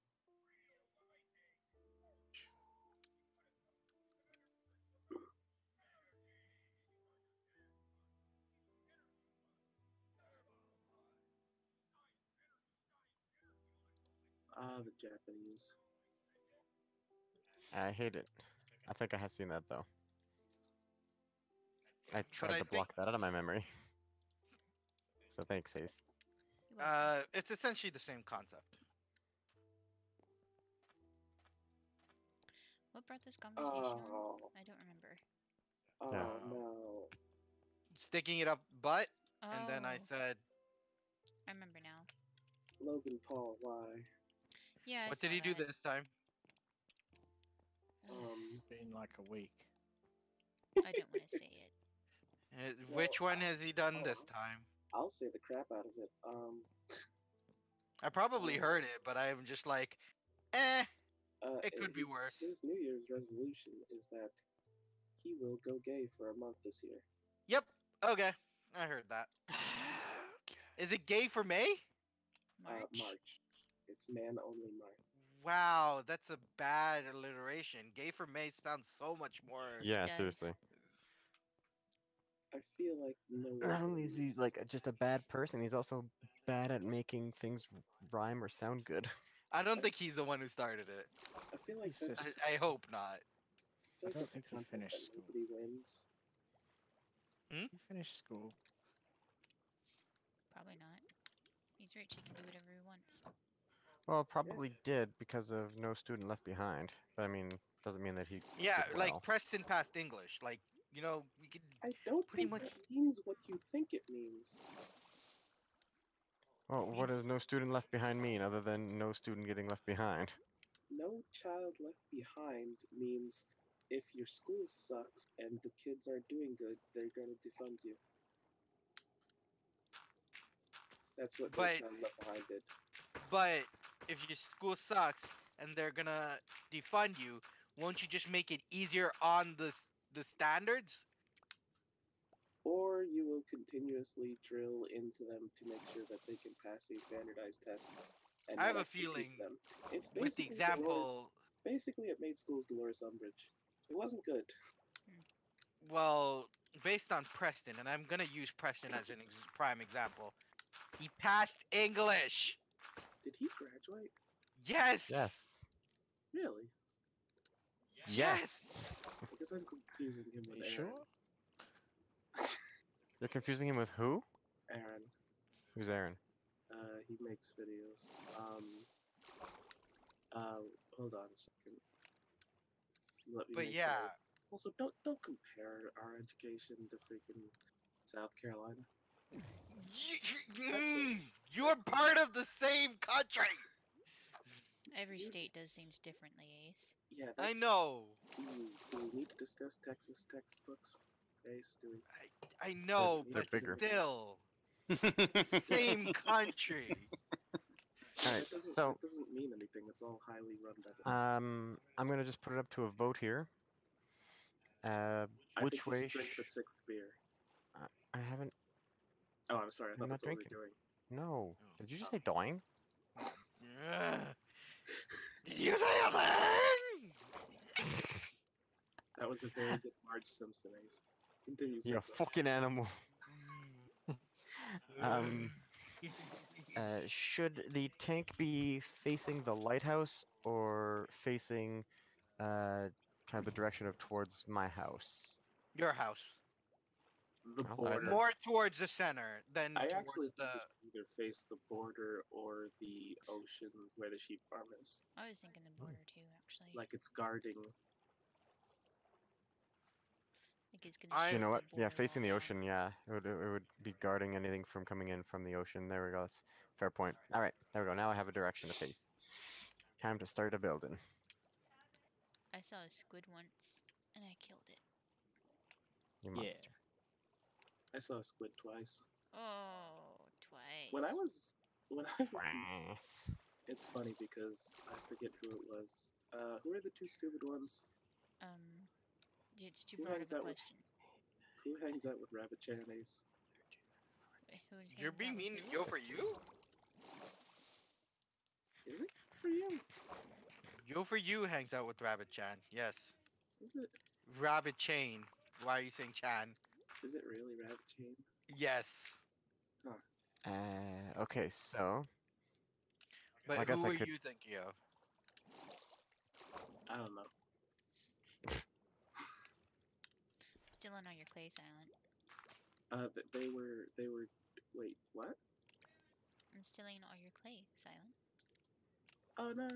Ah, the Japanese.
I hate it. I think I have seen that though. I tried
I
to block that out of my memory. So thanks, Ace.
You're welcome.
It's essentially the same concept.
What brought this conversation on?
Oh,
I don't remember.
oh
Yeah.
no.
Sticking it up butt,
Oh,
and then I said,
I remember now.
Logan Paul, why?
Yeah,
"What did he do
that.
this time?"
It's been like a week.
I don't want to say it.
Which one has he done
oh,
this time?
I'll say the crap out of it.
I probably heard it, but I'm just like, it could be worse.
His New Year's resolution is that he will go gay for a month this year.
Yep. Okay, I heard that. Is it gay for May?
March.
March. It's man only March.
Wow, that's a bad alliteration. Gay for May sounds so much more.
Yeah,
does.
seriously.
I feel like no one
Not only is he
is-
like just a bad person, he's also bad at making things rhyme or sound good.
I don't think he's the one who started it.
I feel like
He's
that's.
just-
I hope not.
I
I
feel
don't
like it's a
think he
contest
finished
that
school.
nobody wins.
He finished school.
Probably not. He's rich. He can do whatever he wants.
Well, probably did because of No Student Left Behind. But I mean, doesn't mean that he
Yeah,
did
like
well.
Preston passed English. Like, you know, we could.
I don't
Pretty
think
much-
that means what you think it means.
Well, what does No Student Left Behind mean other than no student getting left behind?
no child left behind means if your school sucks and the kids aren't doing good, they're going to defund you. That's what No
But
Child Left Behind did.
but if your school sucks and they're gonna defund you, won't you just make it easier on the standards?
Or you will continuously drill into them to make sure that they can pass a standardized test, and
I have
that
a
actually teach
feeling
them. It's
with the
basically Dolores.
example,
Basically, it made schools Dolores Umbridge. It wasn't good.
well, based on Preston, and I'm gonna use Preston as an prime example. He passed English.
Did he graduate?
Yes.
Yes.
Really?
Yes.
Because I'm confusing him
Are
with
you
Aaron.
sure?
You're confusing him with who?
Aaron.
Who's Aaron?
He makes videos. Hold on a second. Let me
But
make
yeah,
that. Also, don't compare our education to freaking South Carolina.
you're part of the same country.
Every
You-
state does things differently, Ace.
Yeah,
I
that's.
know.
Do we need to discuss Texas textbooks? Ace, do we?
I know,
They're
but
bigger.
still, same country.
Alright, so
that doesn't mean anything. It's all highly run by the.
I'm gonna just put it up to a vote here.
I
Which
think you
way?
should drink the sixth beer.
I haven't.
Oh, I'm sorry. I
I'm
thought
not
that's what we
drinking.
were doing.
No.
Oh.
Did you just say doing?
Did you say a thing?
That was a very good Marge Simpson Ace. Continue.
You're a
Sigma.
fucking animal. Should the tank be facing the lighthouse or facing kind of the direction of towards my house?
Your house.
The
Well,
border.
More towards the center than
I
towards
actually
the.
think it should either face the border or the ocean where the sheep farm is.
I was thinking the border too, actually.
Like it's guarding.
Like it's gonna
I-
shoot
You know what?
the
Yeah,
border
facing
wall
the
down.
ocean. Yeah, it would be guarding anything from coming in from the ocean. There we go. That's fair point. All right, there we go. Now I have a direction to face. Time to start a building.
I saw a squid once, and I killed it.
You
Yeah.
monster.
I saw a squid twice.
Oh, twice.
When I was
Twice.
it's funny because I forget who it was. Who are the two stupid ones?
It's too
Who
broad
hangs
of a
out with-
question.
Who hangs out with Rabbit Chan Ace?
Who's
You're being mean to Yo for you?
Is it for you?
Yo for you hangs out with Rabbit Chan. Yes.
Is it?
Rabbit Chain. Why are you saying Chan?
Is it really Rabbit Chain?
Yes.
Okay, so
But
I guess
who
I
are
could-
you thinking of?
I don't know.
Still on all your clay, Silent.
They were. Wait, what?
I'm stealing all your clay, Silent.
Oh no.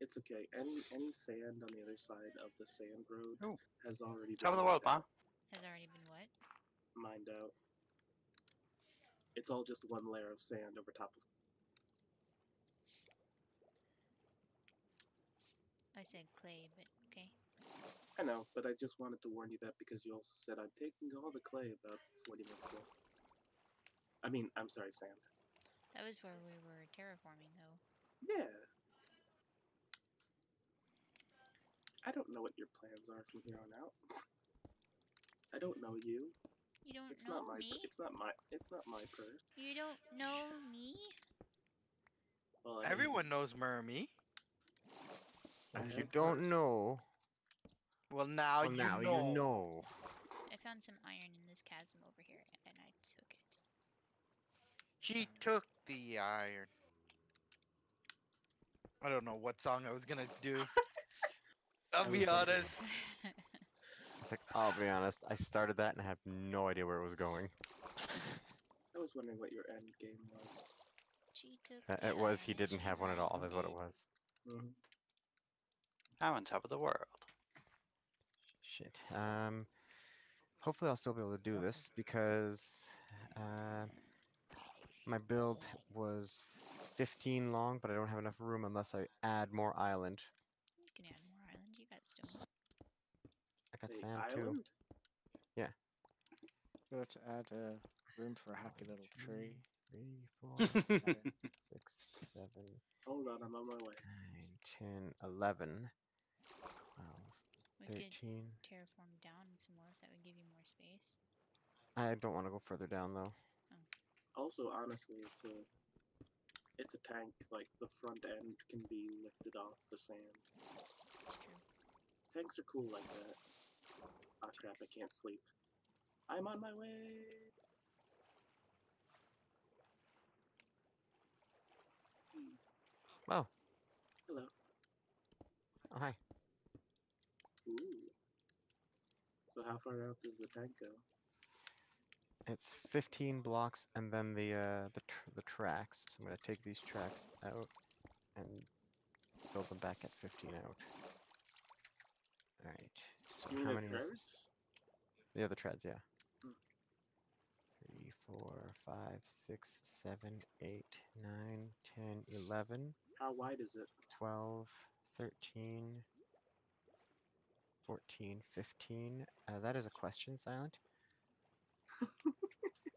It's okay. Any sand on the other side of the sand road
Ooh.
has already
Top of
been
the world,
mined
Ma.
out.
Has already been what?
Mined out. It's all just one layer of sand over top of.
I said clay, but okay.
I know, but I just wanted to warn you that because you also said I'm taking all the clay about 40 minutes ago. I mean, I'm sorry, sand.
That was where we were terraforming, though.
Yeah. I don't know what your plans are from here on out. I don't know you.
You don't
It's
know
not my.
me?
It's not my purse.
You don't know me?
Well,
Everyone knows Merme.
if you don't know,
Well, now
well, now
you know.
you know.
I found some iron in this chasm over here, and I took it.
She took the iron. I don't know what song I was gonna do. I'll
I
be
was wondering.
honest.
It's like, I'll be honest, I started that and I have no idea where it was going.
I was wondering what your end game was.
She took the
It was he
iron,
didn't
she
have one at all,
mined
is what it
it.
was.
Mm-hmm.
I'm on top of the world.
Shit. Hopefully I'll still be able to do this because my build was 15 long, but I don't have enough room unless I add more island.
You can add more island. You got stone.
I got
Hey,
sand too.
island?
Good to add room for a happy little tree.
3, 4,
Fire.
6, 7,
Hold on, I'm on my way.
9, 10, 11, 12,
We could
13.
terraform down some more if that would give you more space.
I don't want to go further down though.
Also, honestly, it's a tank. Like the front end can be lifted off the sand.
It's true.
Tanks are cool like that. Ah crap! I can't sleep. I'm on my way.
Oh,
Hello.
oh hi.
Ooh. So how far out does the tank go?
It's 15 blocks and then the tracks. So I'm gonna take these tracks out and build them back at 15 out. All right. So
You mean
how
the
many is
treads?
this? Yeah, the treads. Yeah.
Hmm.
3, 4, 5, 6, 7, 8, 9, 10, 11,
How wide is it?
12, 13, 14, 15. That is a question, Silent.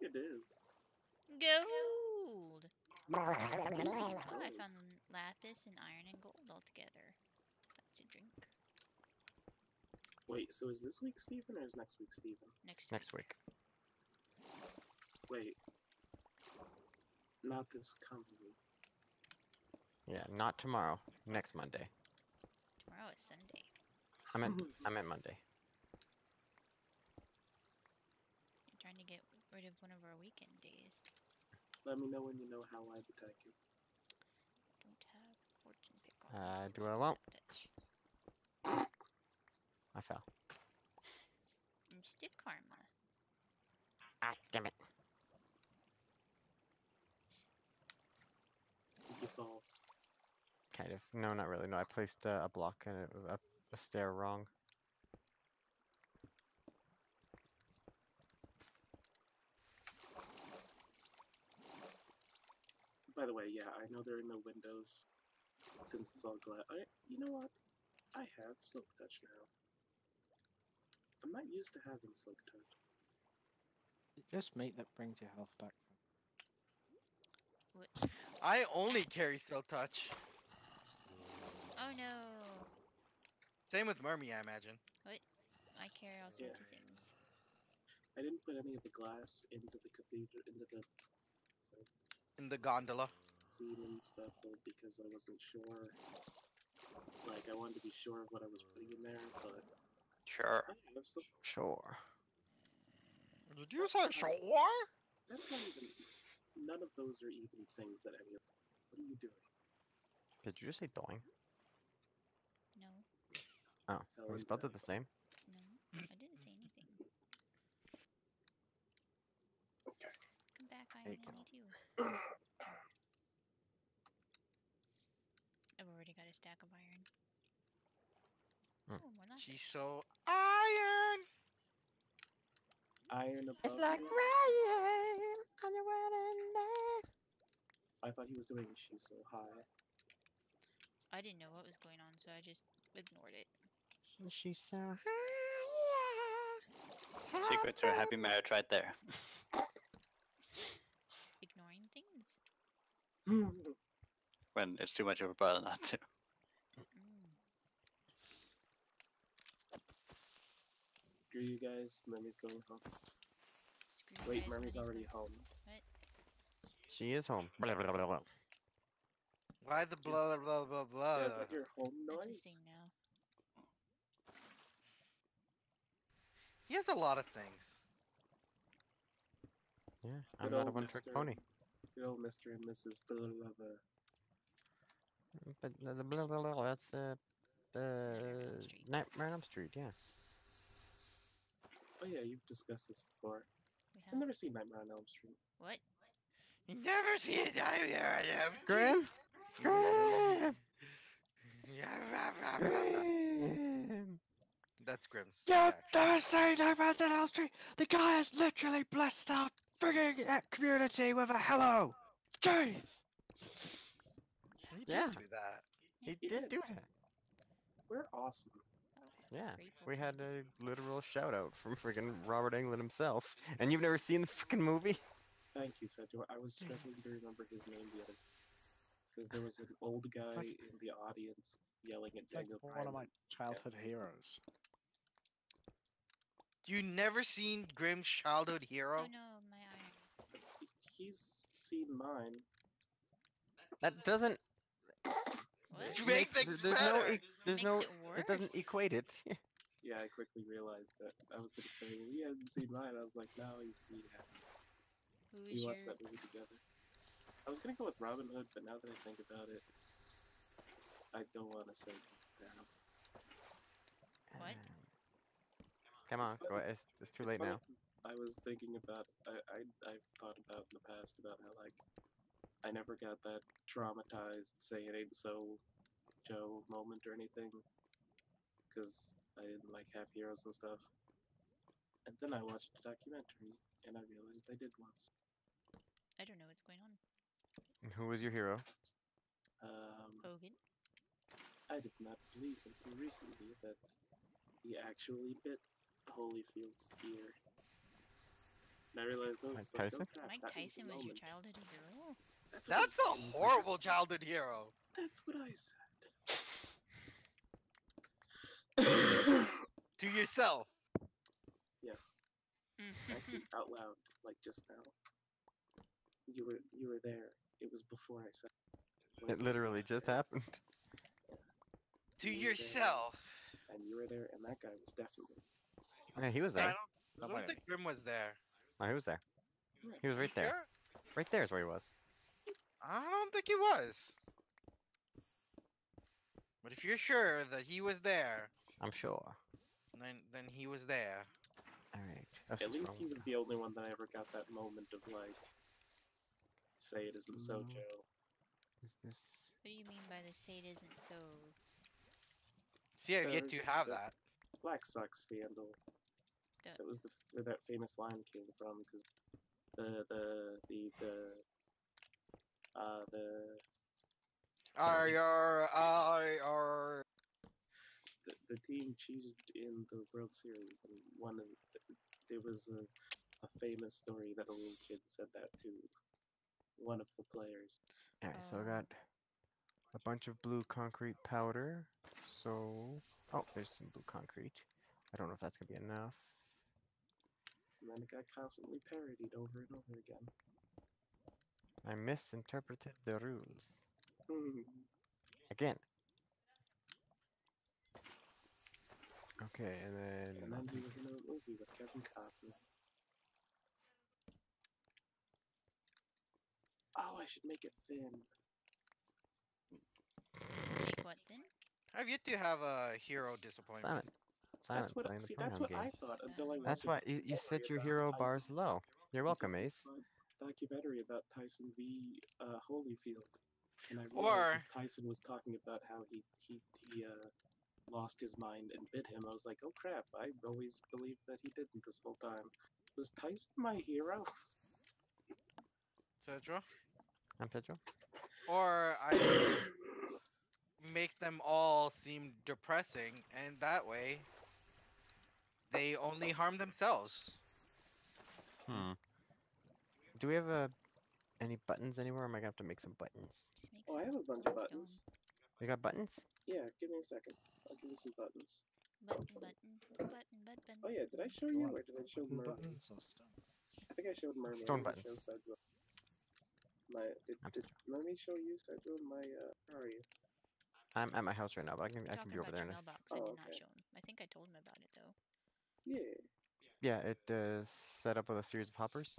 It is.
Gold! Oh, I found lapis and iron and gold all together. That's a drink.
Wait, so is this week Stephen or is next week Stephen?
Next week.
Wait. Not this coming week.
Yeah, not tomorrow. Next Monday.
Tomorrow is Sunday.
I meant Monday.
You're trying to get rid of one of our weekend days.
Let me know when you know how wide the tank is.
Don't have fortune pick on.
Do what I want.
Touch.
I fell.
Instant karma.
Ah, damn it.
Did you fall?
Kind of. No, not really. No, I placed a block and a stair wrong.
By the way, yeah, I know there are no windows since it's all glass. You know what? I have Silk Touch now. I'm not used to having Silk Touch.
Is it just meat that brings your health back?
I only carry Silk Touch.
Oh no!
Same with Merme, I imagine.
What? I carry all sorts of things.
I didn't put any of the glass into the cathedral, into the
In the gondola.
Siemens vessel because I wasn't sure. Like, I wanted to be sure of what I was putting in there, but
Sure.
I have some.
Sure.
Did you say sure?
That's not even. None of those are even things that any of. What are you doing?
Did you just say doing?
No,
Oh,
Fell
we
into
spelled
that.
it the same.
no, I didn't say anything.
Okay.
Come back,
There
Iron.
you
I
go.
need you. I've already got a stack of iron.
Hmm.
Oh, more lapis.
She's so iron.
Iron above.
It's like
you?
rain on your wedding day.
I thought he was doing She's So High.
I didn't know what was going on, so I just ignored it.
She's so high.
Secret to a happy marriage right there.
Ignoring things?
When it's too much of a bother not to.
Mm.
Screw you guys. Merme's going home.
Screw you
Wait,
guys,
Merme's
money's
already
gone.
home.
What?
She is home. Blah, blah, blah, blah.
Why the blah blah blah blah?
Yeah, is that your home
That's
noise?
his thing now.
He has a lot of things.
Yeah,
Good
I'm not a
old
one-trick
Mr.
pony.
Good old Mr. and Mrs. Blah, blah, blah.
But the blah, blah, blah, that's
Nightmare on Elm Street.
Nightmare on Elm Street, yeah.
Oh yeah, you've discussed this before.
We
I've
have.
never seen Nightmare on Elm Street.
What?
You never see it.
Grim? Grim!
Yeah.
Grim!
That's Grimm's.
You've
reaction.
never seen Nightmare on Elm Street? The guy has literally blessed our frigging community with a hello! Jeez!
Yeah.
do that.
He
He
did
did.
do that.
We're awesome.
Oh,
Yeah.
grateful
We
to
had
him.
a literal shout out from freaking Robert Englund himself. And you've never seen the freaking movie?
Thank you, Sejo. I was struggling to remember his name the other because there was an old guy
like-
in the audience yelling at
It's like
Daniel
one of my
Bryan.
childhood heroes.
You never seen Grimm's childhood hero?
Oh no, my iron.
He's seen mine.
That doesn't
What?
You make things
there's
better.
there's
Makes
no
it
doesn't
worse.
equate it.
Yeah, I quickly realized that I was gonna say he hasn't seen mine. I was like, no, he
Who
we
is
watched
your?
that movie together. I was gonna go with Robin Hood, but now that I think about it, I don't want to say now.
What?
Come
It's
on,
funny-
go ahead. It's too
It's
late
funny
now.
'cause I was thinking about I've thought about in the past about how like I never got that traumatized say it ain't so Joe moment or anything because I didn't like half heroes and stuff. And then I watched a documentary and I realized I did once.
I don't know what's going on.
And who was your hero?
Hogan.
I did not believe until recently that he actually bit Holyfield's ear. And I realized I was
Mike
like, oh
Tyson?
crap,
Mike
that
Tyson
the
was your
moment.
childhood hero.
That's what I
That's a
was saying.
horrible childhood hero.
That's what I said.
To yourself.
Yes, actually, out loud, like just now. You were there. It was before I said.
It literally just happened.
To
You were there,
yourself.
And you were there, and that guy was definitely.
Yeah, he was
I
there.
don't, I don't think Grim was there.
Oh, he was there. He was
You
right there.
sure?
Right there is where he was.
I don't think he was. But if you're sure that he was there,
I'm sure.
then he was there.
Alright.
At least he was the only one that I ever got that moment of like, say it isn't so,
Mm.
Joe.
Is this
What do you mean by the say it isn't so?
See, I've yet
So,
to have
the
that.
Black Sox scandal.
The-
That was where that famous line came from, because the the team cheated in the World Series, and there was a famous story that a little kid said that to one of the players.
Alright, so I got a bunch of blue concrete powder. So oh, there's some blue concrete. I don't know if that's gonna be enough.
And then it got constantly parodied over and over again.
I misinterpreted the rules.
Hmm.
Again. Okay, and
And then he was in a movie with Kevin Costner. Oh, I should make it thin.
Make what then?
I've yet to have a hero disappointment.
Silent playing the
That's
pronoun
what
game.
I thought until I watched.
That's why you set your hero bars low. You're welcome, Ace.
Documentary about Tyson v. Holyfield, and I
Or-
realized as Tyson was talking about how he lost his mind and bit him. I was like, oh crap! I always believed that he didn't this whole time. Was Tyson my hero?
Cedro.
I'm Pedro.
Or I make them all seem depressing, and that way they only harm themselves.
Do we have any buttons anywhere? Or am I gonna have to make some buttons?
Just make
Oh, I
some
have a bunch of
glowstone.
buttons.
We got buttons?
Yeah, give me a second. I'll give you some buttons.
Button.
Oh yeah, did I show
You
you
want
or did I show
Button
Merme?
buttons or stone?
I think I showed Merme.
Stone
I didn't
buttons.
Show Sedgwick. Did
Sedgwick.
Merme show you Sedgwick? Where are you?
I'm at my house right now, but
You're
I can
talking
be over
about
there.
your
In a
mailbox. I did not
okay.
show him. I think I told him about it though.
Yeah,
yeah, it set up with a series of hoppers.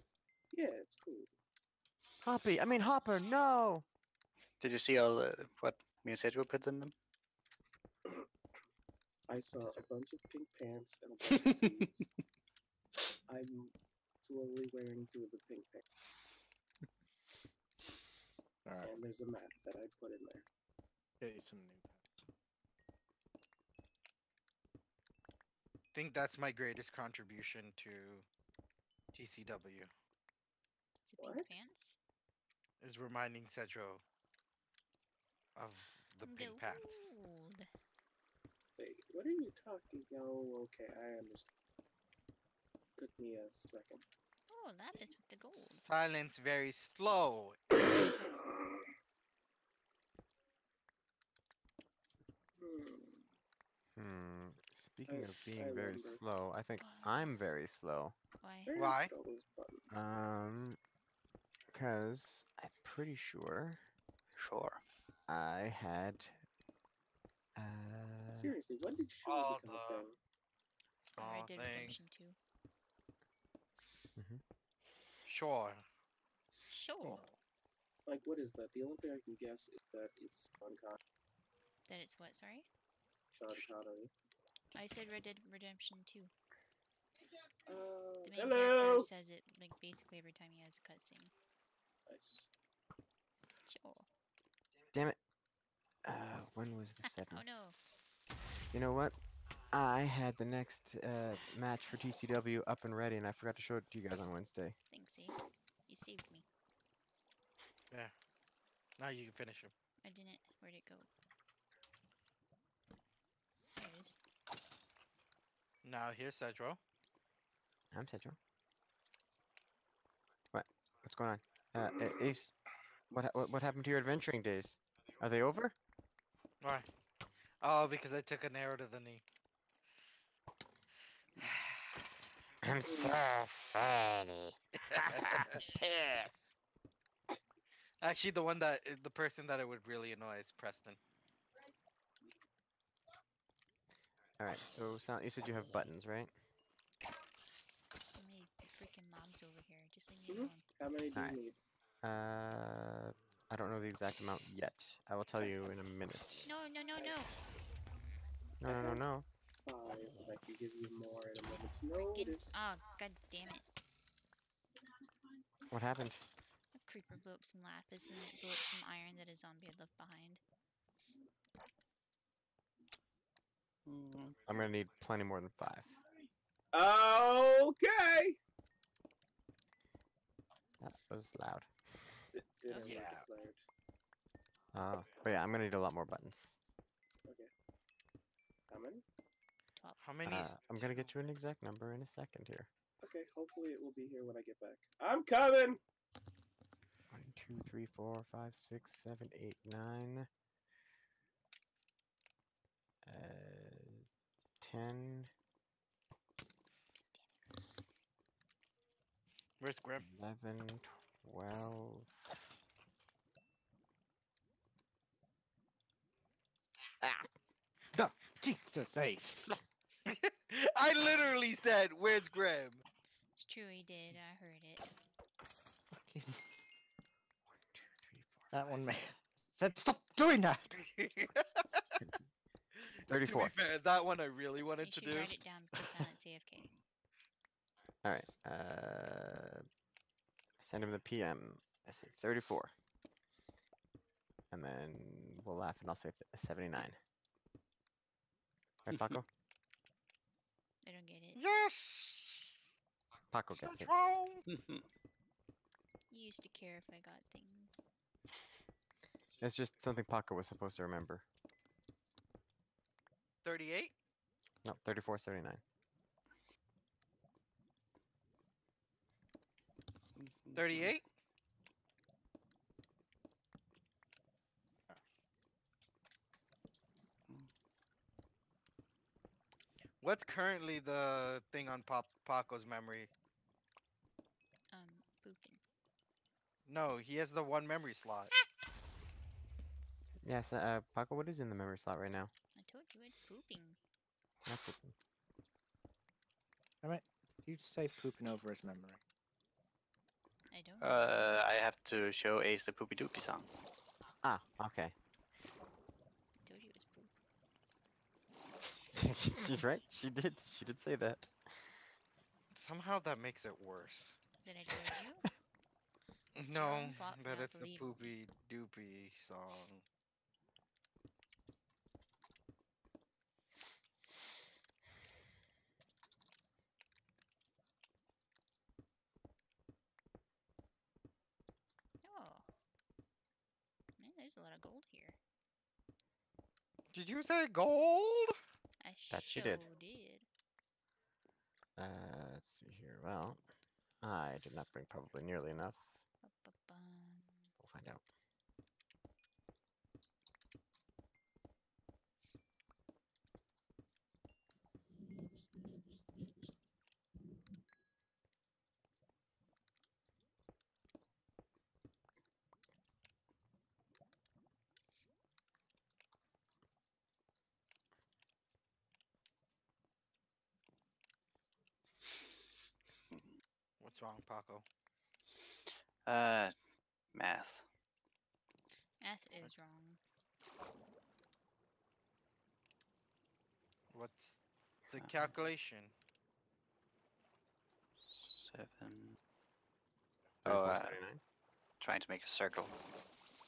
yeah, it's cool.
Hopper. No.
Did you see all what me and Sedgwick put in them?
I saw a bunch of pink pants and a bunch of seeds. I'm slowly wearing through the pink pants.
Alright,
And there's a map that I put in there.
get you some new pants.
I think that's my greatest contribution to TCW,
It's a pink
What?
pants.
is reminding Cedro of the pink pants.
Gold.
Wait, what are you talking? Oh, okay, I understand. Took me a second.
Oh, lapis with the gold.
Silence very slow.
Speaking of
I
being very
wonder.
slow, I think I'm very slow.
Why?
Where
Why?
did all those buttons?
Because I'm pretty sure
Sure.
I had,
Seriously, when did Sure
All
become a
the
thing?
Red
small
Dead
things.
Redemption 2.
Sure.
Sure.
Like, what is that? The only thing I can guess is that it's
That it's what, sorry?
Sean Connery.
I said Red Dead Redemption 2. The main
Hello!
character says it like basically every time he has a cutscene.
Nice.
Sure.
damn it. When was the setting?
Oh no.
You know what? I had the next match for TCW up and ready, and I forgot to show it to you guys on Wednesday.
Thanks, Ace. You saved me.
Yeah. Now you can finish him.
I didn't. Where'd it go? There it is.
Now here's Cedro.
I'm Central. What? What's going on? Ace, what happened to your adventuring days? Are they over?
Why? Oh, because I took an arrow to the knee.
I'm so funny. Piss.
Actually, the person that it would really annoy is Preston.
All right. So, you said you have buttons, right?
So many freaking mobs over here. Just leave me
Mhm.
alone.
How many do
Alright.
you need?
I don't know the exact amount yet. I will tell you in a minute.
No, no, no, no.
No, no, no, no.
5. I can give you more in a moment's
Freaking.
notice.
Oh, god damn it.
What happened?
A creeper blew up some lapis and it blew up some iron that a zombie had left behind.
I'm gonna need plenty more than 5.
Okay!
That was loud.
Dinner
Okay.
was
Yeah.
declared.
But yeah, I'm gonna need a lot more buttons.
Okay. How many?
12.
How many? Is
I'm gonna get you an exact number in a second here.
Okay, hopefully it will be here when I get back. I'm coming!
1, 2, 3, 4, 5, 6, 7, 8, 9. 10,
Where's Grim?
11, 12.
Oh, Jesus Ace.
I literally said, "Where's Grim?"
It's true, he did. I heard it.
Fucking
1, 2, 3, 4,
that
5,
one,
6,
man. Said stop doing that.
To
34.
be fair, that one I really
You
wanted to
should
do.
write it down because silent AFK.
All right. Send him the PM. I say 34. And then we'll laugh and I'll say 79. Right, Paco?
I don't get it.
Yes.
Paco gets it.
Cedro.
You used to care if I got things.
It's just something Paco was supposed to remember.
38.
No, 34, 79.
Mm-hmm.
38. What's currently the thing on Paco's memory?
Pooping.
No, he has the one memory slot.
Yes, Paco, what is in the memory slot right now?
I told you it's pooping.
That's it.
Alright. Did you say pooping over his memory?
I don't know.
I have to show Ace the Poopy Doopy song.
Ah, okay.
I told you it's poop.
She's right. She did. She did say that.
Somehow that makes it worse.
That I told you? It's
No,
your own fault for
that
not
it's the
believing me.
poopy doopy song.
Oh. Man, there's a lot of gold here.
Did you say gold?
I
That she
sure
did.
did.
Let's see here. Well, I did not bring probably nearly enough.
Ba-ba-bum.
We'll find out.
What's wrong, Paco?
Math.
Math is wrong.
What's the calculation?
7.
34.79.
Trying to make a circle.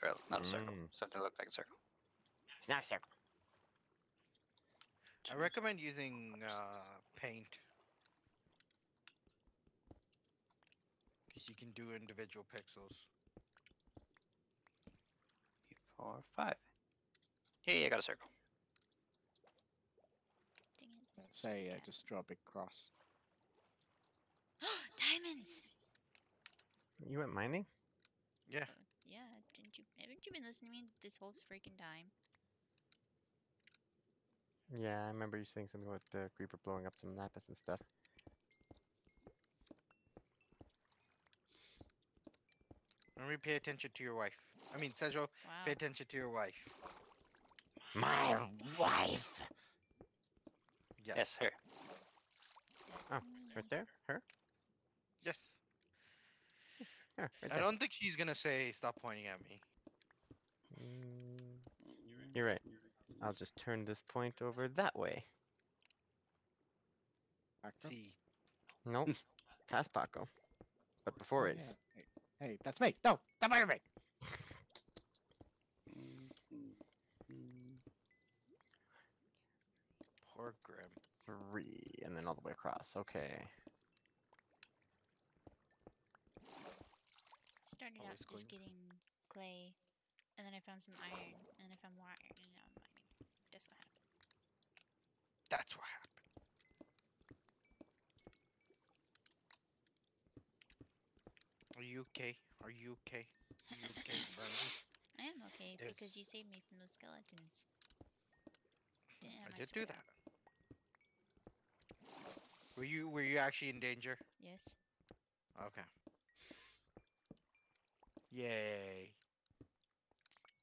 Or not a circle.
Mm.
Something that looked like a circle.
It's not a circle.
I recommend using paint. Because you can do individual pixels.
4, 5. Hey, I got a circle.
Dang it.
Yeah,
this is
say,
a cat.
just draw a big cross.
Diamonds!
You went mining?
Yeah.
Oh, yeah, haven't you been listening to me this whole freaking time?
Yeah, I remember you saying something about the creeper blowing up some lapis and stuff.
Let me pay attention to your wife. I mean, Sejo,
Wow.
pay attention to your wife.
My wife!
Yes, here.
That's
Oh,
me.
right there? Her?
Yes.
Her, right
I
there.
don't think she's gonna say stop pointing at me.
Mm, you're right. I'll just turn this point over that way.
Actor?
See.
Nope. Past Paco. But before
Oh,
Ace.
yeah. Hey, that's me. No, stop by me.
Poor Grim.
3, and then all the way across. Okay.
Started out
Always
just
clean.
getting clay, and then I found some iron, and then I found more iron, and now I'm mining. That's what happened.
That's what happened. Are you okay? Are you okay? Are you okay, Merme?
I am okay because
There's-
you saved me from those skeletons. Didn't have
I
my
did do
sword
that.
out.
Were you actually in danger?
Yes.
Okay. Yay.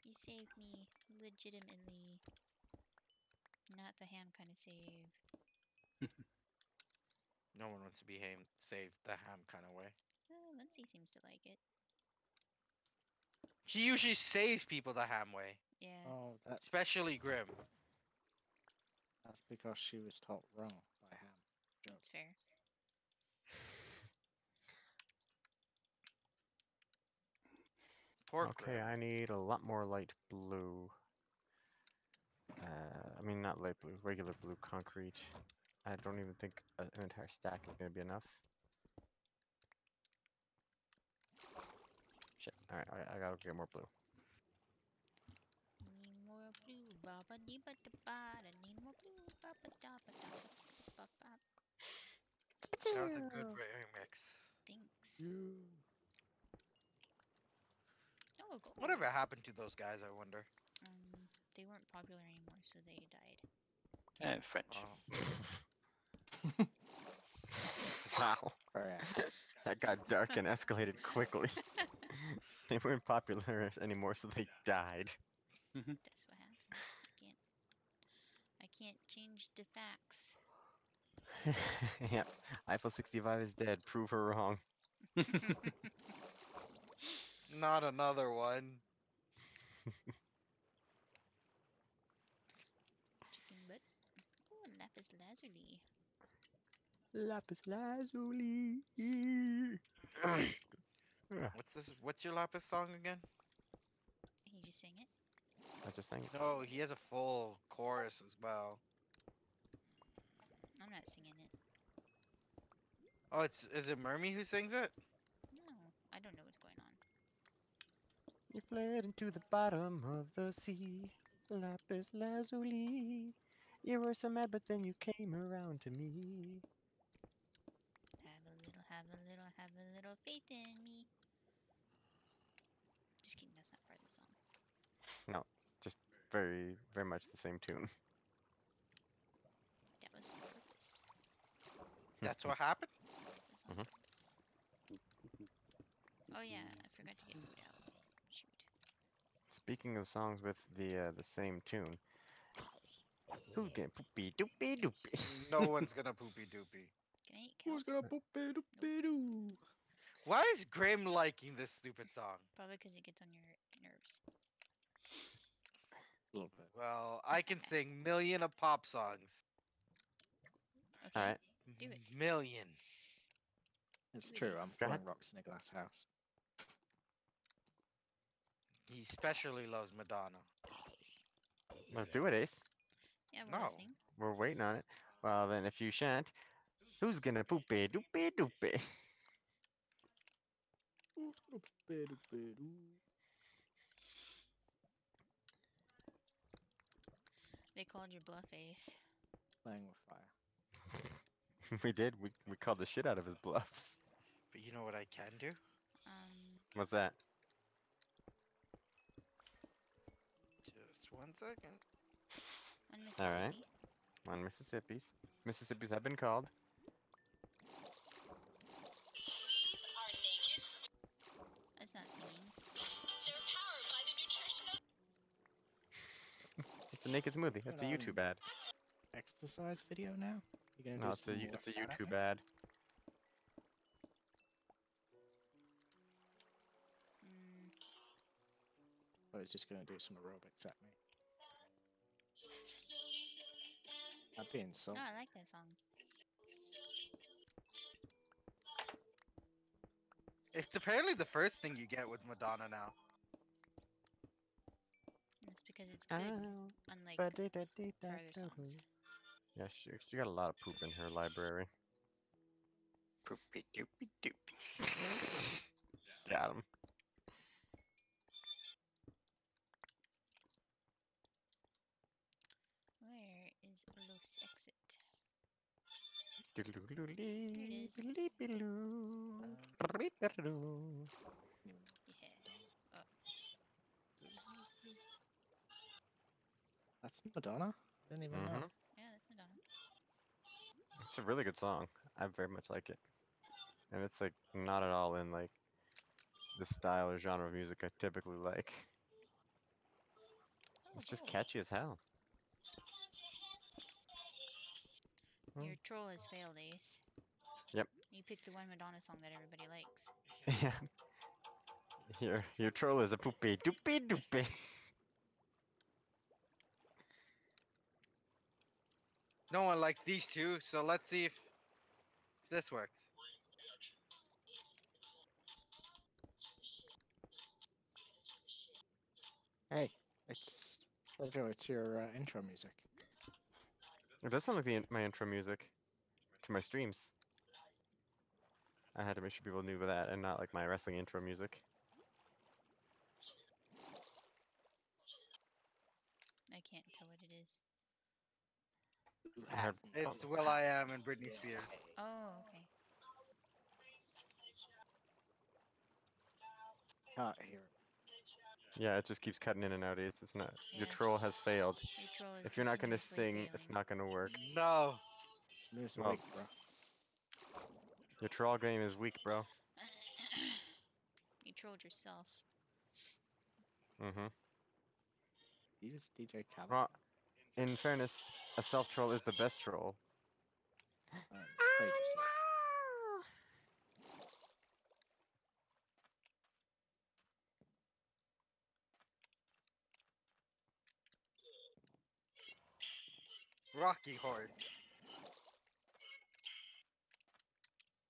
You saved me legitimately. Not the ham kind of save.
No one wants to be saved the ham kind of way.
Lindsay seems to like it.
She usually saves people the ham way,
Yeah,
Oh,
especially Grim.
that's because she was taught wrong by Ham. Joke.
that's fair.
Poor
Okay,
Grim.
I need a lot more light blue. I mean, not light blue, regular blue concrete. I don't even think an entire stack is going to be enough. Shit. Alright, I gotta get more blue.
Need more blue, baba dee ba da ba da. Need more blue, baba da ba da ba ba.
That was a good remix.
Thanks. Oh, gold.
Whatever happened to those guys, I wonder?
They weren't popular anymore, so they died.
French.
Oh.
Wow.
Correct.
That got dark and escalated quickly. They weren't popular anymore, so they died.
That's what happened. I can't change the facts.
Yep. Eiffel 65 is dead. Prove her wrong.
Not another one.
Chicken butt. Oh, lapis lazuli.
Lapis lazuli.
What's your Lapis song again?
He just sang it.
I just sang it.
No, he has a full chorus as well.
I'm not singing it.
Oh, is it Merme who sings it?
No, I don't know what's going on.
You fled into the bottom of the sea. Lapis lazuli. You were so mad, but then you came around to me.
Have a little faith in me. Just kidding, that's not part of the song.
No, just very, very much the same tune.
That was on purpose.
That's what happened.
That was on
Mhm.
purpose. Oh yeah, I forgot to get food out. Shoot.
Speaking of songs with the same tune, who's getting poopy doopy doopy?
No one's gonna poopy doopy.
Can I eat kelp?
Who's gonna boop it doo?
Why is Grim liking this stupid song?
Probably because it gets on your nerves.
A little bit.
Well, I can sing million of pop songs.
Okay.
All right,
Do it.
Million.
It's
Do it,
true. I'm
Ace.
Go ahead.
throwing rocks in a glass house.
He especially loves Madonna.
let's do it, Ace.
Yeah, we're
No.
listening.
We're waiting on it. Well, then, if you shan't, who's gonna poopy doopy doopy?
Who's gonna boop it doo?
They called your bluff, Ace.
Playing with fire.
We did. We called the shit out of his bluff.
But you know what I can do?
What's that?
Just 1 second.
On
All right.
Mississippi.
On Mississippi's. Mississippi's have been called.
That's not singing.
It's a naked smoothie. That's a
Going
YouTube
on
ad.
Exercise video now? You gonna
No,
do
it's a
some more
it's a
workout at
YouTube
me?
ad.
Mm,
Or is just gonna do some aerobics at me? I'd be
no,
insulted.
I like that song.
It's apparently the first thing you get with Madonna now.
That's because it's good,
Ow,
unlike
ba-dee-da-dee-da-doo.
her other songs.
Yeah, she got a lot of poop in her library.
Poopy doopy doopy.
Got him.
Where is Los Exit?
Doodle-doodle-dee,
is.
biddly-biddloo, brrree-biddloo.
Yeah.
That's Madonna? I didn't even know.
Mhm.
Yeah, that's Madonna.
It's a really good song. I very much like it. And it's like not at all in like the style or genre of music I typically like.
Oh,
It's just
cool.
catchy as hell.
Your troll has failed, Ace.
Yep.
You picked the one Madonna song that everybody likes.
Yeah. Your troll is a poopy doopy doopy.
No one likes these two, so let's see if this works.
Hey, it's your intro music.
It does sound like my intro music to my streams. I had to make sure people knew that and not like my wrestling intro music.
I can't tell what it is.
You
I heard-
It's Will I Am and Britney Spears.
Oh, okay.
Can't hear it.
Yeah, it just keeps cutting in and out. It's not. Your
Yeah.
troll has failed.
Your troll is
If you're not gonna
continuously
sing, it's
failing.
not gonna work.
No.
There's a
Well-
week, bro.
Your troll game is weak, bro.
You trolled yourself.
Mm-hmm.
Use DJ Khaled.
Well, in fairness, a self troll is the best troll.
Play just like
Rocky Horse.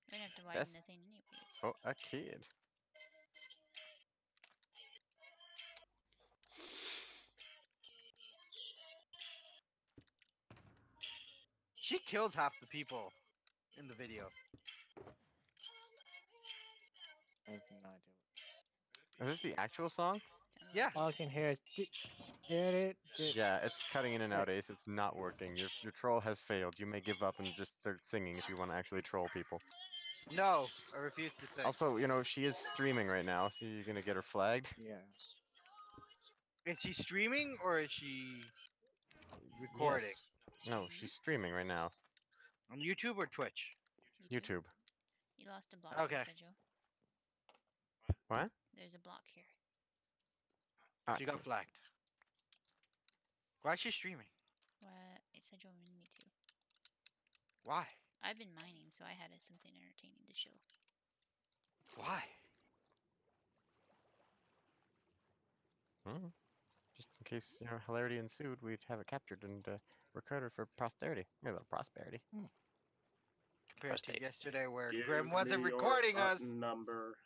We're gonna have to widen
That's
the thing anyways.
for a kid.
She kills half the people in the video.
I have no idea.
Is this the actual song?
Sounds
Yeah.
like
All I
it.
can hear is Get it?
Yeah, it's cutting in and out, Ace. It's not working. Your troll has failed. You may give up and just start singing if you want to actually troll people.
No, I refuse to sing.
Also, you know, she is streaming right now, so you're gonna get her flagged.
Yeah.
Is she streaming or is she recording?
Yes. No, she's streaming right now.
On YouTube or Twitch?
YouTube.
You lost a block
Okay.
here, Sejo.
What?
There's a block here.
Ah,
She got
yes.
flagged. Why is she streaming?
What? Sejo wanted me to.
Why?
I've been mining, so I had something entertaining to show.
Why?
Hmm. Just in case, you know, hilarity ensued, we'd have it captured and recorded for posterity. Maybe a little prosperity.
Compared to
Prostate.
yesterday where
Give
Grim wasn't
me your
recording us.
number.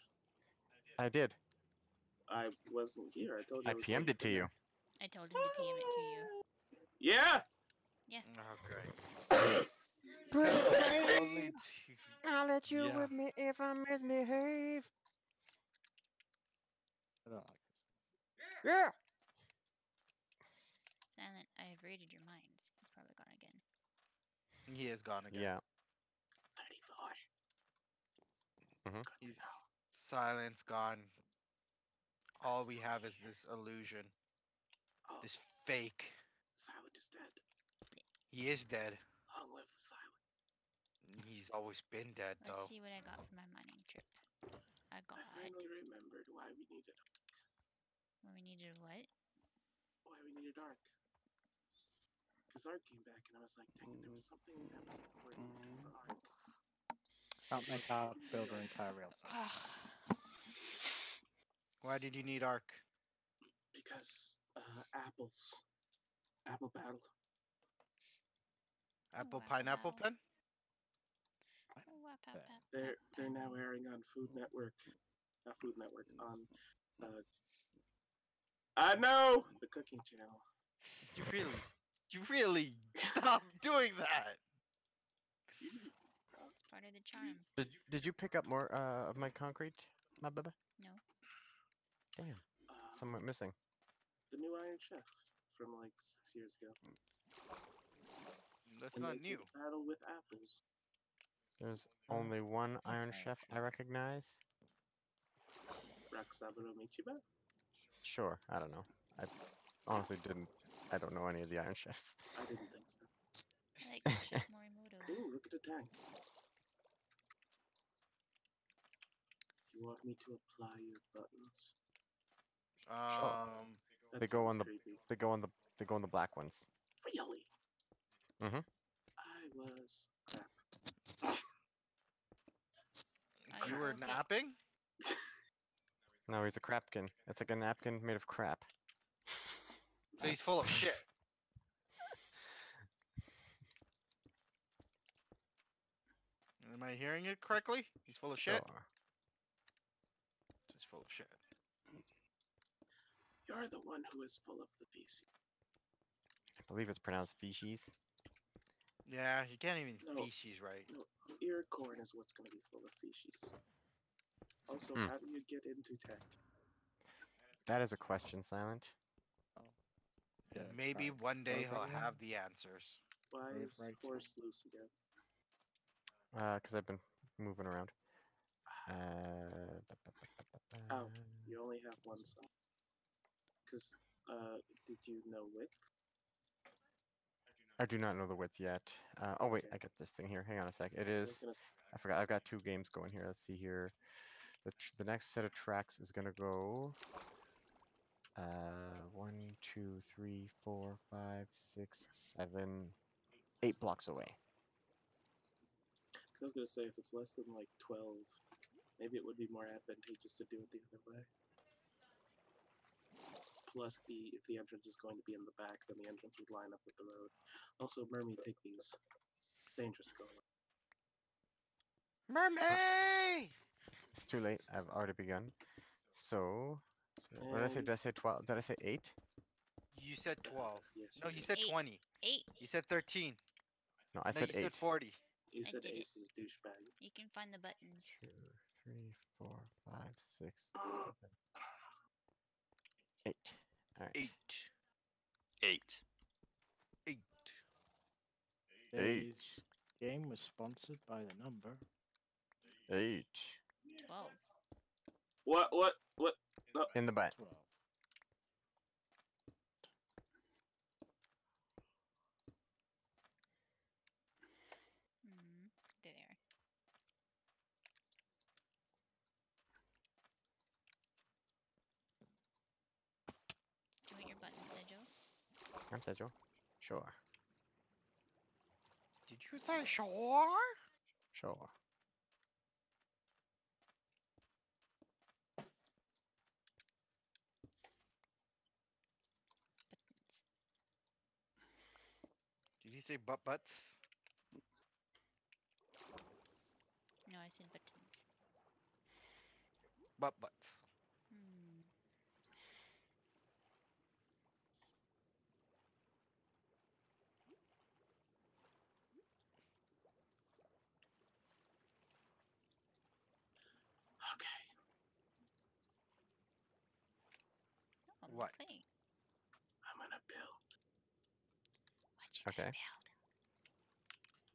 I did.
I wasn't here. I told you
I
I was
PM'd
going
it to you.
I told him to PM it to you.
Yeah.
Oh, great. Only two.
I'll let you
Yeah.
with me if I misbehave.
I don't like this.
Yeah.
Silent, I have raided your mines. It's probably gone again.
He is gone again.
Yeah.
34.
He's silence gone. All we have is this illusion.
Oh,
This fake.
Silent is dead.
He is dead.
Long live the Silent.
He's always been dead,
Let's
though.
see what I got for my mining trip. I got
I finally remembered why we needed
when we needed what?
Ark. Because Ark came back and I was like, dang it, there was something that was important for Ark.
Can't make our builder entire real.
Why did you need Ark?
Because apples. Apple battle.
Apple
wow,
pineapple
wow.
pen?
They're now airing on Food Network. Not Food Network. On no, the cooking channel.
You really stop doing that.
It's part of the charm.
Did you pick up more of my concrete, my bubba?
No.
Damn. Some went missing.
The new Iron Chef from like 6 years ago.
That's
And
not
they
new.
did battle with apples.
There's only one Iron Chef I recognize.
Rakusaburo Michiba?
Sure, I don't know. I honestly didn't. I don't know any of the Iron Chefs.
I didn't think so.
I like Chef Morimoto.
Ooh, look at the tank. You want me to apply your buttons?
They go on the
creepy.
they go on the black ones.
Really?
Mhm.
I was crap.
You were napping?
No, he's a crapkin. It's like a napkin made of crap.
So he's full of shit. Am I hearing it correctly? He's full of shit?
Sure.
He's full of shit.
You're the one who is full of the PC.
I believe it's pronounced feces.
Yeah, you can't even
No.
feces right.
No, ear corn is what's going to be full of feces. Also, how do you get into tech?
That is a question, Silent.
Yeah,
Maybe
right.
one day he'll
Programming.
have the answers.
Why
Move
is
right
horse loose again?
Because I've been moving around.
Oh, you only have one song. Because, did you know width?
I do not know the width yet. Oh wait,
Okay.
I got this thing here. Hang on a sec. It
I was
is.
gonna
I forgot. I've got 2 games going here. Let's see here. The next set of tracks is gonna go. 1, 2, 3, 4, 5, 6, 7, 8 blocks away.
I was gonna say if it's less than like 12, maybe it would be more advantageous to do it the other way. Plus, if the entrance is going to be in the back, then the entrance would line up with the road. Also, Merme, take these. It's dangerous to go along.
Merme!
It's too late. I've already begun. So, what did I say?
And-
Did I say 12? Did I say 8?
You said 12.
Yes.
No, you said
8.
20.
8.
You said 13.
No, I
No,
said
you
8.
said 40.
You
I
said
did
Ace is a douchebag.
You can find the buttons.
2, 3, 4, 5, 6, 7, 8. All right.
8.
8.
8.
Today's game was sponsored by the number.
8.
12.
What? No.
In the butt.
12.
There they are. Do you want your button, Sejo?
I'm Sedgel. Sure.
Did you say sure?
Sure.
Buttons.
Did you say butts?
No, I said buttons.
Butts.
Okay.
Oh, more
What?
clay.
I'm gonna build
What you
Okay.
gonna build?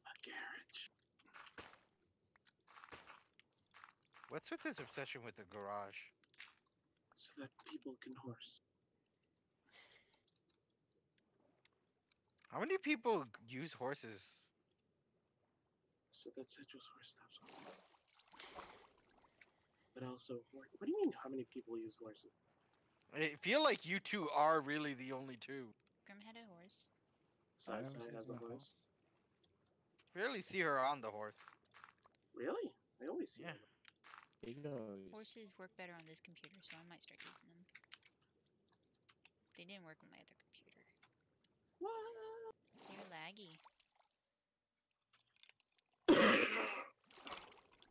a garage.
What's with this obsession with the garage?
So that people can horse.
How many people use horses?
So that Citrus horse stops on. But also, what do you mean? How many people use horses?
I feel like you two are really the only two.
Grim had a horse.
Sai
Sounds
has
like
a horse.
Rarely see her on the horse.
Really? I always see
Yeah.
her.
He goes.
Horses work better on this computer, so I might start using them. They didn't work on my other computer.
What?
They're laggy.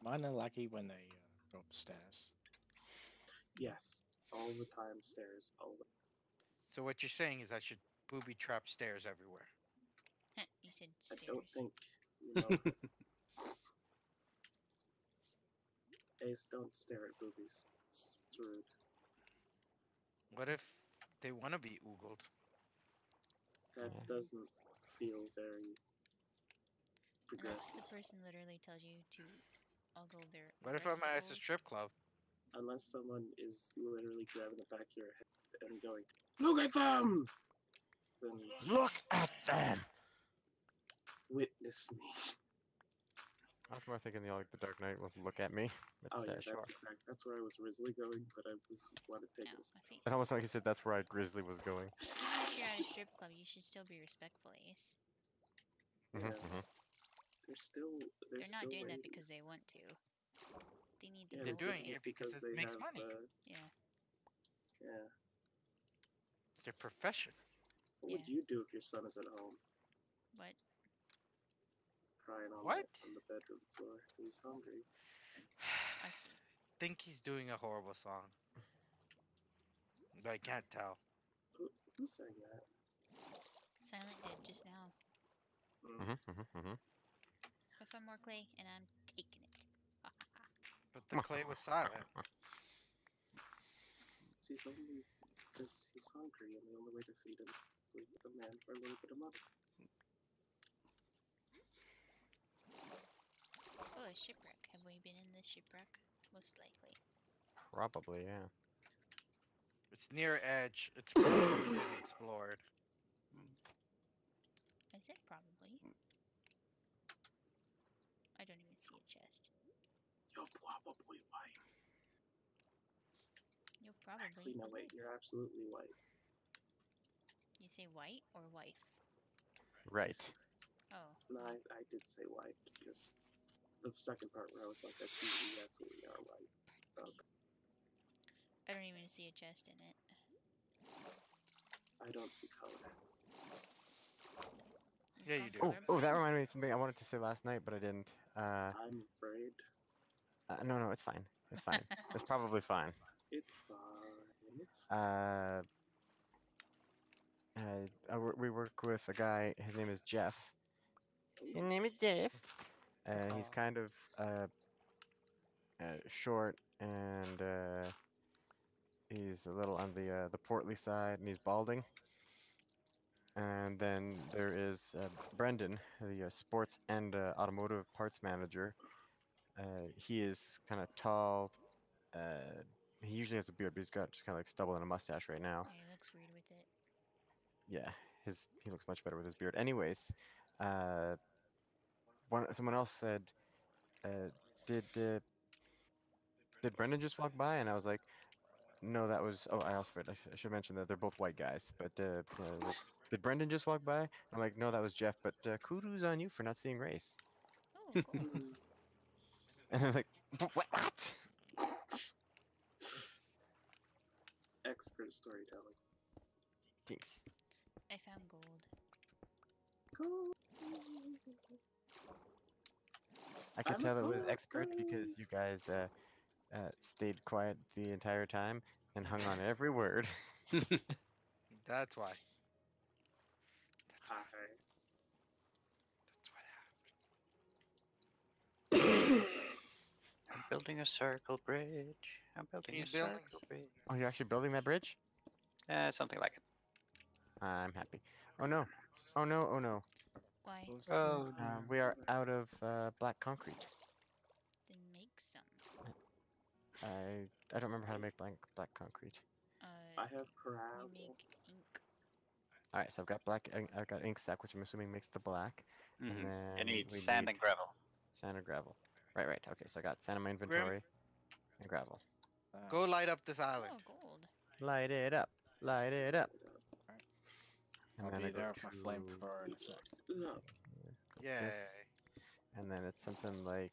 Mine are lucky when they go upstairs.
Yes, all the time. Stairs. All the.
So what you're saying is I should booby trap stairs everywhere.
You said
I don't
stairs.
think you know. Ace, don't stare at boobies. It's rude.
What if they want to be oogled?
That
Yeah.
doesn't feel very
Unless
progressive.
the person literally tells you to ogle their
What if I'm at a
breasticles.
strip club?
Unless someone is literally grabbing the back of your head and going, "Look at them!" Then
Look at them!
witness me.
I was more thinking the Dark Knight was look at me. But,
Oh yeah,
sure.
that's where I was originally going, but I wanted to take
Ow,
it.
my face.
It almost like you said that's where Grizzly was going.
Even if you're at a strip club, you should still be respectful, Ace.
Mhm,
Yeah.
mhm.
They're
not
still
doing that because
ladies.
they want to. They need the
Yeah,
They're
gold
doing
money.
it because it
they
makes
have,
money.
Yeah.
yeah.
It's their profession.
What would
Yeah.
you do if your son is at home
What?
crying on
What?
the bedroom floor because he's hungry?
I see.
Think he's doing a horrible song. But I can't tell.
Who sang that?
Silent did just now.
Mhm, mhm, mhm.
Go find more clay, and I'm taking it.
But the clay was silent.
He's only because he's hungry, and the only way to feed him is sleep with a man for a little bit of money.
Oh, a shipwreck. Have we been in the shipwreck? Most likely.
Probably, yeah.
It's near edge. It's probably been explored.
I said probably. I don't even see a chest.
You're probably white.
You'll probably.
Actually, no, wait.
believe.
You're absolutely white.
You say white or wife?
Right.
Oh.
No, I did say white. Just the second part where I was like, I see you absolutely are white.
I don't even see a chest in it.
I don't see color.
You've
Yeah,
gone
you do.
Oh, that
colorblind?
reminded me of something I wanted to say last night, but I didn't.
I'm afraid.
No, it's fine. It's fine. It's probably fine.
It's fine. It's fine.
We work with a guy. His name is Jeff. His name is Jeff. He's kind of short and he's a little on the portly side, and he's balding. And then there is Brendan, the sports and automotive parts manager. He is kind of tall. He usually has a beard, but he's got just kind of like stubble and a mustache right now.
Yeah, he looks weird with it.
Yeah, he looks much better with his beard. Anyways, someone else said, uh, "Did did Brendan just walk by?" And I was like, "No, that was." Oh, I also forgot. I should mention that they're both white guys. But yeah, I was like, "Did Brendan just walk by?" I'm like, "No, that was Jeff." But kudos on you for not seeing race.
Oh, cool.
And they're like, What?"
Expert storytelling.
Thanks.
I found gold.
Cool.
I could
I'm a
tell it was
gold
expert because you guys stayed quiet the entire time and hung on every word.
That's why.
Hi.
That's what happened.
I'm building a circle bridge. I'm building a
He's building.
circle bridge.
Oh, you're actually building that bridge?
Something like it.
I'm happy. Oh no. Oh no, oh no.
Why?
What was
Oh,
We are out of black concrete.
Then make some.
I don't remember how to make black concrete.
I have
You
gravel.
make ink.
Alright, so I've got I've got ink sac, which I'm assuming makes the black.
mhm.
And
You
then
need
we
sand
need
and gravel.
sand or gravel. Right. Okay, so I got sand in my inventory and gravel.
that?
Go light up this island.
Oh, gold.
Light it up. Light it up. And
I'll
then
be
I go
there with my
to
flamethrower in a sec.
No.
Yay.
this, and then it's something like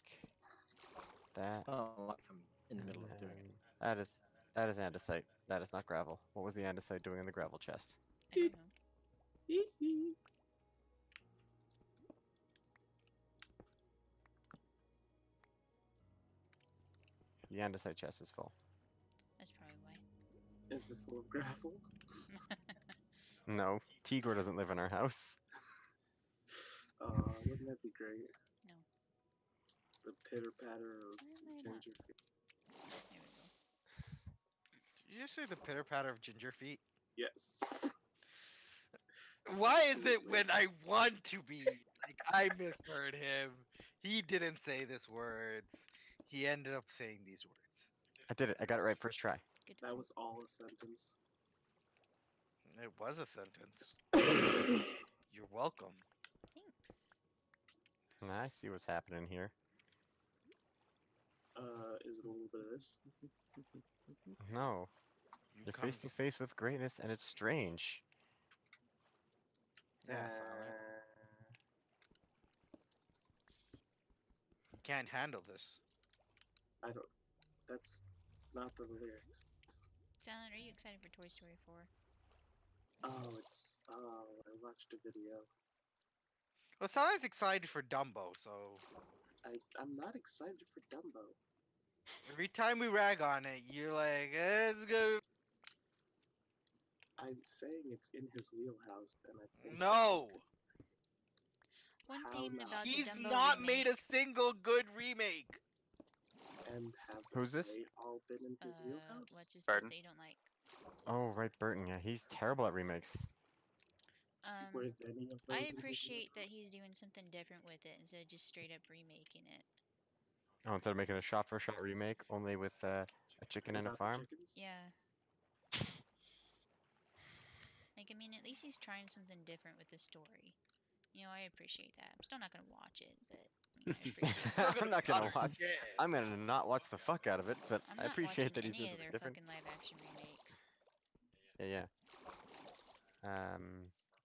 that.
Oh, like I'm in the
And
middle of doing it.
then that is andesite. That is not gravel. What was the andesite doing in the gravel chest?
I don't know.
The andesite chest is full.
That's probably why.
Is it full of gravel?
No, Tigor doesn't live in our house.
Wouldn't that be great?
No.
The pitter patter of
Why not?
ginger feet.
There we go.
Did you say the pitter patter of ginger feet?
Yes.
Why is it when I want to be like I misheard him? He didn't say these words. He ended up saying these words.
I did it. I got it right first try.
Good.
That was all a sentence.
It was a sentence. You're welcome.
Thanks.
I see what's happening here.
Is it a little bit of this?
No,
You
you're
come.
face to face with greatness, and it's strange.
Yeah, Sonic. Can't handle this.
I don't. That's not the lyrics.
Talon, are you excited for Toy Story 4?
Oh, I watched a video.
Well, Sonic's excited for Dumbo, so
I'm not excited for Dumbo.
every time we rag on it, you're like, let's go.
I'm saying it's in his wheelhouse, and I think
No!
One
How
thing
not?
about
He's
the Dumbo
not
remake,
made a single good remake.
And have
Who's this?
they all been in his wheelhouse?
what's his
Burton.
birthday you don't like.
Oh, right, Burton. Yeah, he's terrible at remakes.
Were any of those
I
in his
appreciate that
wheelhouse?
he's doing something different with it instead of just straight up remaking it.
Oh, instead of making a shot-for-shot remake, only with a chicken and a
Without the
farm.
chickens?
Yeah. Like, I mean, at least he's trying something different with the story. You know, I appreciate that. I'm still not gonna watch it, but you know, I appreciate it.
I'm not gonna
Utter
watch.
shit.
I'm gonna not watch the fuck out of it, but
I'm
I
not
appreciate
watching
that he's doing
any of
something
their
different.
fucking live action remakes.
Yeah.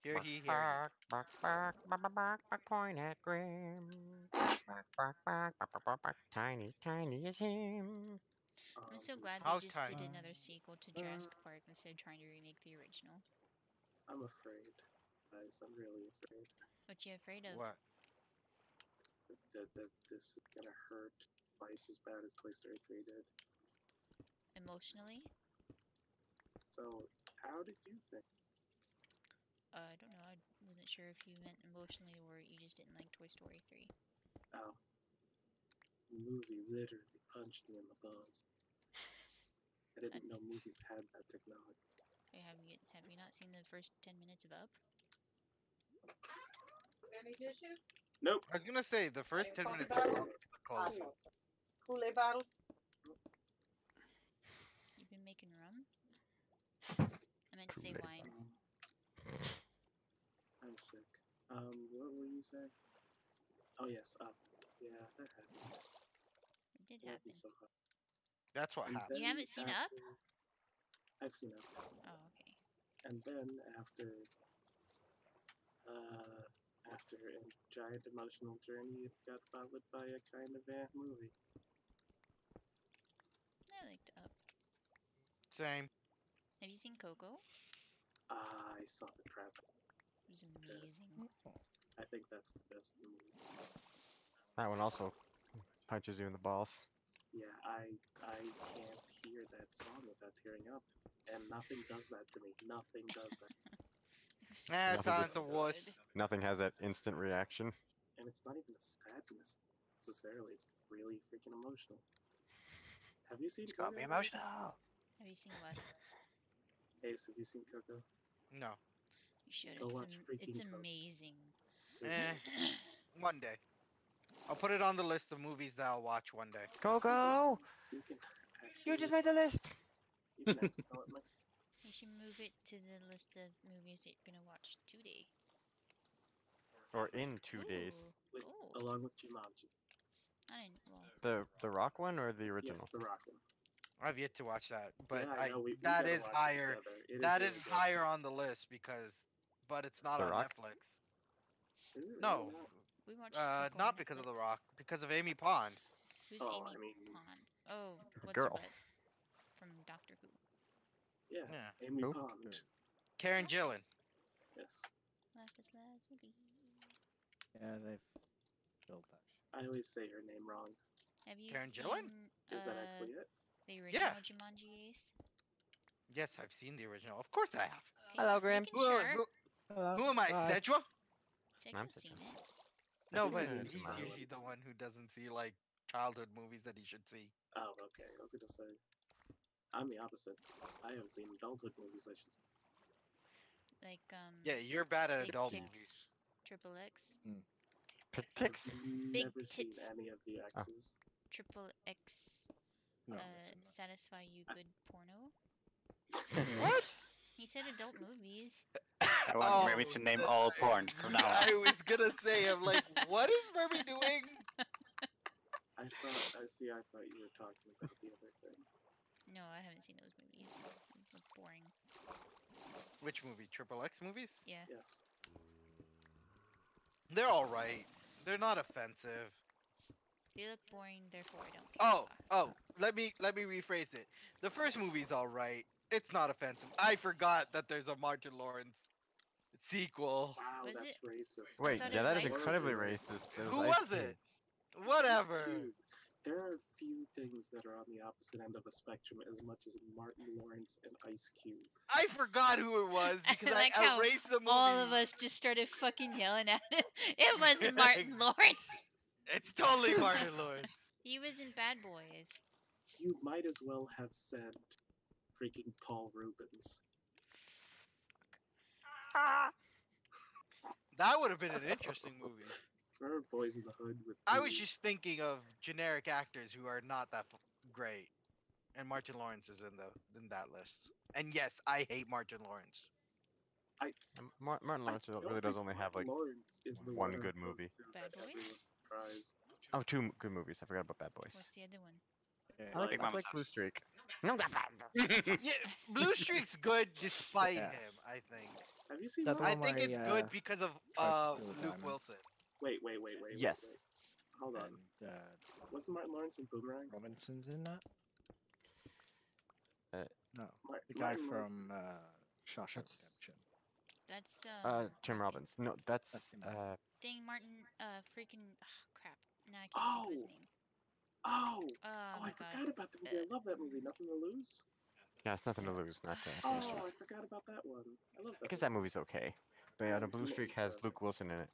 Hear he, hear he.
Bark, point at Grim. Bark, tiny is him.
I'm so glad they
How
just
tiny?
did another sequel to Jurassic Park instead of trying to remake the original.
I'm afraid, guys. I'm really afraid
What you afraid of?
What?
that this is gonna hurt twice as bad as Toy Story 3 did.
Emotionally?
So, how did you think?
I don't know. I wasn't sure if you meant emotionally or you just didn't like Toy Story 3.
Oh, the movie literally punched me in the balls. I didn't know movies had that technology.
Wait, have you not seen the first 10 minutes of Up?
Any dishes?
Nope.
I was gonna say the first 10
Coffee
minutes of
bottles?
cold soup.
Kool-Aid bottles?
You've been making rum? I meant to say wine.
I'm sick. What will you say? Oh yes, yeah, that happened.
It did
That'd be
happen.
so hard.
That's what
And
happened.
You
then
haven't seen Up?
I've seen Up.
Oh, okay.
And then after a giant emotional journey, it got followed by a kind of movie.
I liked Up.
Same.
Have you seen Coco?
I saw the trap.
It was amazing.
I think that's the best movie.
That one also punches you in the balls.
Yeah, I can't hear that song without tearing up, and nothing does that to me. Nothing does that,
Nah,
Nothing
Silence
just-
of Woods.
Nothing has that instant reaction.
and it's not even a sadness necessarily. It's really freaking emotional. Have you seen
It's got
Coco?
me
guys?
emotional.
Have you seen what?
Ace, have you seen Coco?
No.
You should.
Go
It's,
watch freaking
it's
Coco.
amazing.
Eh. One day. I'll put it on the list of movies that I'll watch one day.
Coco!
You can
You
actually,
just made the list!
you can actually call it Mexican.
We should move it to the list of movies that you're gonna watch today.
Or in 2 days.
With,
Ooh.
along with Jumanji.
I didn't. Well,
The Rock one or the original?
Yes, the Rock one.
I've yet to watch that, but
yeah, I know, we
that
gotta
is
watch it
higher.
together. It
That
really
is
good.
higher on the list but it's not
The
on
Rock?
Netflix.
Is it
No,
really not?
we watched Coco
not
on
because of The
Netflix.
Rock, because of Amy Pond.
Who's
Oh,
Amy
I mean,
Pond? Oh,
The
what's
girl.
her butt? From Doctor Who.
yeah,
Yeah.
Amy
Who?
Pond.
Karen Gillan.
Yes.
Yes.
Life is Lazuli.
Yeah, they've built that.
I always say her name wrong.
Have you
Karen
seen
Gillan?
Is that actually it?
the original
Yeah.
Jumanji Ace?
Yes, I've seen the original. Of course I have.
Okay,
Hello,
just
Graham.
making sure.
Who am I,
Bye.
Sedgwa?
Cedric's
I'm
seen
such
it.
No,
seen
but
it in
he's
Jumanji.
usually the one who doesn't see like childhood movies that he should see.
Oh, okay. I was gonna say. I'm the opposite. I haven't seen adulthood movies. I should.
Like
Yeah, you're bad at
Big
adult
Tits,
movies.
Triple X,
Petix!
Big
Never seen
tits.
any of the X's.
Triple X,
No,
satisfy you good porno.
What?
He said adult movies.
I want Merme to name all porn from now
I
on.
was gonna say, I'm like, what is Merme doing?
I thought you were talking about the other thing.
No, I haven't seen those movies. They look boring.
Which movie? Triple X movies?
Yeah.
Yes.
They're alright. They're not offensive.
They look boring, therefore I don't care.
Oh, let me rephrase it. The first movie's alright. It's not offensive. I forgot that there's a Martin Lawrence sequel.
Wow,
Was
that's
it-
racist.
Wait,
thought it
yeah,
was
that is
Ice
incredibly
Cube.
racist. There's
Who
Ice
was
Cube.
it? Whatever.
Cube. There are few things that are on the opposite end of a spectrum as much as Martin Lawrence and Ice Cube.
I forgot who it was because
like
I
how
erased the movie.
all of us just started fucking yelling at him. It wasn't Martin Lawrence.
It's totally Martin Lawrence.
He was in Bad Boys.
You might as well have said freaking Paul Rubens.
That would have been an interesting movie.
Remember Boys in the Hood with
I was
Dewey?
just thinking of generic actors who are not that great, and Martin Lawrence is in that list. And yes, I hate Martin Lawrence.
Martin Lawrence
I don't
really does
think
only have like
Martin Lawrence is the
one
I'm
good
close
movie.
to
Bad
that
Boys?
everyone's surprised.
Oh, two good movies. I forgot about Bad Boys.
What's the other one?
I like,
Big
I
Mama's
like
House.
Blue Streak.
Yeah, Blue Streak's good despite
Yeah.
him. I think.
Have you seen
That
that?
I
one
think
where
it's
he,
good because of
tries to steal a
Luke
diamond.
Wilson.
Wait.
Yes.
Hold on.
And
Wasn't Martin Lawrence in Boomerang?
Robinson's in that? No, the guy
Martin Lawrence-
from Shawshank
That's-
Redemption.
That's
Tim Robbins. No, that's
That's him.
Dang Martin. Freaking. Crap. Nah, I can't think of his
Oh.
name.
Oh!
Oh
Oh,
my
I
god.
forgot about the movie. I love that movie. Nothing to Lose.
yeah, it's nothing to lose. Not to.
Oh,
Blue Streak.
I forgot about that one. I love that.
I guess that movie's okay. But yeah, the
haven't
Blue
seen it
Streak
in
has
forever.
Luke Wilson in it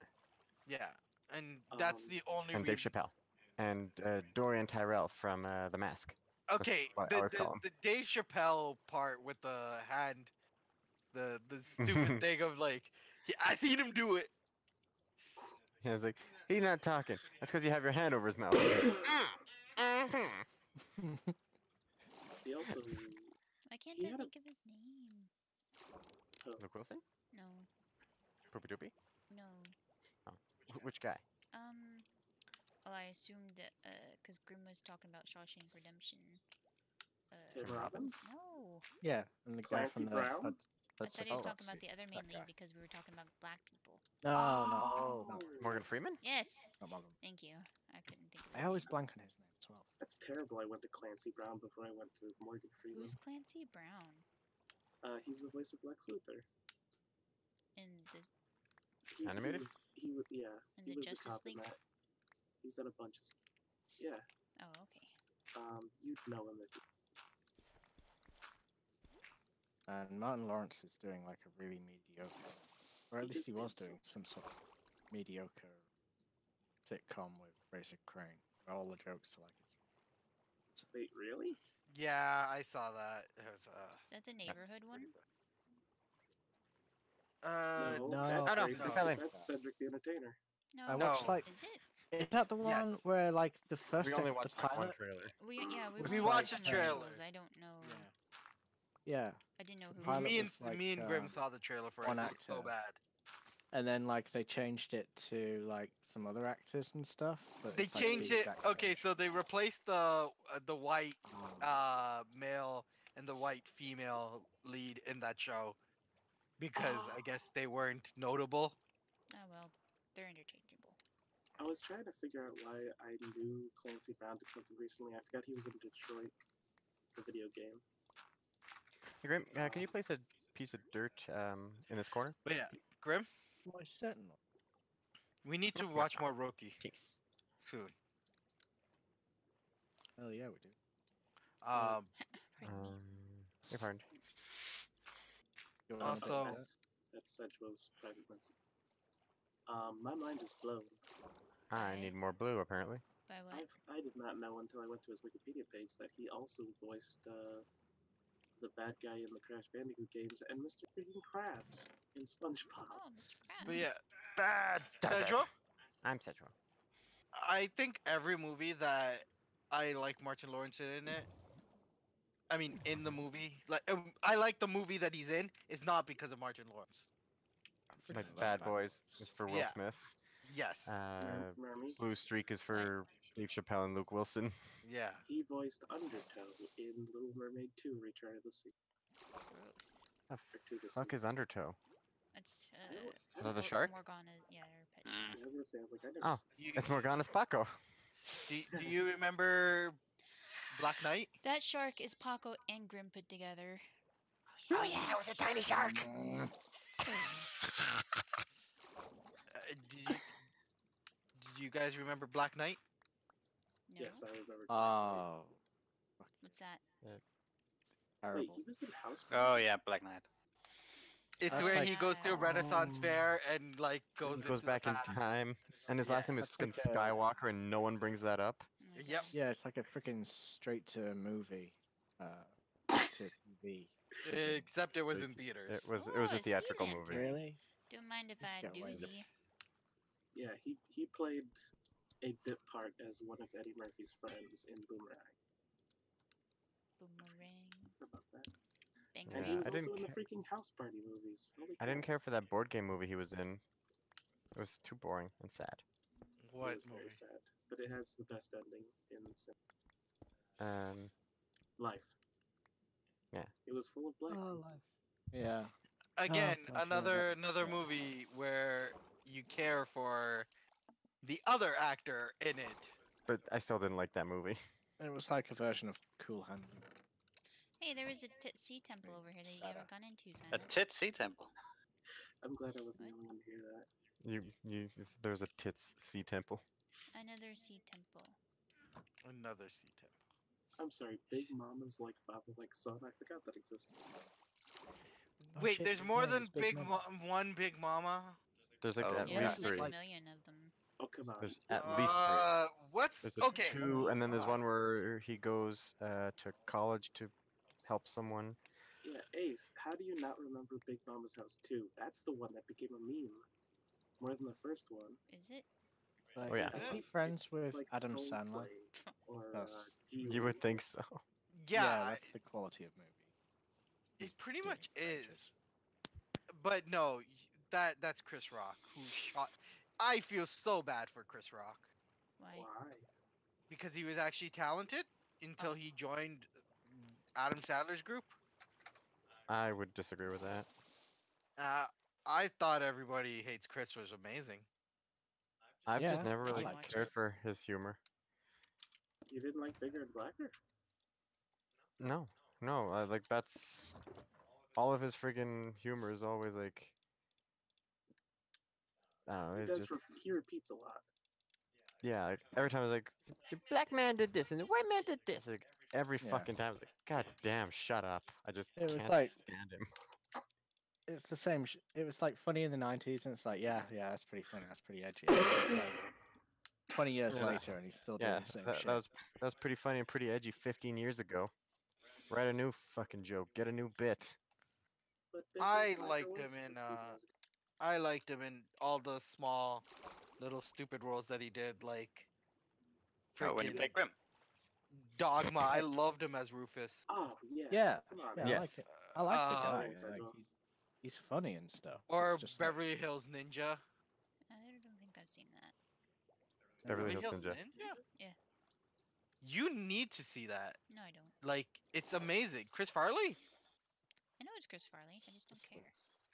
Yeah, and that's
Um,
the only
and Dave
reason.
Chappelle and Dorian Tyrell from The Mask.
Okay,
what I always call him.
the Dave Chappelle part with the hand, the stupid thing of like, I seen him do it.
Yeah, it's like he's not talking. That's because you have your hand over his mouth.
He also
Why can't
He
I
had a-
think of his name?
Luke Wilson?
No,
Poopy Doopy?
no.
Which guy?
Well, I assumed that, because Grim was talking about Shawshank Redemption.
Tim
Tim
Robbins.
No,
Yeah, and the guy
Clancy
from the
Brown?
I thought he was talking about
Hudson
the other
Fox,
main
that
lead
guy.
because we were talking about black people.
No,
Oh,
no,
Morgan Freeman?
Yes,
not Morgan.
thank you. I couldn't think of
I
his
always
name.
blank on his name as well.
That's terrible. I went to Clancy Brown before I went to Morgan Freeman.
Who's Clancy Brown
He's the voice of Lex Luthor.
in the
Animated?
He was yeah.
In
He
the
was
Justice
the cop
League?
in that. He's done a bunch of stuff. Yeah.
Oh, okay.
You'd know him if you.
And Martin Lawrence is doing like a really mediocre, or at
He
least
just
he was
did
doing some sort of mediocre sitcom with Razor Crane, where all the jokes are like it's
Wait, really?
Yeah, I saw that. It was
Is that the neighborhood one?
No,
No,
that's
I don't
racist.
know.
'Cause That's Cedric the Entertainer.
No.
I watched
No.
like
Is it?
is that the one
Yes.
where like the first
We only
the
watched like one
pilot?
trailer.
We we've
Was
only
like,
watched
seen
the trailer.
commercials. I don't know.
Yeah,
I didn't know
The
who.
pilot
Was
Me
it.
and
was like,
me and Grim saw the trailer for it.
one
It looked so
actor.
bad.
and then like they changed it to like some other actors and stuff. But
They
it's, like, the
changed it.
exact
Okay, so they replaced the white
same.
male and the white female lead in that show because I guess they weren't notable.
Oh well, they're interchangeable.
I was trying to figure out why I knew Clancy Brown did something recently. I forgot he was in Detroit, the video game.
Hey, Grim, can you place a piece of dirt in this corner?
But yeah, Grim,
Why certainly.
we need to watch more Rookie
Thanks.
soon.
Oh yeah, we do.
Um,
Pardon me.
You're pardoned.
You want a bit of
Also-
that?
That's Sedgewo's private message. My mind is blown.
I need more blue, apparently.
By what?
I did not know until I went to his Wikipedia page that he also voiced the bad guy in the Crash Bandicoot games and Mr. Freaking Krabs in SpongeBob.
Oh, Mr. Krabs.
but yeah,
That does it.
Pedro,
I'm Cedro.
I think every movie that I like Martin Lawrence in it. I mean, in the movie, like I like the movie that he's in. Is not because of Martin Lawrence.
It's like
Freaking love
Bad
Bad
Boys
Boys.
is for Will
Yeah.
Smith.
Yes.
Merme.
Blue Streak is for Dave Chappelle and Luke Wilson.
Yeah.
He voiced Undertow in Little Mermaid 2: Return of the Sea.
Gross.
The
Or to the
fuck
sea.
is Undertow?
That's
Is that the
Mor-
shark?
Morgana, yeah, her pet
Mm.
shark.
I was gonna say, I was like, I never.
Oh.
seen
You,
It's Morgana's Paco.
do you remember Black Knight?
That shark is Paco and Grim put together.
Oh yeah, it was a tiny shark.
Did you guys remember Black Knight?
No.
Yes, I remember.
Oh,
What's that?
Wait,
terrible.
he was in House.
Oh yeah, Black Knight.
It's
That's
where
like-
he goes to a Renaissance fair and like goes
He goes
into
back
the
in
past.
time, and his
Yeah,
last name is
that's
fucking
like a-
Skywalker, and no one brings that up.
Oh my
Yep.
God.
Yeah, it's like a freaking straight to movie, to TV.
Except it was in
Straight to-
theaters.
It was
Oh,
a
I see
theatrical
that.
movie.
Really?
Don't mind if I
Get away with it.
doozy.
Yeah, he played a bit part as one of Eddie Murphy's friends in Boomerang.
Boomerang.
How about that?
Bang.
And
Yeah,
he was
I
also
didn't
in the
ca-
freaking House Party movies. Holy
I didn't
crap.
care for that board game movie he was in. It was too boring and sad.
It
What
was very
movie?
sad, but it has the best ending in life.
Yeah.
It was full of black.
Oh, life. Yeah.
Again,
Oh, God,
another
that's sad.
movie where you care for the other actor in it.
But I still didn't like that movie.
It was like a version of Cool Hand.
Hey, there was a sea temple over here that you haven't gone into,
A
Simon.
Titsy temple.
I'm glad I wasn't the
What?
only one to hear that.
There's a tits sea temple.
Another sea temple.
Another sea temple.
I'm sorry, Big Mama's like father, like son. I forgot that existed.
Oh,
Wait,
shit,
there's
his
more
name
than
is Big Mama.
one Big Mama.
There's like
Oh,
at
Yeah,
least
there's
three.
like a million of them.
Oh come on.
There's
Yes.
at least three.
What's
There's a
okay?
two, and then there's one where he goes to college to help someone.
Yeah, Ace. How do you not remember Big Mama's House 2? That's the one that became a meme. more than the first one.
Is it?
Like,
Oh, yeah.
is he
Yeah.
friends with
Like
Adam
film
Sandler?
play or
That's-
You would think so.
Yeah,
that's the quality of movie.
it
he's
pretty
doing
much
in
is.
Avengers.
But no, that's Chris Rock who shot. I feel so bad for Chris Rock
Why?
Why?
because he was actually talented until
Oh.
he joined Adam Sandler's group.
I would disagree with that.
Uh, I thought Everybody Hates Chris was amazing.
I've just
Yeah,
never
I
really
didn't watch
cared
it.
for his humor.
You didn't like Bigger and Blacker?
No, no, like that's all of his friggin' humor is always like, I don't know,
He
it's
does.
just
He repeats a lot.
yeah. Like every time it's like the black man did this and the white man did this. Like every
Yeah.
fucking time it's like, God damn, shut up! I just
It was
can't
like-
stand him.
It's the same. It was like funny in the 90s, and it's like, yeah, that's pretty funny. That's pretty edgy. And then it's like 20 years
Yeah, that-
later, and he's still doing
Yeah,
the same
that,
shit.
that was pretty funny and pretty edgy 15 years ago. Write a new fucking joke. Get a new bit.
But
I
Blacker
liked
was
him in
15 years ago.
I liked him in all the small, little stupid roles that he did, like
Oh, when you
freaking
play Grim.
Dogma. I loved him as Rufus.
Oh yeah.
Yeah,
Come on.
yeah,
man.
I like it. I like the guy.
Thanks,
Like,
Angelo.
he's funny and stuff.
Or
It's just like,
Beverly Hills Ninja.
I don't think I've seen that.
Beverly
Beverly
Hills
Hills
Ninja.
Ninja?
Yeah.
You need to see that.
No, I don't.
Like, it's amazing. Chris Farley?
I know it's Chris Farley. I just don't
it's
care.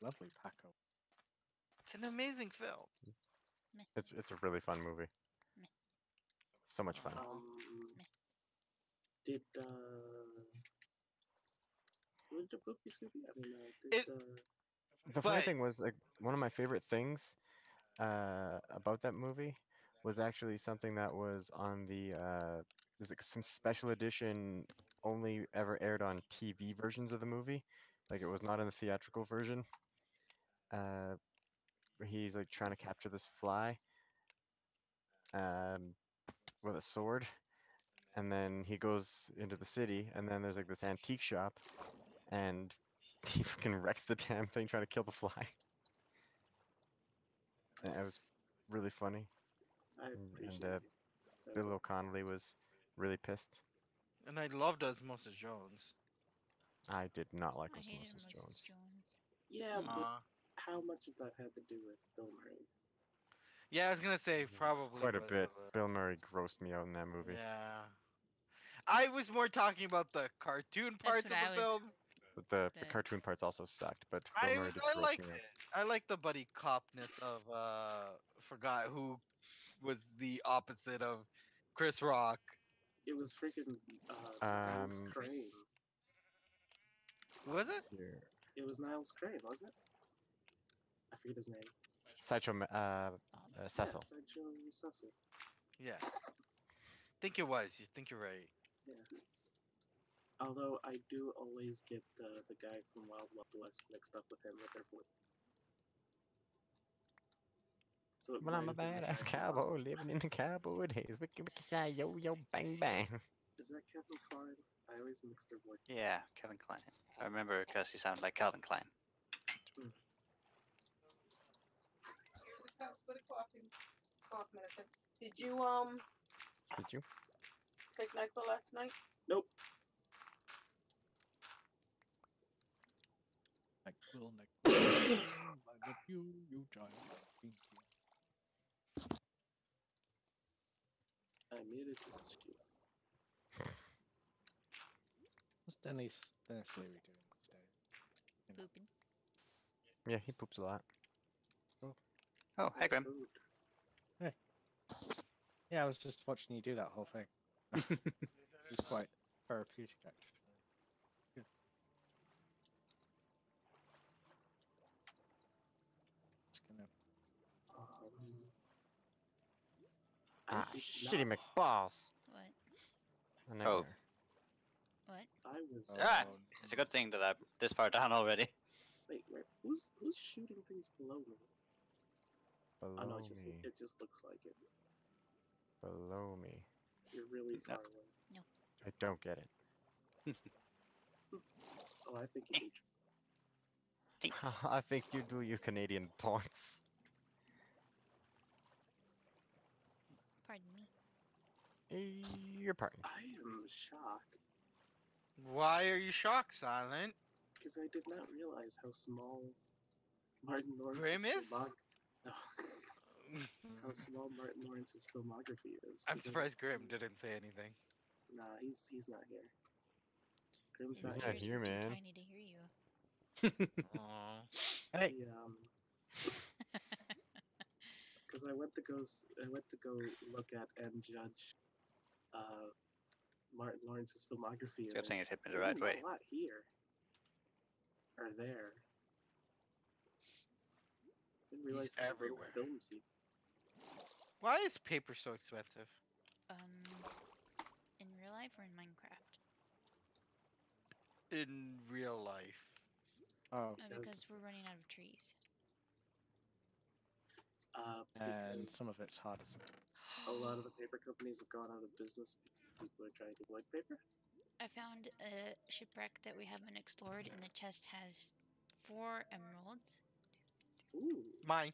lovely Paco.
It's an amazing film.
It's a really fun movie.
Meh.
So much fun.
Meh.
Did was the book be Scooby? I mean,
It-
The funny
but-
thing was like one of my favorite things about that movie was actually something that was on the there's like some special edition only ever aired on TV versions of the movie. Like it was not in the theatrical version. Where he's like trying to capture this fly with a sword, and then he goes into the city, and then there's like this antique shop, and he fucking wrecks the damn thing trying to kill the fly. And it was really funny.
I
and,
appreciate
and
it.
Bill O'Connolly was really pissed.
And I loved Osmosis Jones.
I did not like
I hated
Osmosis
Moses
Jones.
Jones.
Yeah, but
Uh,
how much of that had to do with Bill Murray?
yeah, I was gonna say probably
Quite a
was
bit. Bill Murray grossed me out in that movie.
Yeah. I was more talking about the cartoon parts of
what I
the
was-
film.
But the
The-
cartoon parts also sucked, but Bill Murray did
I
gross
liked
me out.
it. I like the buddy copness of forgot who was the opposite of Chris Rock.
It was freaking Niles
Um,
Crane.
Chris?
Who was it?
Let's see here.
It was Niles Crane, wasn't it? I forget his name.
Sideshow Cecil.
Yeah, Sideshow Cecil.
Yeah. Think it was. You think you're right.
Yeah. Although I do always get the guy from Wild Wild West mixed up with him with their voice. So it
Well, I'm
might
a
have been the
badass
guy from Wild
cowboy living in the cowboy days. Wiki wiki slide, yo yo bang bang.
Is that Kevin Kline? I always mix their voice.
Yeah, Kevin Klein. I remember because he sounded like Calvin Klein.
For the cough medicine. Did you
Did you?
take NyQuil last night?
Nope.
Like, will I love you, you giant pinky.
I muted just shoot.
What's Dennis Leary doing these days?
Pooping.
Yeah, he poops a lot.
Oh, hi, Grim.
Food.
Yeah, I was just watching you do that whole thing. It's quite therapeutic, actually. Good. Just gonna.
I
Ah,
did
shitty
not-
McBalls.
What?
A nightmare.
What?
I was.
Ah! It's a good thing that I'm this far down already.
Wait, who's shooting things below me? Oh no,
Below
it
me.
just looks like it.
Below me.
You're really
No.
far away.
I don't get it.
Oh, I think you do.
Thanks.
I think you do, you Canadian punks. Your partner.
I am shocked
Why are you shocked, Silent?
because I did not realize how small Martin Lawrence's
Grim is?
No, how small Martin Lawrence's filmography is.
I'm
'cause I-
surprised Grim didn't say anything.
Nah, he's not here. Grim's
His
not
not
ears
here,
were too
man.
tiny to hear you.
Aw.
Hey,
He, because I went to go look at and judge Martin Lawrence's filmography.
Good
and
thing
I
it hit me
was
the right
like,
way.
a lot here or there. Didn't realize how little
everywhere.
films he.
Why is paper so expensive?
In real life or in Minecraft?
In real life.
oh,
Because we're running out of trees.
and
Because
some of it's harder to.
a lot of the paper companies have gone out of business because people are trying to avoid paper.
I found a shipwreck that we haven't explored, and the chest has 4 emeralds,
Ooh.
Mine.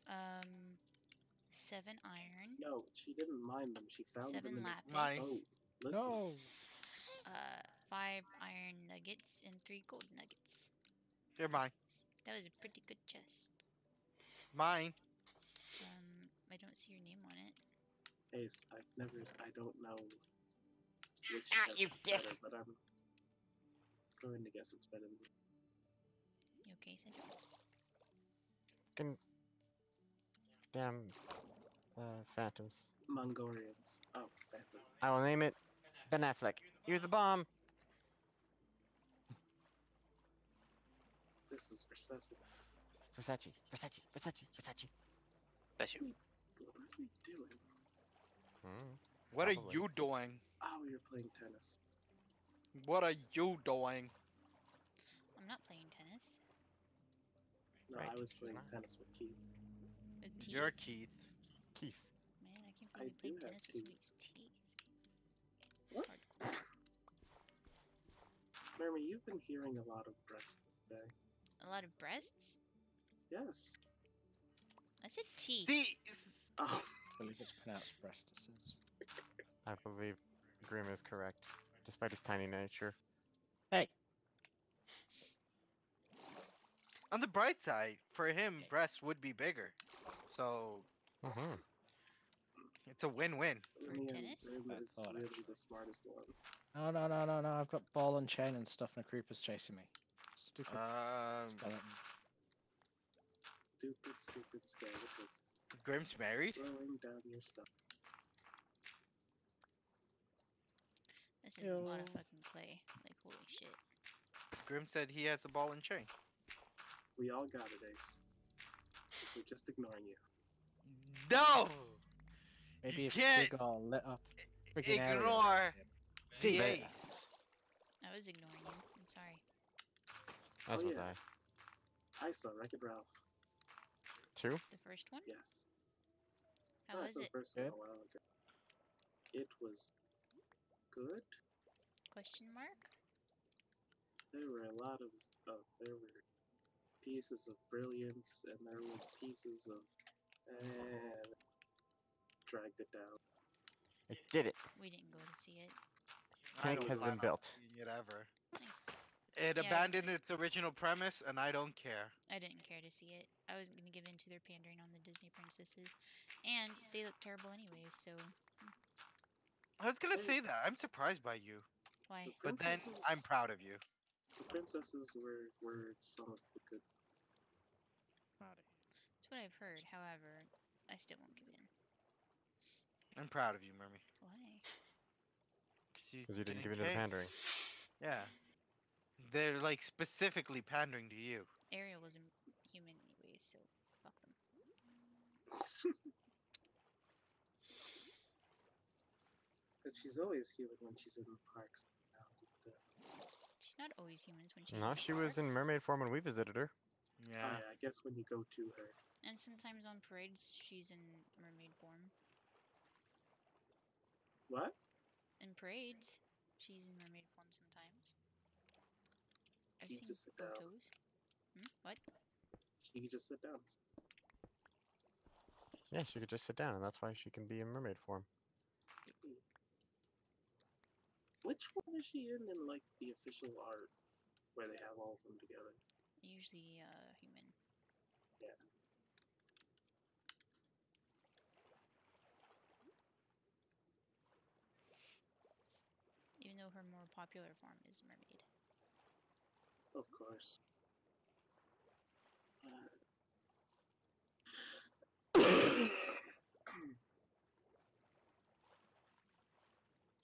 7 iron,
No, she didn't mine them. She found
7
them in
lapis,
Mine.
Oh, listen.
No.
5 iron nuggets, and 3 gold nuggets.
They're mine.
That was a pretty good chest.
Mine.
I don't see your name on it.
Ace, I don't know which
Ah,
test
you
is
dick.
better, but I'm going to guess it's better than
You okay, Cedric?
Fucking damn phantoms.
Mongolians. Oh, Phantom.
I will name it Ben Affleck. You're the bomb.
This is Versace.
Versace. Versace. Versace. Versace.
Bless you.
What are we doing?
What
Probably.
are you doing?
Oh, you're playing tennis.
What are you doing?
I'm not playing tennis.
No,
Right,
I was
she's
playing
not.
tennis with Keith.
With teeth.
You're Keith.
Keith.
Man, I can't
I
believe you
do
played
have
tennis with
teeth.
somebody's teeth.
What?
It's hardcore.
Merme, you've been hearing a lot of breast today.
A lot of breasts?
Yes.
I said teeth.
See,
Oh.
I believe it's pronounced breastises.
I believe Grim is correct, despite his tiny nature.
Hey.
on the bright side, for him, breasts would be bigger. So
Mm-hmm.
it's a win-win.
For
Merme and
tennis?
Grim
I
is
thought
really the smartest one.
No. I've got ball and chain and stuff, and a creeper's chasing me. Stupid skeletons.
Stupid skeleton.
Grim's married?
Throwing down your stuff.
This is a lot of
Ew.
fucking clay. Like, holy shit.
Grim said he has a ball and chain.
We all got it, Ace. We're just ignoring you.
No!
Maybe
You
if
can't
Google lit up friggin' area.
ignore the
Bet.
ace.
I was ignoring you. I'm sorry.
As
Oh,
was
yeah.
I.
I saw Wreck-It Ralph.
2?
The first one?
Yes.
How
I
was
saw
it?
the first one
Good.
a while ago. It was good.
Question mark?
There were a lot of there were pieces of brilliance, and there was pieces of dragged it down.
It did it.
We didn't go to see it.
I
Tank
don't
has
plan
been
on
built.
seeing it ever.
Nice.
It
Yeah,
abandoned its original premise, and I don't care.
I didn't care to see it. I wasn't going to give in to their pandering on the Disney princesses. And they look terrible anyways, so
I was gonna
Hey.
say that. I'm surprised by you,
why?
The
but then
princesses,
I'm proud of you.
the princesses were some of the good.
That's what I've heard. However, I still won't give in.
I'm proud of you, Merme.
Why?
Because you didn't give in to the
cave.
pandering.
Yeah. They're like specifically pandering to you.
Ariel wasn't human anyways, so fuck them.
But she's always human when she's in the parks.
She's not always humans when she's
No,
in the
she was in
parks.
mermaid form when we visited her.
Oh
Yeah.
yeah, I guess when you go to her.
And sometimes on parades, she's in mermaid form.
What?
In parades, she's in mermaid form sometimes. I've
She
seen
just sit down.
photos. What?
She can just sit down.
Yeah, she could just sit down, and that's why she can be in mermaid form.
Which one is she in like the official art where they have all of them together?
Usually, human.
Yeah.
Even though her more popular form is mermaid.
Of course.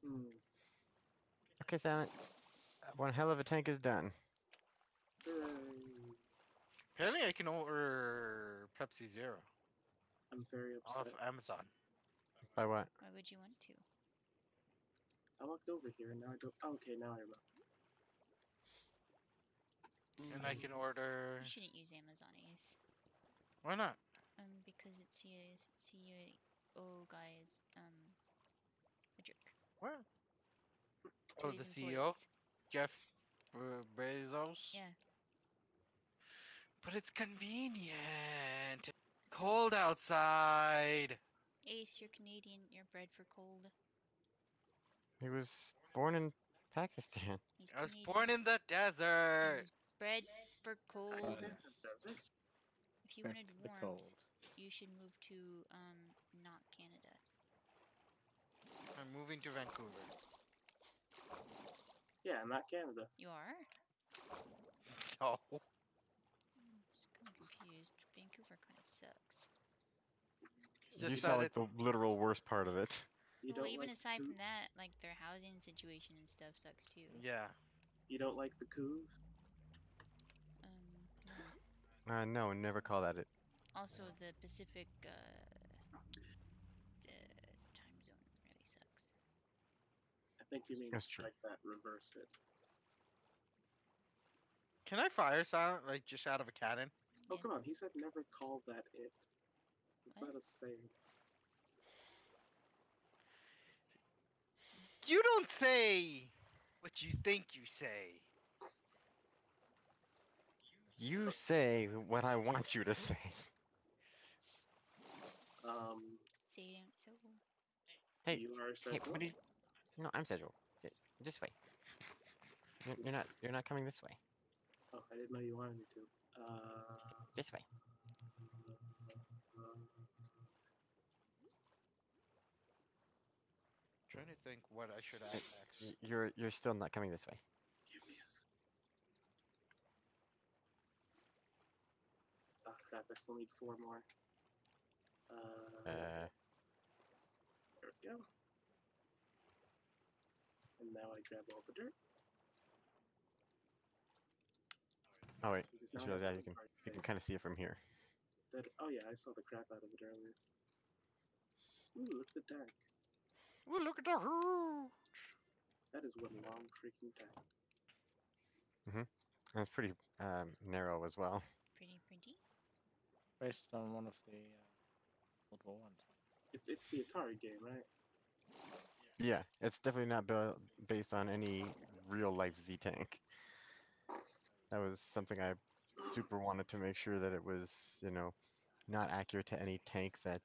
Hmm.
Okay, Silent. One hell of a tank is done.
Hooray.
Apparently, I can order Pepsi Zero
I'm very
off
upset.
Amazon.
By what?
Why would you want to?
I walked over here and now I don't. Oh, okay, now I remember.
And I can order.
You shouldn't use Amazon Ace.
Why not?
Because it's CEO guy is a jerk
What?
to
Oh,
his
the CEO,
employees.
Jeff Bezos.
Yeah.
But it's convenient.
So,
Cold outside.
Ace, you're Canadian. You're bred for cold.
He was born in Pakistan.
He's
I was
Canadian.
born in the
He
desert.
was bred for cold.
Pakistan has deserts.
If you
Bred
wanted
for the
warmth,
cold.
you should move to not Canada.
I'm moving to Vancouver.
Yeah, not Canada.
You are?
Oh,
I'm just kind of confused. Vancouver kind of sucks.
it's
You
just
saw
that
like
it's
the literal worst part of it.
You
Well,
don't
even
like
aside
the
from that, like their housing situation and stuff sucks too.
yeah.
You don't like the couve?
No.
No, never call that it.
Also, the Pacific time zone really sucks.
I think you mean
That's true.
like that. Reverse it.
Can I fire Silent like just out of a cannon?
Oh,
Yes.
come on. He said never call that it. It's
What?
not a saying.
You don't say what you think you say.
You say what I want you to say.
Say it out so.
Hey,
You are
hey,
Central?
what do you? No, I'm scheduled. This way. You're not coming this way.
Oh, I didn't know you wanted me to.
This way.
Trying to think what I should add next.
You're still not coming this way.
Give me a Oh crap, I still need 4 more. There we go. And now I grab all the dirt.
Oh wait,
Because
just
now I
realized,
have
yeah,
one part
you can
face.
kind of see it from here.
Oh yeah, I saw the crap out of it earlier. Ooh, look at the tank.
Ooh, look at the hooch.
That is one long freaking tank.
And it's pretty narrow as well.
Pretty.
Based on one of the World War One tanks.
It's the Atari game, right?
Yeah, it's definitely not based on any real life Z tank. That was something I super wanted to make sure that it was, not accurate to any tank that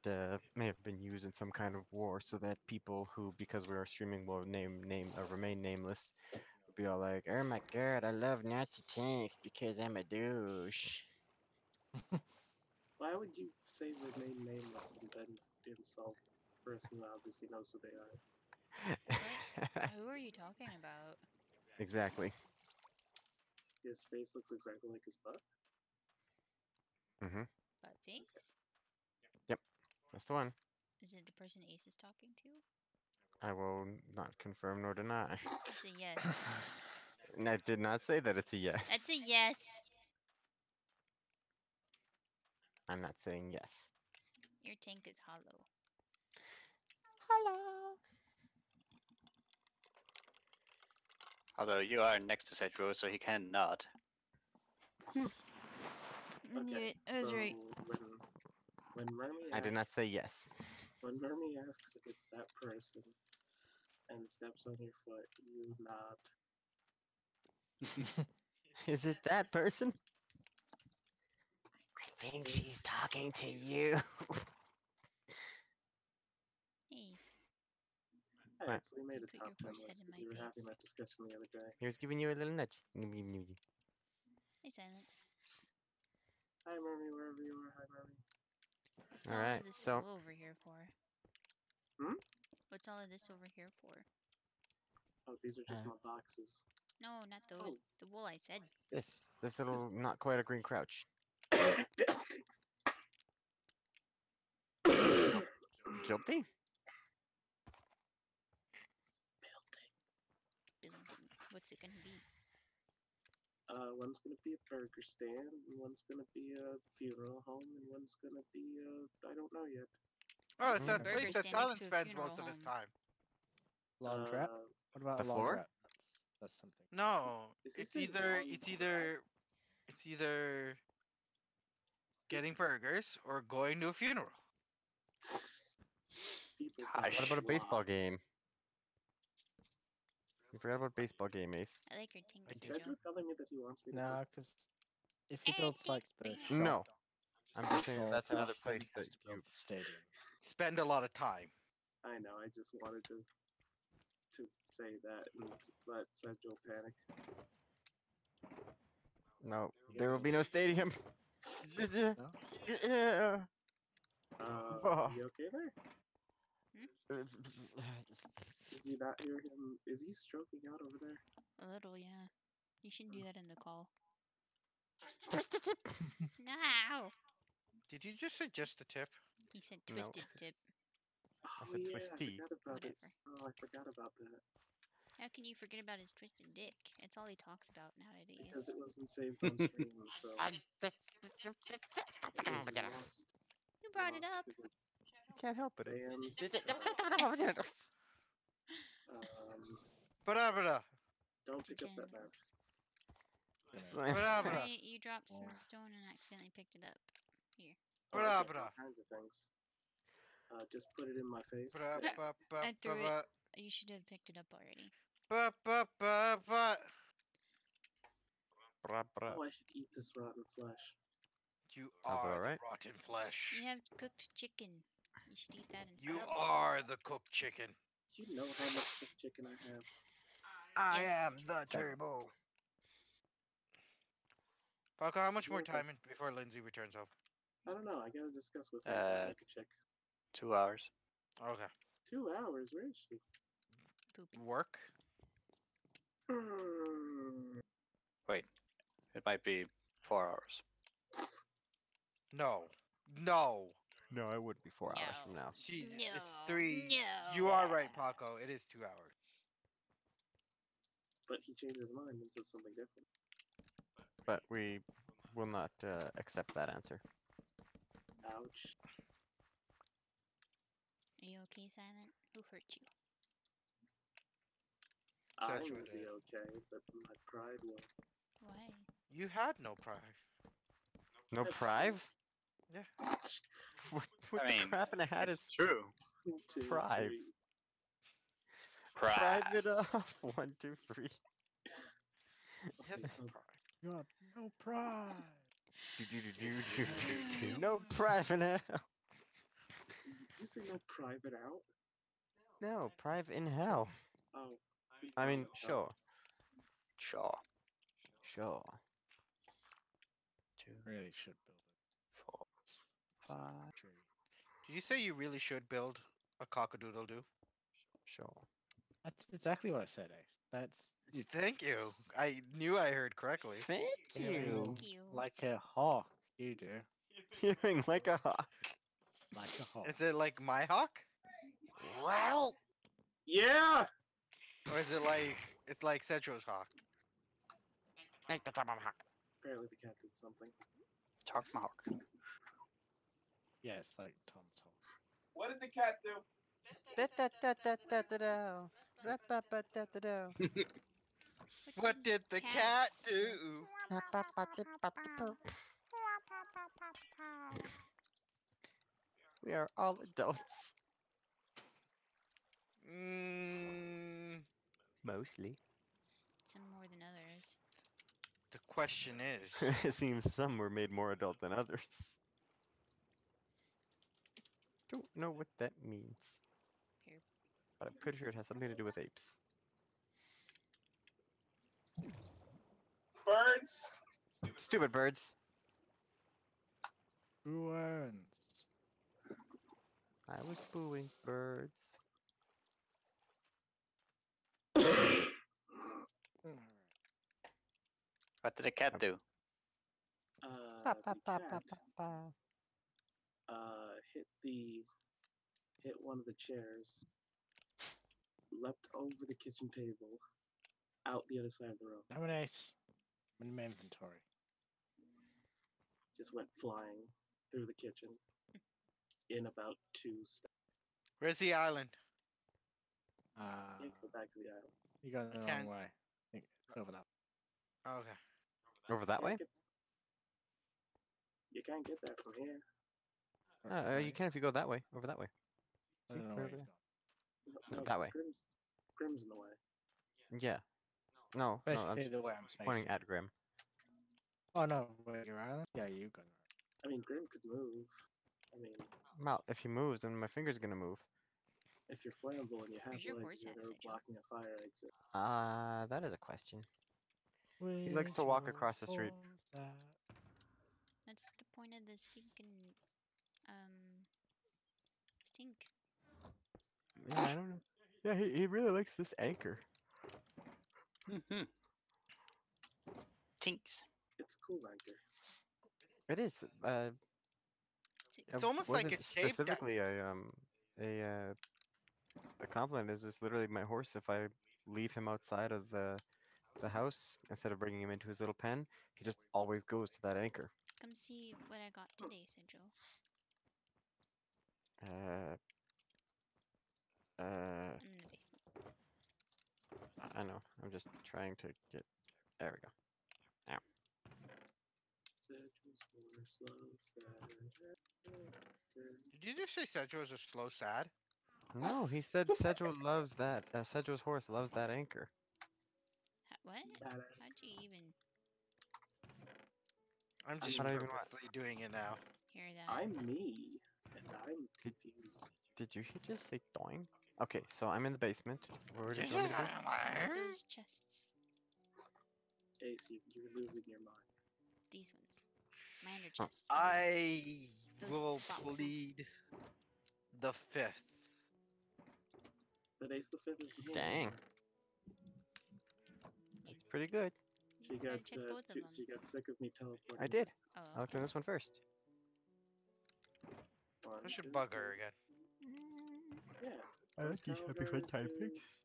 may have been used in some kind of war, so that people who, because we are streaming, will remain nameless, would be all like, "Oh my god, I love Nazi tanks because I'm a douche."
Why would you say remain nameless and then insult the person who obviously knows who they are?
Who are you talking about?
Exactly.
His face looks exactly like his butt.
Butt face?
Yep, that's the one.
Is it the person Ace is talking to?
I will not confirm nor deny.
It's a yes.
And I did not say that it's a yes.
That's a yes.
I'm not saying yes.
Your tank is hollow.
Hello.
Although you are next to Sedro, so he cannot.
Okay,
I was
so
right.
when Merme
I did not say yes.
When Merme asks if it's that person and steps on your foot, you nod.
Is it that person? I think she's talking to you.
Hey.
Hey,
Right.
actually made a
put
top
your
10
horse head
list
in
because
my
we were having
face.
that discussion the other day.
He was giving you a little nudge.
Hey, Silent.
Hi, Merme, wherever you are. Hi, Merme.
What's all
Alright,
of this
so
wool over here for?
Hmm?
What's all of this over here for?
Oh, these are just
Uh,
my boxes.
No, not those.
Oh.
The wool I said.
this little not quite a green crouch. Guilty?
Building. What's it gonna be?
One's gonna be a burger stand, and one's gonna be a funeral home, and one's gonna be I don't know yet.
Oh, it's
What's a
that
burger
place that
stand next
Silent
to a
spends
funeral
most of his
home?
time.
Laundrette. What about
the
a
floor?
laundrette? That's something.
No,
Is he
it's
saying
either getting burgers or going to a funeral.
People
Gosh.
What about a baseball game? You forgot about baseball game, Ace.
I like your tanks,
I
Is
do.
Joe.
Pedro telling me that he wants me to
No,
go?
because if he builds like the shop,
No. I'm just saying
or
that's another
then he
place that
has to build
you.
the stadium.
Spend a lot of time.
I know, I just wanted to say that and let Sedgwick panic.
No, there will be no stadium.
No?
You okay there? Did you not hear him? Is he stroking out over there?
A little, yeah. You shouldn't do that in the call. No!
Did you just suggest a tip?
He said
No.
twisted tip.
Oh
said
yeah,
twisty.
I forgot about
Whatever.
this. Oh, I forgot about that.
How can you forget about his twisted dick? It's all he talks about nowadays.
Because it wasn't saved on stream, so it was lost.
Who brought it
lost
up?
to the
Can't help it.
fans.
Bada
Don't pick up that map.
bada
Hey, you dropped some
Or-
stone and accidentally picked it up. Here.
Oh, I
bada
picked all kinds of things. Just put it in my face.
I threw it. You should have picked it up already.
Oh, I should eat this rotten flesh.
You
Sounds
are
alright.
the rotten flesh.
You have cooked chicken. You should eat that instead.
You are the cooked chicken.
You know how much cooked chicken I have.
I
Yes.
am the turbo.
Falco, how much more
Okay.
time before Lindsay returns home?
I don't know. I gotta discuss with her. Like a chick.
2 hours.
Okay.
2 hours. Where is she?
Pooping.
Work?
Wait, it might be 4 hours.
No. No.
No, it would be 4 hours from now.
It's
No.
3.
No.
You are right, Paco. It is 2 hours.
But he changed his mind and said something different.
But we will not accept that answer.
Ouch.
Are you okay, Silent? Who hurt you?
I'm
Sedgwick
gonna be
did.
okay, but my pride will.
Why?
You had no pride.
No
That's
prive?
Yeah.
What
I
the
mean,
crap in a hat
it's
is
true.
2,
Prive.
3.
prive it off? 1, 2, 3.
He has no pride.
You got no pride.
No prive in hell.
Did you say no private out?
No, prive in hell.
Oh. good
I mean,
sound.
sure.
Shaw.
Sure.
2,
Really should build it.
4, 5.
Tree.
Did you say you really should build a cockadoodle-doo?
Sure.
That's exactly what I said, Ace. That's you
Thank you. I knew I heard correctly.
Thank you.
Thank you.
like a hawk. You do.
Hearing like a hawk.
Like a hawk.
Is it like my hawk?
Well.
Yeah!
Or is it like Cetro's hawk?
Apparently the cat did something.
Tomahawk.
Yeah, it's like Tom's hawk.
What did the cat do?
What did the cat do?
We are all adults. Mostly.
Some more than others.
The question is,
It seems some were made more adult than others. Don't know what that means.
Here.
but I'm pretty sure it has something to do with apes.
Birds.
Stupid birds.
Who earns?
I was booing birds.
What did the cat
I was-
do?
Pa,
The
pa, pa, pa,
cat
pa, pa.
hit one of the chairs, leapt over the kitchen table, out the other side of the room,
Nominace. In my inventory.
just went flying through the kitchen in about 2 steps.
Where's the island?
Can't go back to the island.
You got it the
I
wrong
can't-
way. I think it's over that.
Okay.
Over that way?
You can't get that from here.
You can if you go that way. Over that way.
I
See,
don't know
right
where
over
he's
there.
gone.
No, that way.
Grim's in the way.
Yeah. No, I'm
Basically
just
the way I'm
pointing
facing.
at Grim.
Oh no, wait, your island? Yeah, you got it.
I mean, Grim could move. I mean,
Well, if he moves, then my finger's gonna move.
if you're flammable and you have
Where's your
legs,
horse
you're
at,
never
Sidgel?
blocking a fire exit.
That is a question. He likes to walk across the street.
That's the point of the stinking stink.
Yeah, I don't know. Yeah, he really likes this anchor.
Mm-hmm. Tinks.
It's a cool anchor.
It is.
It's almost like
wasn't
it's shaped.
specifically a compliment. Is just literally my horse. If I leave him outside of the house instead of bringing him into his little pen, he just always goes to that anchor.
Come see what I got today, Sidgel. I'm in the basement.
I know. I'm just trying to get. There we go.
Sedge's horse loves that anchor.
Did you just say Sedgwick was a slow sad?
No, he said Sedgwick loves that. Sedgwick's horse loves that anchor.
What?
That
How'd you even
I'm just
How do I even-
purposely doing it now.
hear that?
I'm me, and I'm confused.
Did you just say doing? Okay, so I'm in the basement. Where did you want me to be?
Those chests.
Ace, you're losing your mind.
These ones. Minor
Oh.
chests. I mean.
I
Those
will
boxes.
plead the fifth.
But Ace the Fifth is here.
Dang. That's pretty good.
She
You gotta
got
check both of them.
she got sick of me teleporting.
I did.
Oh,
I looked at this one first.
One,
I should
two,
bug her
three.
again.
Yeah.
I like these happy fun time pigs.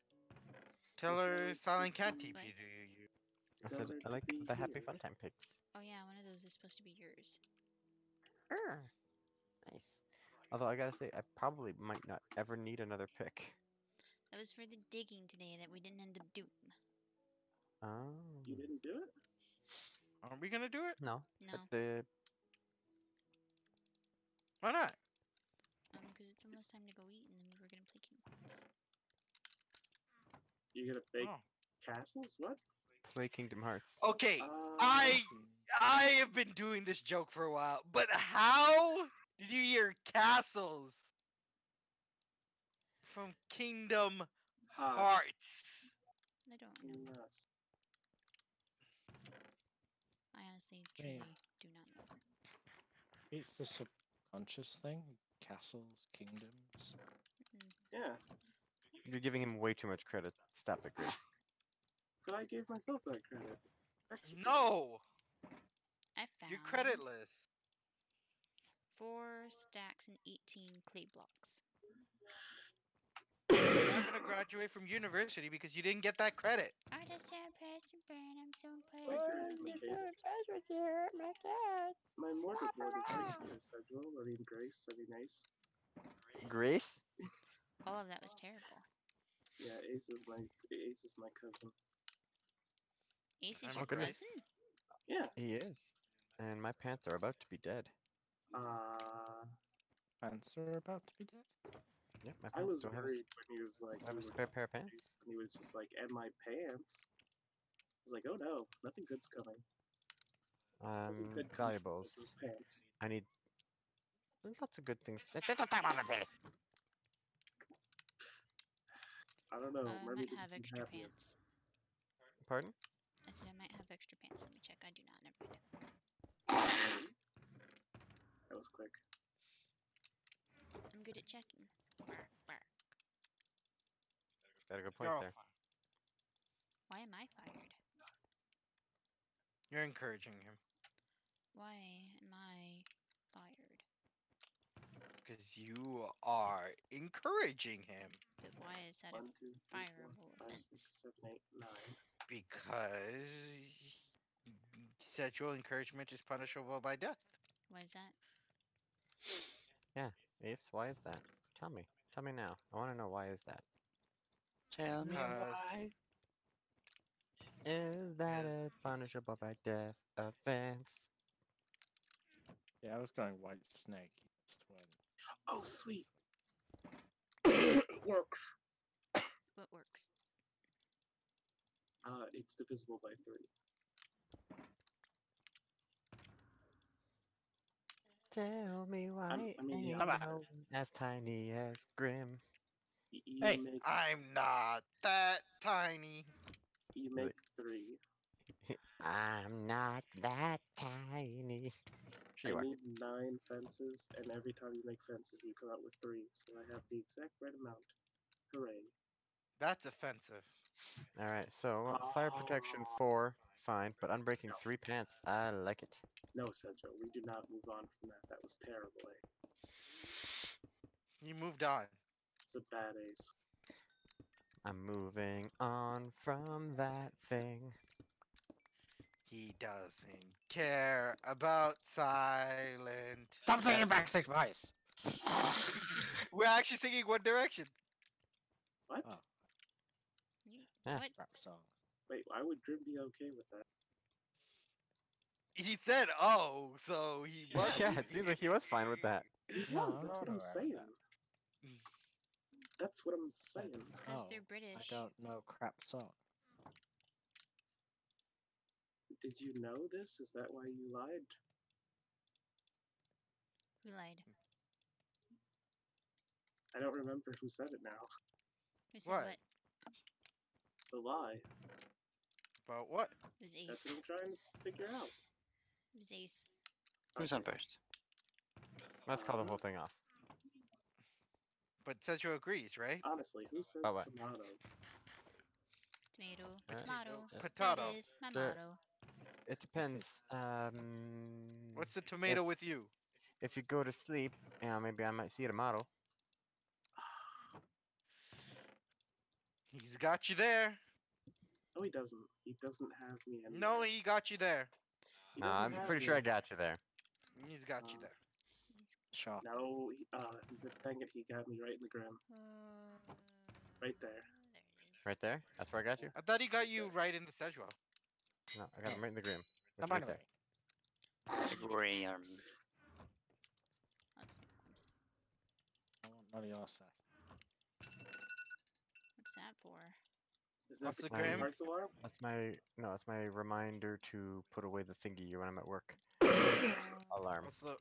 Tell her Silent Cat TP
What?
to you.
I said I like the happy fun time pigs.
Oh yeah, one of those is supposed to be yours.
Nice. Although I gotta say, I probably might not ever need another pick.
That was for the digging today that we didn't end up doing.
Oh.
You didn't do it?
Are we gonna do it?
No.
No,
But the
Why not?
because it's almost time to go eat, and then we were gonna play Kingdom Hearts.
You're gonna bake
Oh.
castles? What?
play Kingdom Hearts.
Okay,
Uh,
I have been doing this joke for a while, but how did you hear castles from Kingdom Hearts?
I don't know.
Yes.
I honestly,
Wait.
truly do not know.
It's the subconscious thing. Castles, kingdoms.
Yeah.
You're giving him way too much credit. Stop it, Grim.
But I gave myself that credit.
No,
I found
you're creditless.
4 stacks and 18 clay blocks.
You're not gonna graduate from university because you didn't get that credit.
I just said Preston Brand. I'm so
Why
pleased.
can't My mortarboard is right here, Sedgwick. I mean, Grace. I mean, Ace.
Grace?
All of that was terrible.
Yeah, Ace is my cousin.
Ace is
I'm
your
a goodness.
cousin?
Yeah.
He is. And my pants are about to be dead.
Pants are about to be dead.
Yep, my
I
pants
was
don't have
worried when he was like,
I have
we
a
were
spare pair of
talking,
pants.
and he was just like, "And my pants." I was like, "Oh no, nothing good's coming." Nothing good comes from
Valuables.
those pants.
I need. There's lots of good things. Don't talk about my face.
I don't know.
I
Merme
might
didn't
have
seem
extra
happiest.
pants.
Pardon?
I said I might have extra pants. Let me check. I do not. Never mind.
That was quick.
I'm good at checking. Bark, bark.
Got a good
You're
point
all
there.
fine.
Why am I fired?
You're encouraging him
Why am I fired?
because you are encouraging him.
But why is that
1,
a
2, 3, 4,
fireable
5,
offense?
6, 7, 8, 9.
Because sexual encouragement is punishable by death.
Why is that?
Ace, why is that? Tell me. Tell me now. I want to know why is that.
Tell me
Because-
why.
Is that a punishable by death offense?
Yeah, I was going white snake. You just went.
Oh, sweet. It works.
What works?
It's divisible by 3.
Tell me why
I mean,
ain't
yeah,
Come on.
no one as tiny as Grim.
You
Hey.
make
I'm not that tiny.
you make 3.
I'm not that tiny. Sure
I
you are.
need 9 fences, and every time you make fences, you come out with 3. So I have the exact right amount. Hooray!
That's offensive.
Alright, so fire protection
Oh.
4, fine, but unbreaking 3 pants, I like it.
No, Sejo, we do not move on from that. That was terrible.
You moved on.
It's a bad ace.
I'm moving on from that thing.
He doesn't care about silent.
Stop singing backstage voice.
We're actually singing One Direction.
What?
Oh,
Yeah.
What?
rap song.
Wait, why would Grim be okay with that?
He said, "Oh," so he must.
Yeah,
be
it seems
singing-
like he was fine with that.
He
No,
was.
I'm
That's
not
what I'm
aware of
saying.
that.
That's what I'm saying.
It's because
Oh,
they're
I
British.
don't know crap song.
Did you know this? Is that why you lied?
Who lied?
I don't remember who said it now.
Who said
What?
what?
The lie.
About what?
It was
That's
Ace.
what I'm trying to figure out.
It was Ace.
Who's on
Okay.
first?
Let's call the whole thing off.
But Setcho agrees, right?
Honestly, who says
Bye-bye.
tomato?
Tomato.
Alright.
Tomato. That
Potato.
is my
Sure.
motto.
It depends.
What's the tomato
if,
with you?
If you go to sleep, maybe I might see a tomato.
He's got you there.
No, he doesn't. He doesn't have me anymore.
No, he got you there.
He
Nah,
doesn't
I'm
have
pretty
me.
sure I got you there.
He's got you
Uh,
there.
Sure.
No, dang it, he got me right in the gram. Right there.
There it is.
Right there? That's where I got you?
I thought he got you right in the Sedgewell.
No, I got him right in the grim. Which
Come
right
on,
there.
Grim.
That's a good one.
I want none of your stuff.
What's that for?
Is that
What's the
Kingdom
gram?
Hearts alarm?
That's my reminder to put away the thingy when I'm at work.
Oh,
Alarm.
Also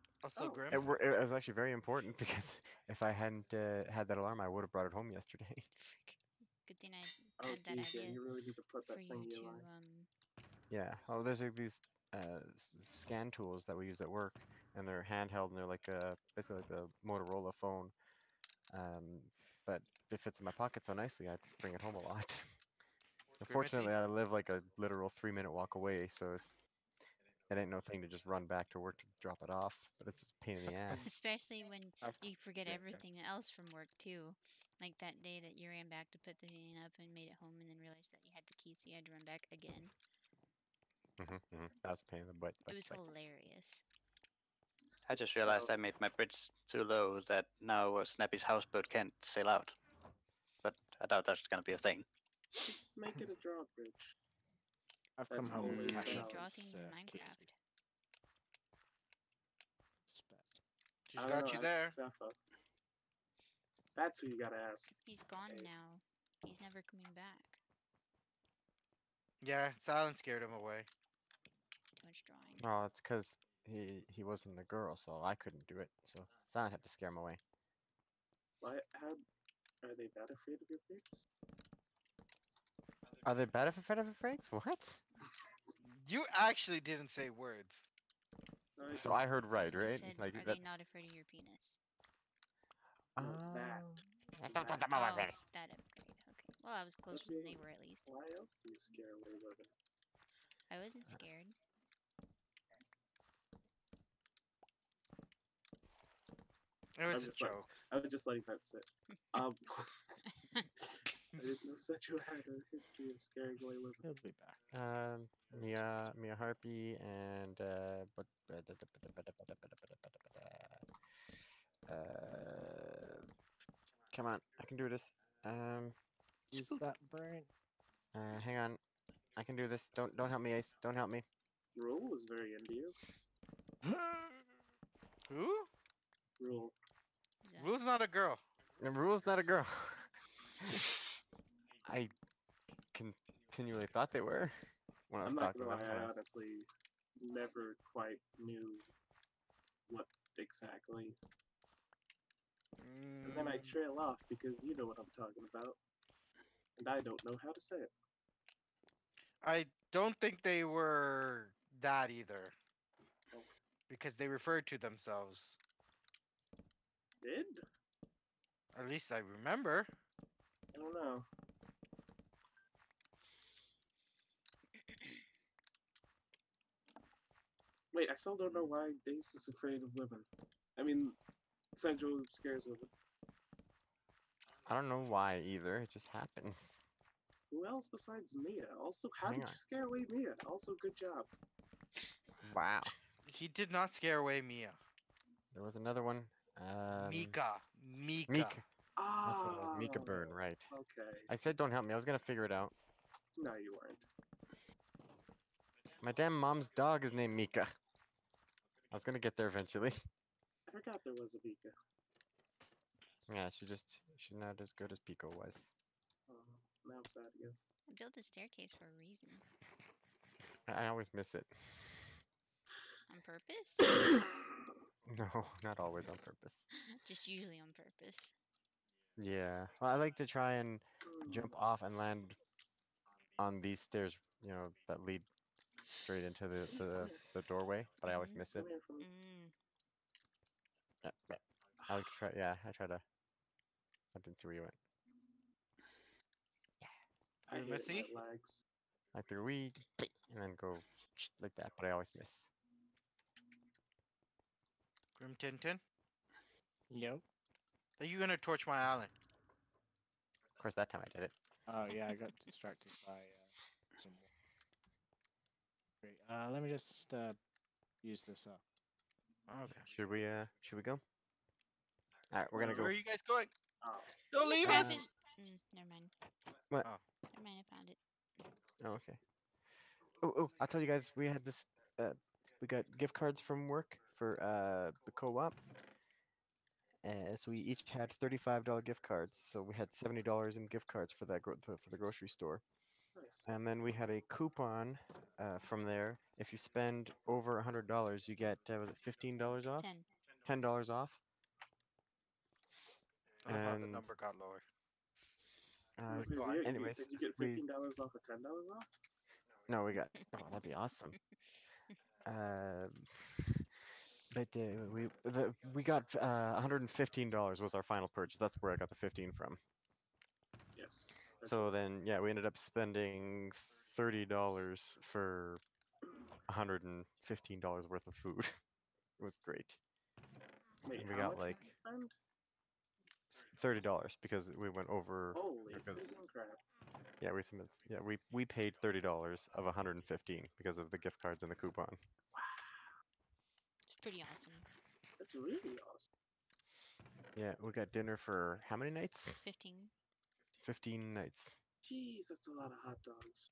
Oh.
Grim.
It was actually very important because if I hadn't had that alarm, I would have brought it home yesterday.
frick. Good thing I
Oh,
had that
geez, yeah,
idea
you really need to put
for
that
you
thingy
to
away.
Yeah. Oh, there's like these scan tools that we use at work, and they're handheld, and they're like basically like a Motorola phone. But it fits in my pocket so nicely, I bring it home a lot. Unfortunately, I live like a literal 3-minute walk away, so it ain't no thing to just run back to work to drop it off. But it's just a pain in the ass.
especially when
I've-
you forget
yeah,
everything else from work too. Like that day that you ran back to put the thing up and made it home and then realized that you had the key, so you had to run back again.
That was a pain in the butt.
It
But
was
like,
hilarious.
I just realized I
So-
made my bridge too low that now Snappy's houseboat can't sail out. But I doubt that's gonna be a thing.
Just make it a drawbridge.
I've
That's
come home with
always
How do you
how
Patrick's,
draw things in
keys.
Minecraft?
Spec.
She's
I don't
got
know,
you
ask
there.
Cepha. That's who you gotta ask.
He's gone
Ace.
now. He's never coming back.
Yeah, silence scared him away.
Too much drawing.
oh, it's because he wasn't the girl, so I couldn't do it. So Silent had to scare him away.
Why? How? Are they that afraid of your pigs?
Are they bad if afraid of the Franks? What?
You actually didn't say words.
So I heard right,
He
right?
said,
Like
are
that.
they not afraid of your penis?
No, that.
Oh, that upgrade. Okay. Well, I was closer than they were at least.
Why else do you scare away women?
I wasn't scared.
It was
I'm
a
just like-
joke.
I was just letting that sit. I didn't know Seju had a history of scaring away women.
He'll be back.
Mia Harpy and come on, I can do this.
Use that brain.
Hang on, I can do this. Don't help me, Ace. Don't help me.
Rule was very into you.
Who?
Rule.
Is that-
Rule's not a girl.
Rule's not a girl. I continually thought they were when I was
I'm not
talking
gonna
to them.
lie,
when I
I
was-
honestly never quite knew what exactly. And then I
Mm,
trail off because you know what I'm talking about. And I don't know how to say it.
I don't think they were that either.
Oh.
Because they referred to themselves.
Did?
At least I remember.
I don't know. Wait, I still don't know why Dace is afraid of women. I mean, Central scares women.
I don't know why either. It just happens.
Who else besides Mia? Also, how
Hang
did
on.
you scare away Mia? Also, good job.
Wow.
He did not scare away Mia.
There was another one.
Mika. Mika.
Mika. That's what it was.
Ah,
Mika Burn, right.
okay.
I said don't help me. I was gonna figure it out.
No, you weren't.
My damn mom's dog is named Mika. I was gonna get there eventually.
I forgot there was a Mika.
Yeah, she's not as good as Pico was.
Now I'm sad again.
I built a staircase for a reason.
I always miss it.
On purpose?
No, not always on purpose.
Just usually on purpose.
Yeah. Well, I like to try and jump off and land on these stairs, that lead straight into the doorway, but I always miss it.
Come here from
Mm.
I like to try. Yeah, I try to. I didn't see where you went.
I
You're
hate my
Missy?
legs.
Like the weed, and then go like that, but I always miss.
Grim Tintin.
Yep.
Are you gonna torch my island?
Of course, that time I did it.
Oh yeah, I got distracted by some. Great. Let me just use this up.
Okay.
Should we go? All right, we're gonna
Where
go.
are you guys going?
Oh,
Don't leave
Crap
us!
is. Never mind.
What?
Oh.
Never mind, I found it.
Oh, okay. Oh, I'll tell you guys, we had this. We got gift cards from work for the co-op. So we each had $35 gift cards. So we had $70 in gift cards for that for the grocery store.
nice.
And then we had a coupon from there. If you spend over $100, you get was it $15 off?
10.
$10 off.
I love how the
And
number got lower.
uh,
Did
go
you,
on.
anyways,
did you get
we
$15 off or $10 off?
no, we got. Oh, that'd be awesome. But we got $115 was our final purchase. That's where I got the 15 from.
Yes.
So then, yeah, we ended up spending $30 for $115 worth of food. It was great.
Wait,
And we
how
got
much
like
did you spend?
$30 because we went over.
Holy
because
freaking crap.
yeah, we paid $30 of 115 because of the gift cards and the coupon.
It's pretty awesome.
That's really awesome.
Yeah, we got dinner for how many nights?
15.
15 nights.
Jeez, that's a lot of hot dogs.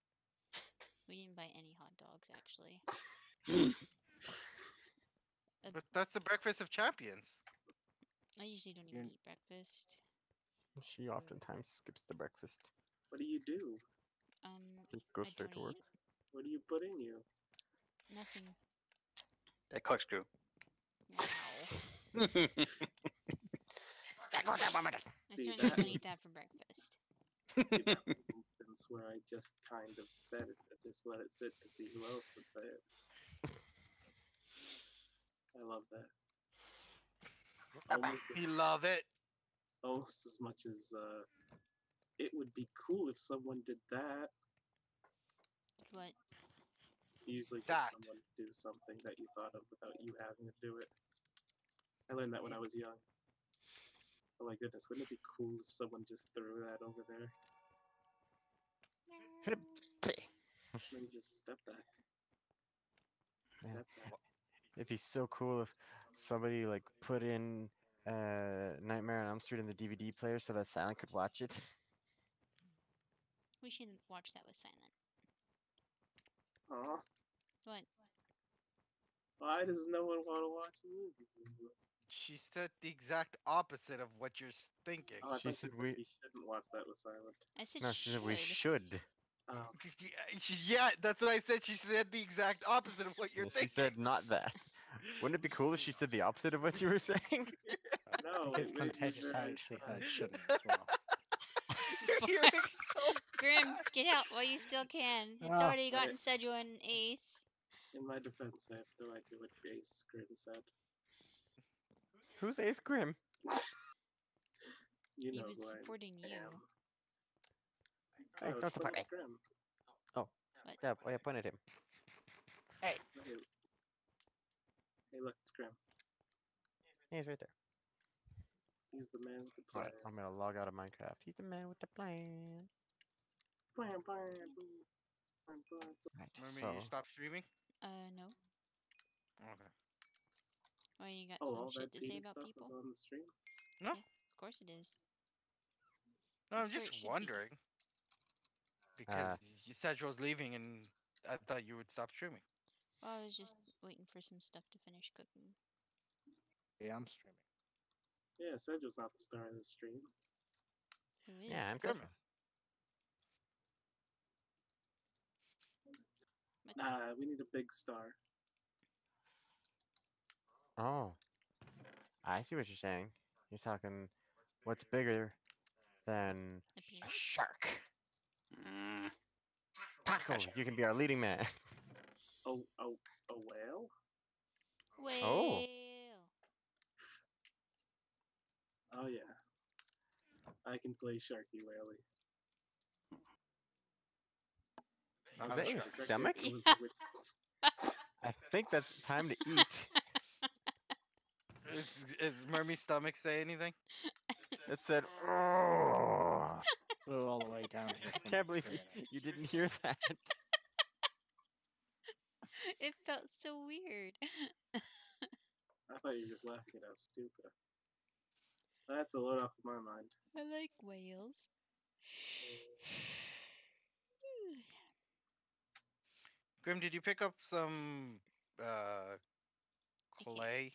We didn't buy any hot dogs, actually.
But that's the breakfast of champions.
I usually don't even eat breakfast.
She oftentimes skips the breakfast.
What do you do?
Just go
I
straight to
don't
work.
eat.
What do you put in you?
Nothing.
A corkscrew.
Wow. I
See,
certainly
that
don't eat
was-
that for breakfast.
See, that was an instance where I just kind of said it. I just let it sit to see who else would say it. I love that. Almost
You
as,
love it.
almost as much as it would be cool if someone did that.
What?
You usually get
That.
someone to do something that you thought of without you having to do it. I learned that when I was young. Oh my goodness, wouldn't it be cool if someone just threw that over there? Then you just step back.
Yeah.
Step back.
It'd be so cool if somebody like put in Nightmare on Elm Street in the DVD player so that Silent could watch it.
We should watch that with Silent.
Aw,
What?
why does no one want to watch a movie?
She said the exact opposite of what you're thinking.
Oh, I
She
thought
said
you said
we-
we shouldn't watch that with Silent.
I said
No, she said we should.
Oh,
Yeah, that's what I said. She said the exact opposite of what you're
Yeah,
thinking.
she said not that. Wouldn't it be cool if she said the opposite of what you were saying?
no,
If it's
it made me
contagious, I
very
actually
sad.
heard shouldn't as well.
You're so-
Grim, get out while you still can. It's
Ah.
already gotten Sedgwick and Ace.
In my defense, I have no idea what Ace Grim said.
Who's Ace Grim?
You
He
know
was
who I
supporting you.
am.
Hey,
I was
don't support
pointing
me.
at Grim.
Yeah, oh, yeah, point at him.
Hey, hey, look, it's Grim.
He's right there.
He's the man with the plan.
Alright, I'm gonna log out of Minecraft. He's the man with the plan.
Plan, plan, boom. Plan, plan, plan.
Right,
Merme,
so
you stop streaming?
No.
Okay.
Well, you got
Oh,
some
all
shit
that
to say
cheating
about
stuff
people?
is on the stream?
No,
Of course it is.
no, I'm
That's where it
just
should be.
wondering. Because you said you was leaving and I thought you would stop streaming.
Well, I was just waiting for some stuff to finish cooking.
Yeah, I'm streaming.
Yeah, Sedgwick's not the star of the stream.
Who is?
yeah, I'm
Grim.
good.
Nah, we need a big star.
Oh, I see what you're saying. You're talking, what's bigger than
A
a
penis?
shark?
Mm,
Paco, you can be our leading man.
Oh, a whale?
Whale.
Oh.
Oh yeah. I can play Sharky Whaley.
Is
I'm
that
sure.
your
Correct,
stomach?
it was which-
I think that's time to eat.
Is Merme's stomach say anything?
It said, oh.
Flew all the way down here.
I can't believe you didn't hear that.
It felt so weird.
I thought you were just laughing at how stupid. That's a load off of my mind.
I like whales.
Grim, did you pick up some
can't.
clay?